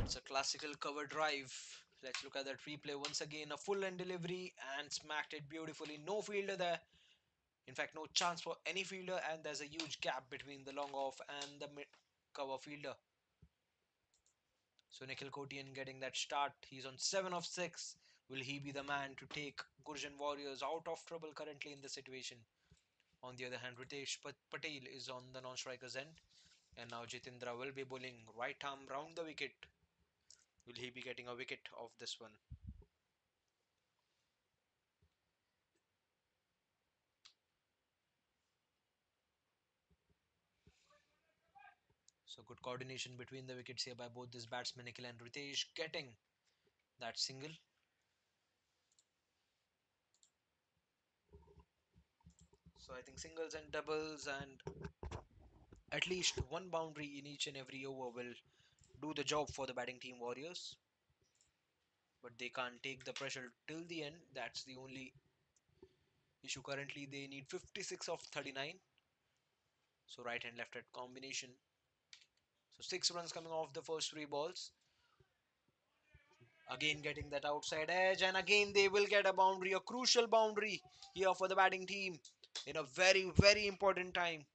Speaker 2: It's a classical cover drive. Let's look at that replay once again. A full end delivery and smacked it beautifully. No fielder there. In fact, no chance for any fielder, and there's a huge gap between the long off and the mid cover fielder. So Nikhil Kotian getting that start. He's on 7 of 6. Will he be the man to take Gurjan Warriors out of trouble currently in this situation? On the other hand, Ritesh Patel is on the non-striker's end. And now Jitendra will be bowling right arm round the wicket. Will he be getting a wicket of this one? So good coordination between the wickets here by both these batsmen, Nikhil and Ritesh, getting that single. So I think singles and doubles and at least one boundary in each and every over will do the job for the batting team Warriors. But they can't take the pressure till the end. That's the only issue currently. They need 56 of 39. So right and left hand combination. So 6 runs coming off the first 3 balls. Again getting that outside edge, and again they will get a boundary, a crucial boundary here for the batting team in a very, very important time.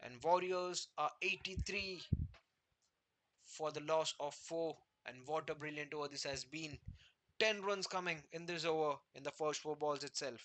Speaker 2: And Warriors are 83 for the loss of 4. And what a brilliant over this has been. 10 runs coming in this over in the first 4 balls itself.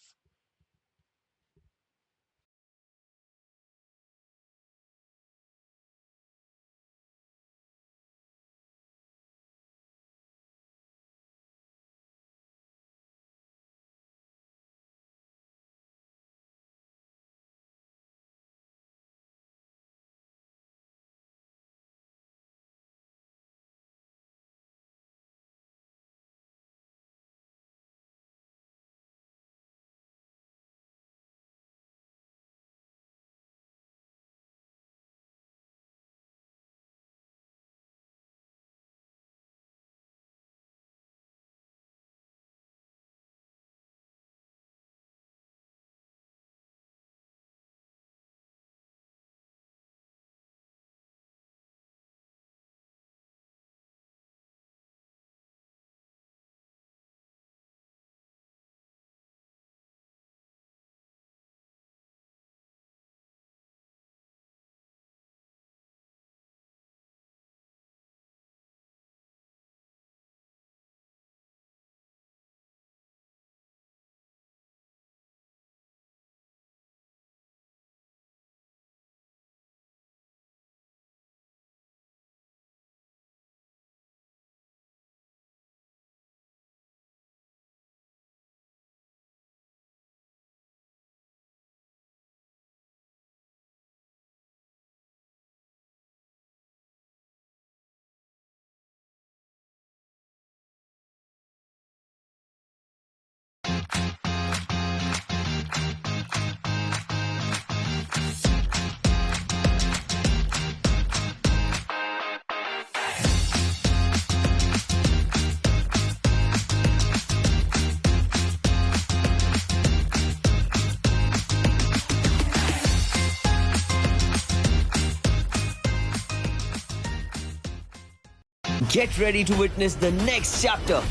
Speaker 1: Get ready to witness the next chapter.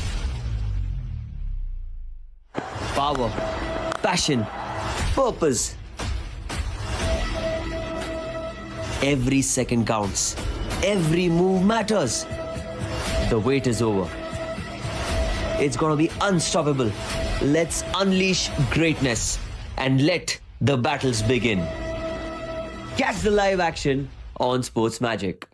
Speaker 1: Power, passion, purpose. Every second counts. Every move matters. The wait is over. It's gonna be unstoppable. Let's unleash greatness and let the battles begin. Catch the live action on Sports Magic.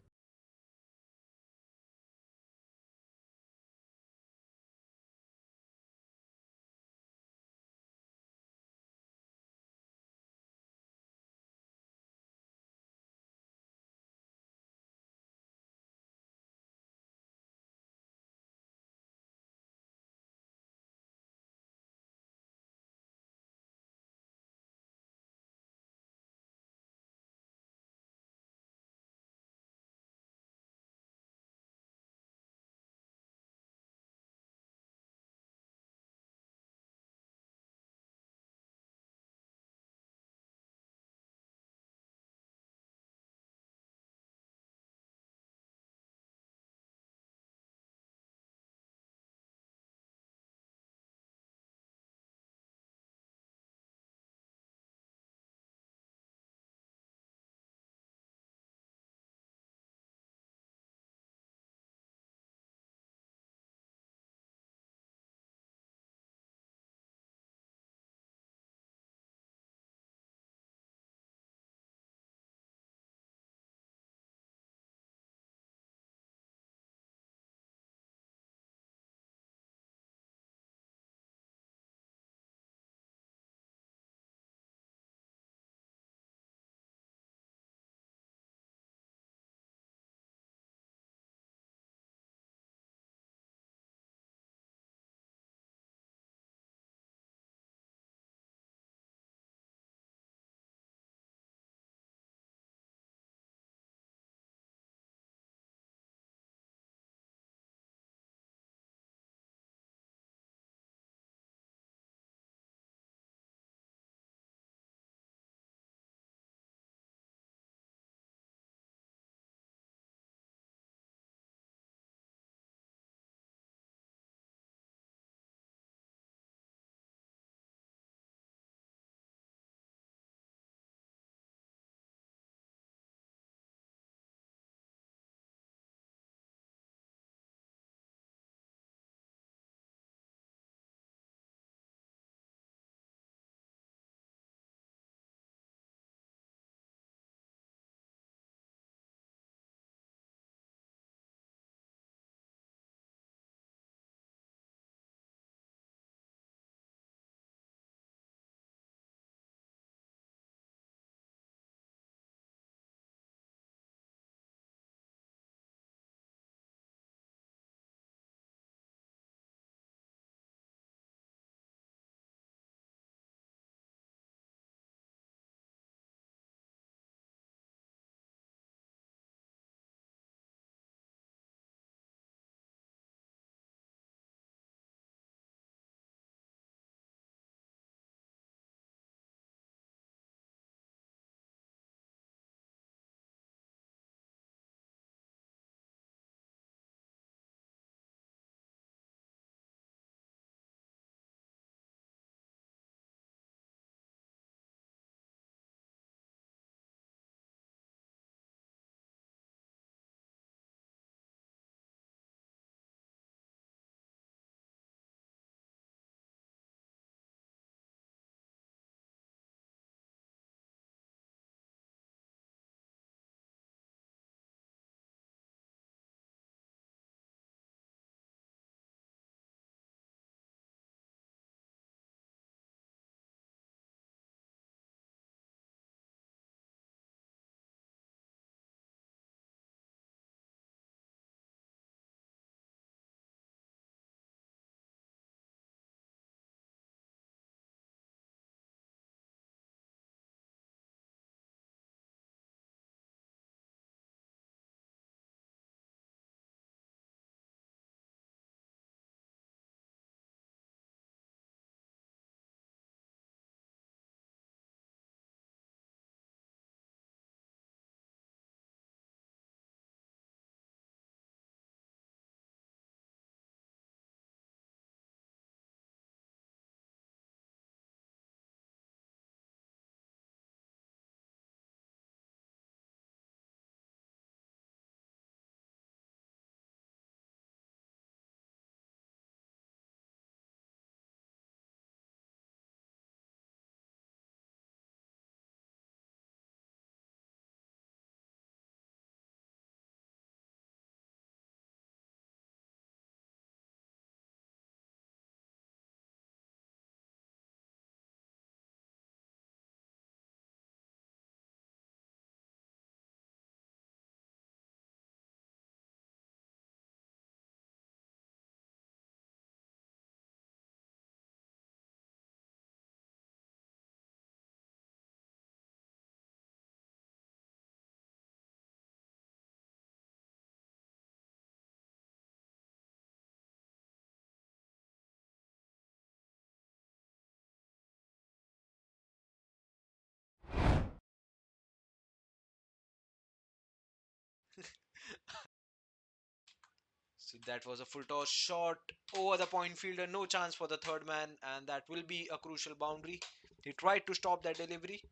Speaker 2: So that was a full toss shot over the point fielder. No chance for the third man, and that will be a crucial boundary. He tried to stop that delivery,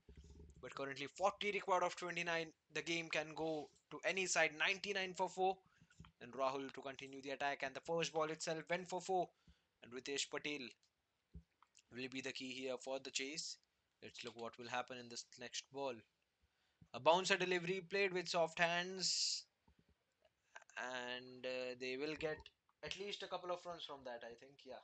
Speaker 2: but currently 40 required of 29. The game can go to any side, 99 for 4. And Rahul to continue the attack, and the first ball itself went for 4. And Ritesh Patel will be the key here for the chase. Let's look what will happen in this next ball. A bouncer delivery played with soft hands, and they will get at least a couple of runs from that, I think. Yeah.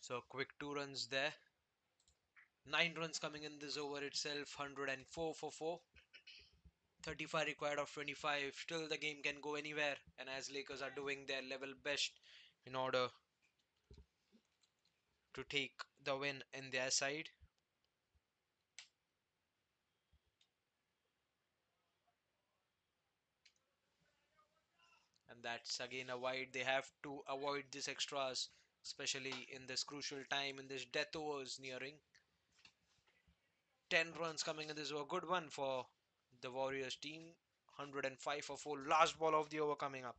Speaker 2: So quick 2 runs there. 9 runs coming in this over itself. 104 for 4. 35 required of 25. Still, the game can go anywhere. And as Lakers are doing their level best in order to take the win in their side. And that's again a wide. They have to avoid these extras, especially in this crucial time in this death overs nearing. 10 runs coming in this over. Good one for the Warriors team. 105 for 4. Last ball of the over coming up.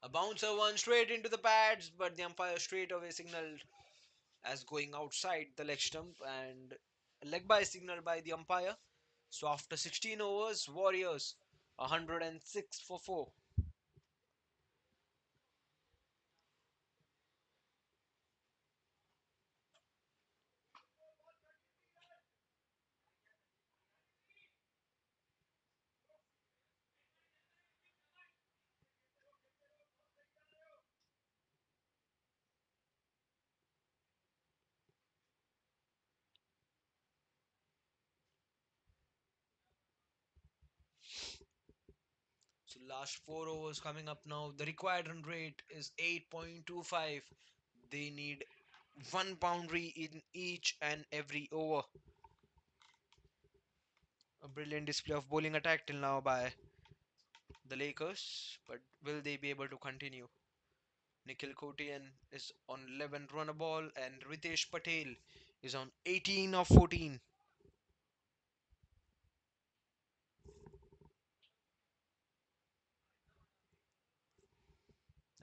Speaker 2: A bouncer one straight into the pads, but the umpire straight away signaled as going outside the leg stump, and a leg by signal by the umpire. So after 16 overs, Warriors 106 for 4. Last 4 overs coming up now. The required run rate is 8.25. They need one boundary in each and every over. A brilliant display of bowling attack till now by the Lakers, but will they be able to continue? Nikhil Kotian is on 11 run a ball, and Ritesh Patel is on 18 of 14.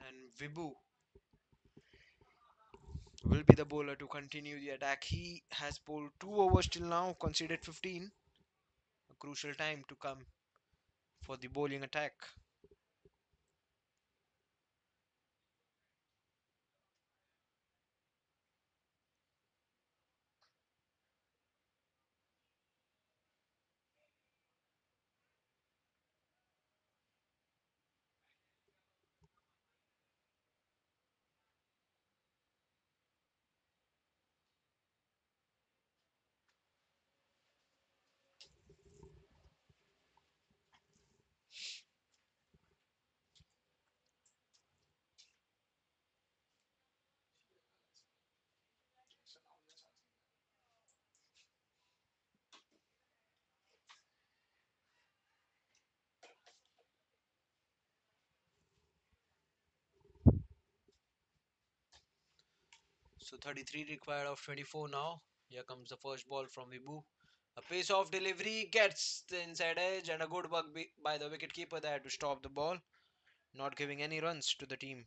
Speaker 2: And Vibu will be the bowler to continue the attack. He has bowled 2 overs till now, conceded 15. A crucial time to come for the bowling attack. So 33 required of 24 now. Here comes the first ball from Vibu. A pace off delivery gets the inside edge and a good work by the wicketkeeper there to stop the ball, not giving any runs to the team.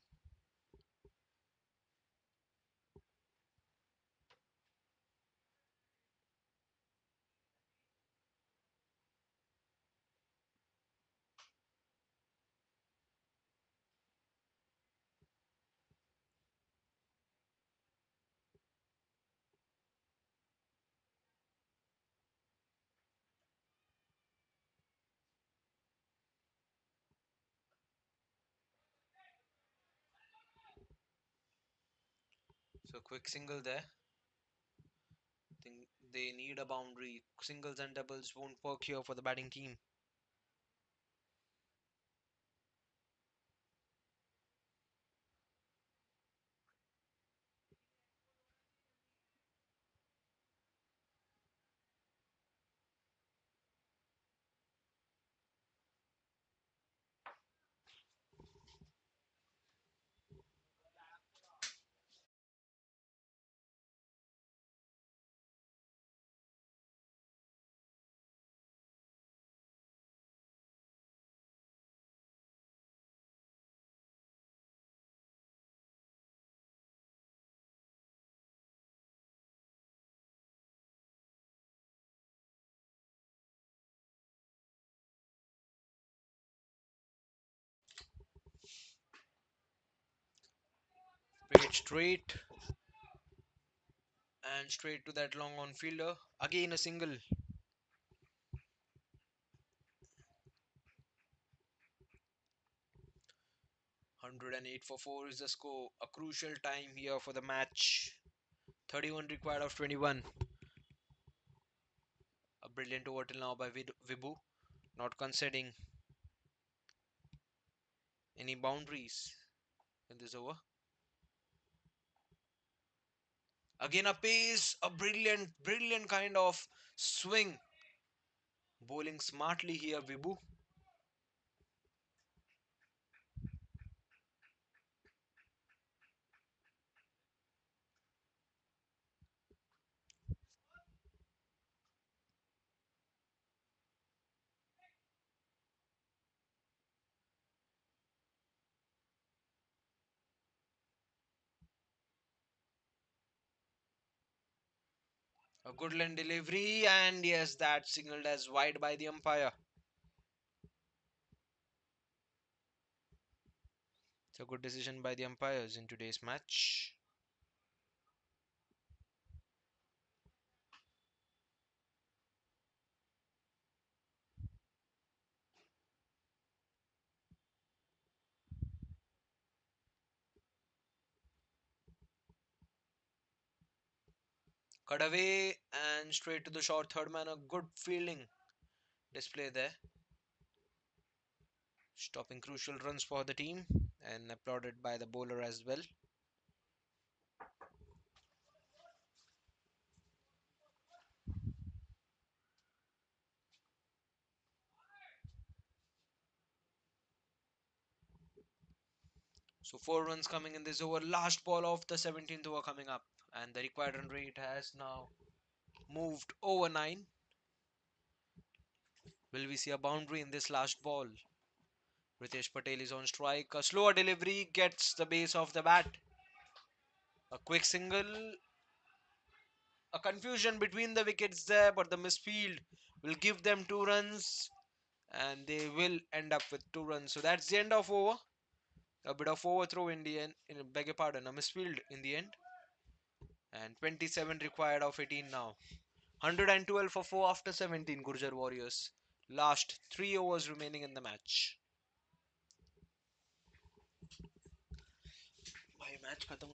Speaker 2: So quick single there. Think they need a boundary. Singles and doubles won't work here for the batting team. Played straight and straight to that long on fielder. Again a single. 108 for 4 is the score. A crucial time here for the match. 31 required of 21. A brilliant over till now by Vibu, not conceding any boundaries in this over. Again a pace, a brilliant kind of swing. Bowling smartly here, Vibu. A good line delivery, and yes, that signaled as wide by the umpire. It's a good decision by the umpires in today's match. Cut away and straight to the short third man. A good fielding display there. stopping crucial runs for the team and applauded by the bowler as well. So 4 runs coming in this over. Last ball of the 17th over coming up, and the required run rate has now moved over 9. Will we see a boundary in this last ball? Ritesh Patel is on strike. A slower delivery gets the base of the bat. A quick single. A confusion between the wickets there, but the misfield will give them 2 runs, and they will end up with 2 runs. So that's the end of over. A bit of overthrow in the end. Beg your pardon, a misfield in the end. And 27 required of 18 now. 112 for 4 after 17, Gurjar Warriors. Last 3 overs remaining in the match. भाई match खत्म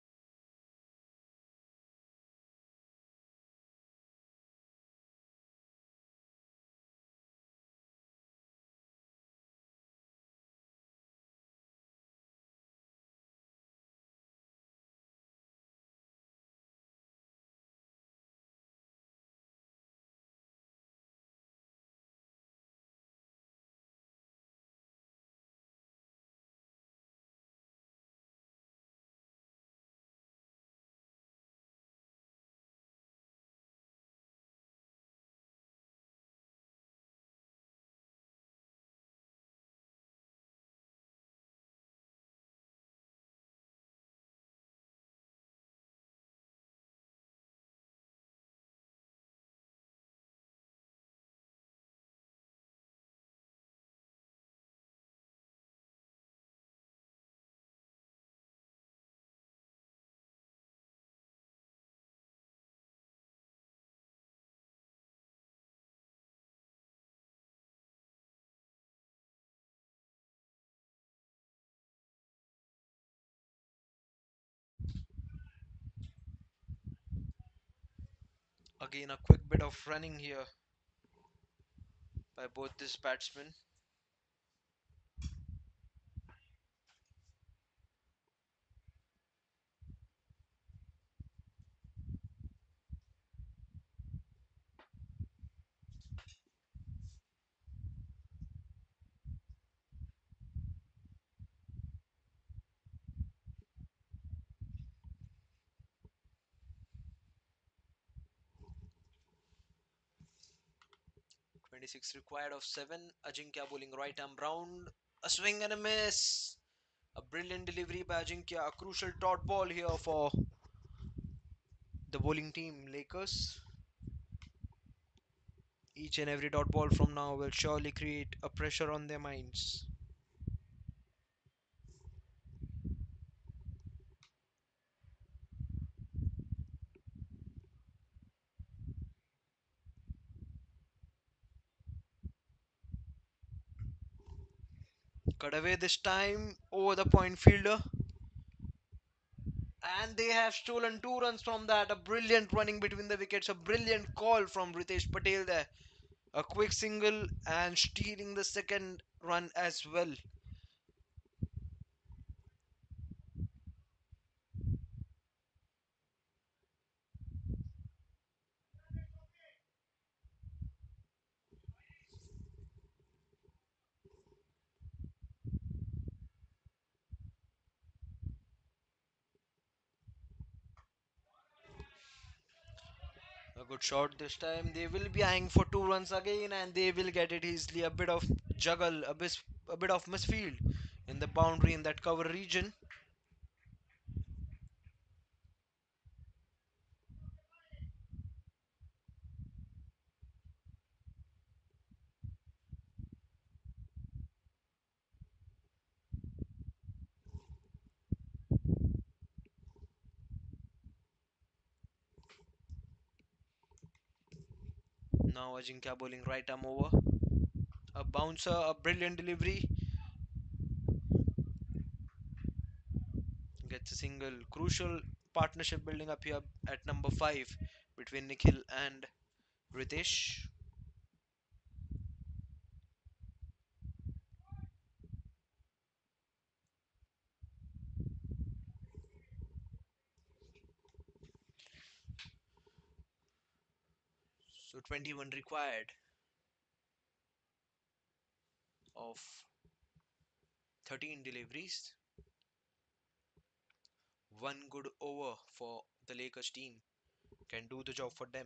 Speaker 2: 'Again a quick bit of running here by both this batsmen. 26 required of 7. Ajinkya bowling right arm round. A swing and a miss. A brilliant delivery by Ajinkya. A crucial dot ball here for the bowling team, Lakers. Each and every dot ball from now will surely create a pressure on their minds. Cut away this time over the point fielder. And they have stolen 2 runs from that. A brilliant running between the wickets. A brilliant call from Ritesh Patel there. A quick single and stealing the second run as well. A good shot this time. They will be eyeing for 2 runs again and they will get it easily. A bit of juggle, a bit of misfield in the boundary in that cover region. Now Ajinkya bowling right arm over. A bouncer, a brilliant delivery. Gets a single. Crucial partnership building up here at number 5 between Nikhil and Ritesh. So 21 required of 13 deliveries. One good over for the Lakers team can do the job for them.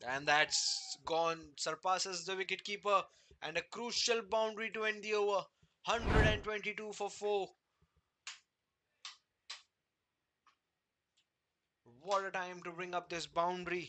Speaker 2: And that's gone, surpasses the wicketkeeper, and a crucial boundary to end the over. 122 for 4. What a time to bring up this boundary.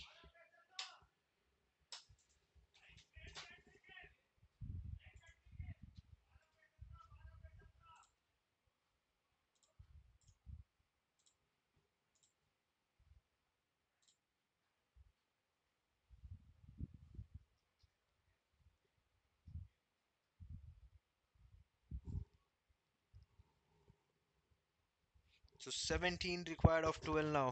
Speaker 2: So 17 required of 12 now.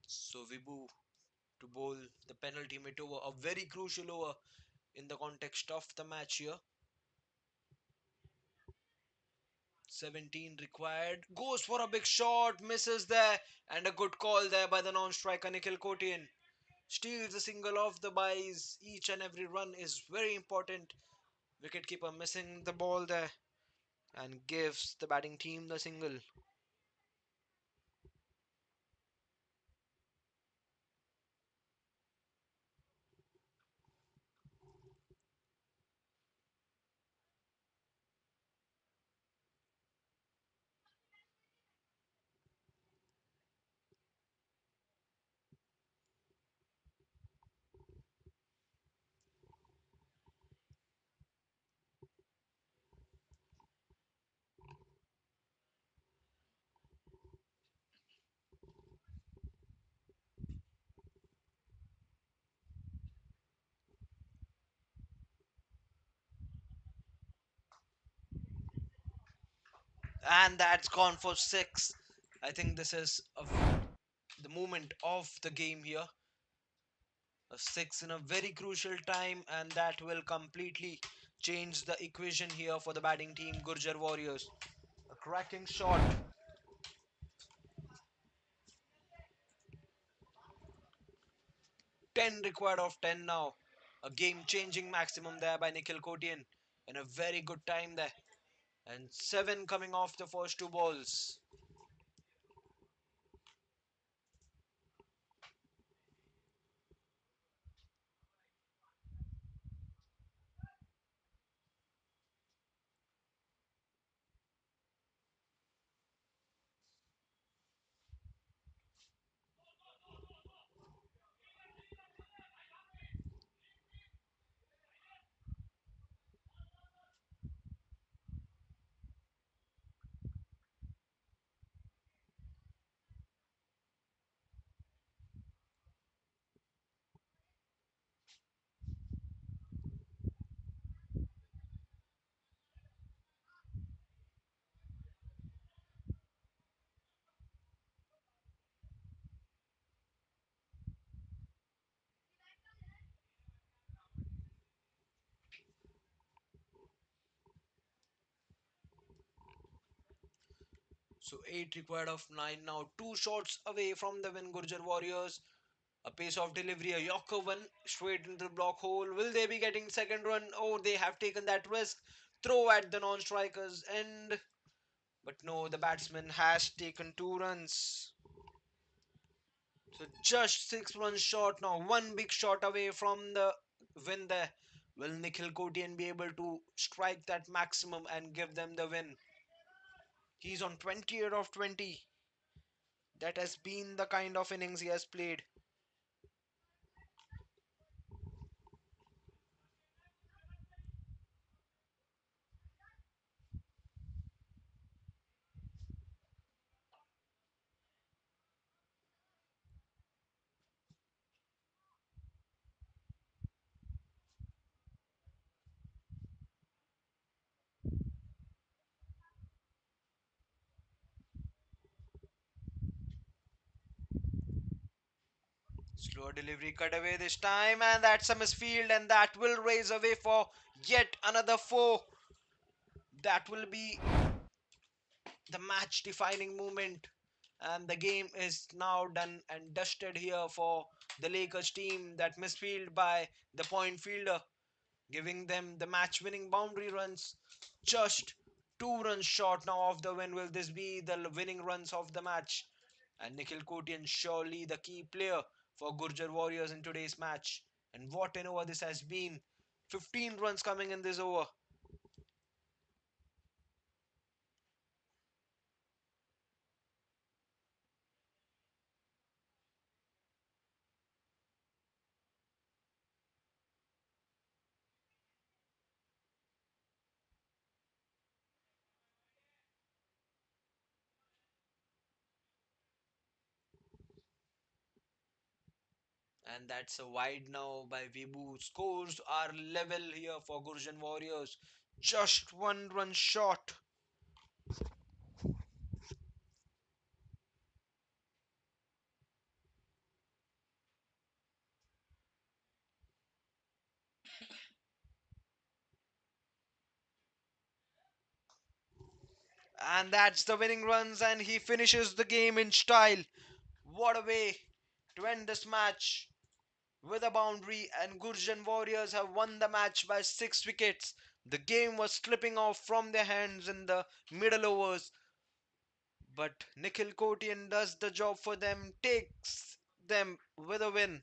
Speaker 2: So Vibu to bowl the penultimate over, a very crucial over in the context of the match here. 17 required, goes for a big shot, misses there, and a good call there by the non-striker Nikhil Kotian. Steals a single off the buys. Each and every run is very important. Wicketkeeper missing the ball there and gives the batting team the single. And that's gone for 6. I think this is the moment of the game here. A 6 in a very crucial time, and that will completely change the equation here for the batting team Gurjar Warriors. A cracking shot. 10 required of 10 now. A game changing maximum there by Nikhil Kotian in a very good time there. And 7 coming off the first two balls. So 8 required of 9 now. Two shots away from the win, Gurjar Warriors. A pace of delivery, a Yorker one straight into the block hole. Will they be getting second run? Oh, they have taken that risk. Throw at the non-strikers end. But no, the batsman has taken 2 runs. So just 6 runs short now. One big shot away from the win there. Will Nikhil Kotian be able to strike that maximum and give them the win? He's on 28 of 20. That has been the kind of innings he has played. Slow delivery cut away this time, and that's a misfield, and that will raise away for yet another four. That will be the match defining moment, and the game is now done and dusted here for the Lakers team. That misfield by the point fielder, giving them the match winning boundary runs. Just 2 runs short now of the win. Will this be the winning runs of the match? And Nikhil Kotian surely the key player for Gurjar Warriors in today's match. And what an over this has been. 15 runs coming in this over. And that's a wide now by Vibu. Scores are level here for Gurjan Warriors. Just 1 run short. And that's the winning runs, and he finishes the game in style. What a way to end this match with a boundary, and Gurjan Warriors have won the match by 6 wickets. The game was slipping off from their hands in the middle overs, but Nikhil Kotian does the job for them, takes them with a win.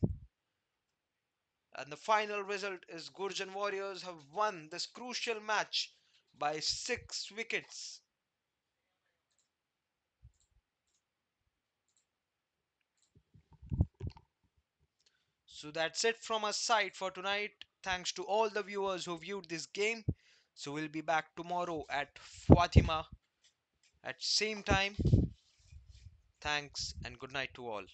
Speaker 2: And the final result is Gurjan Warriors have won this crucial match by 6 wickets. So that's it from our side for tonight. Thanks to all the viewers who viewed this game. So we'll be back tomorrow at Fatima at same time. Thanks and good night to all.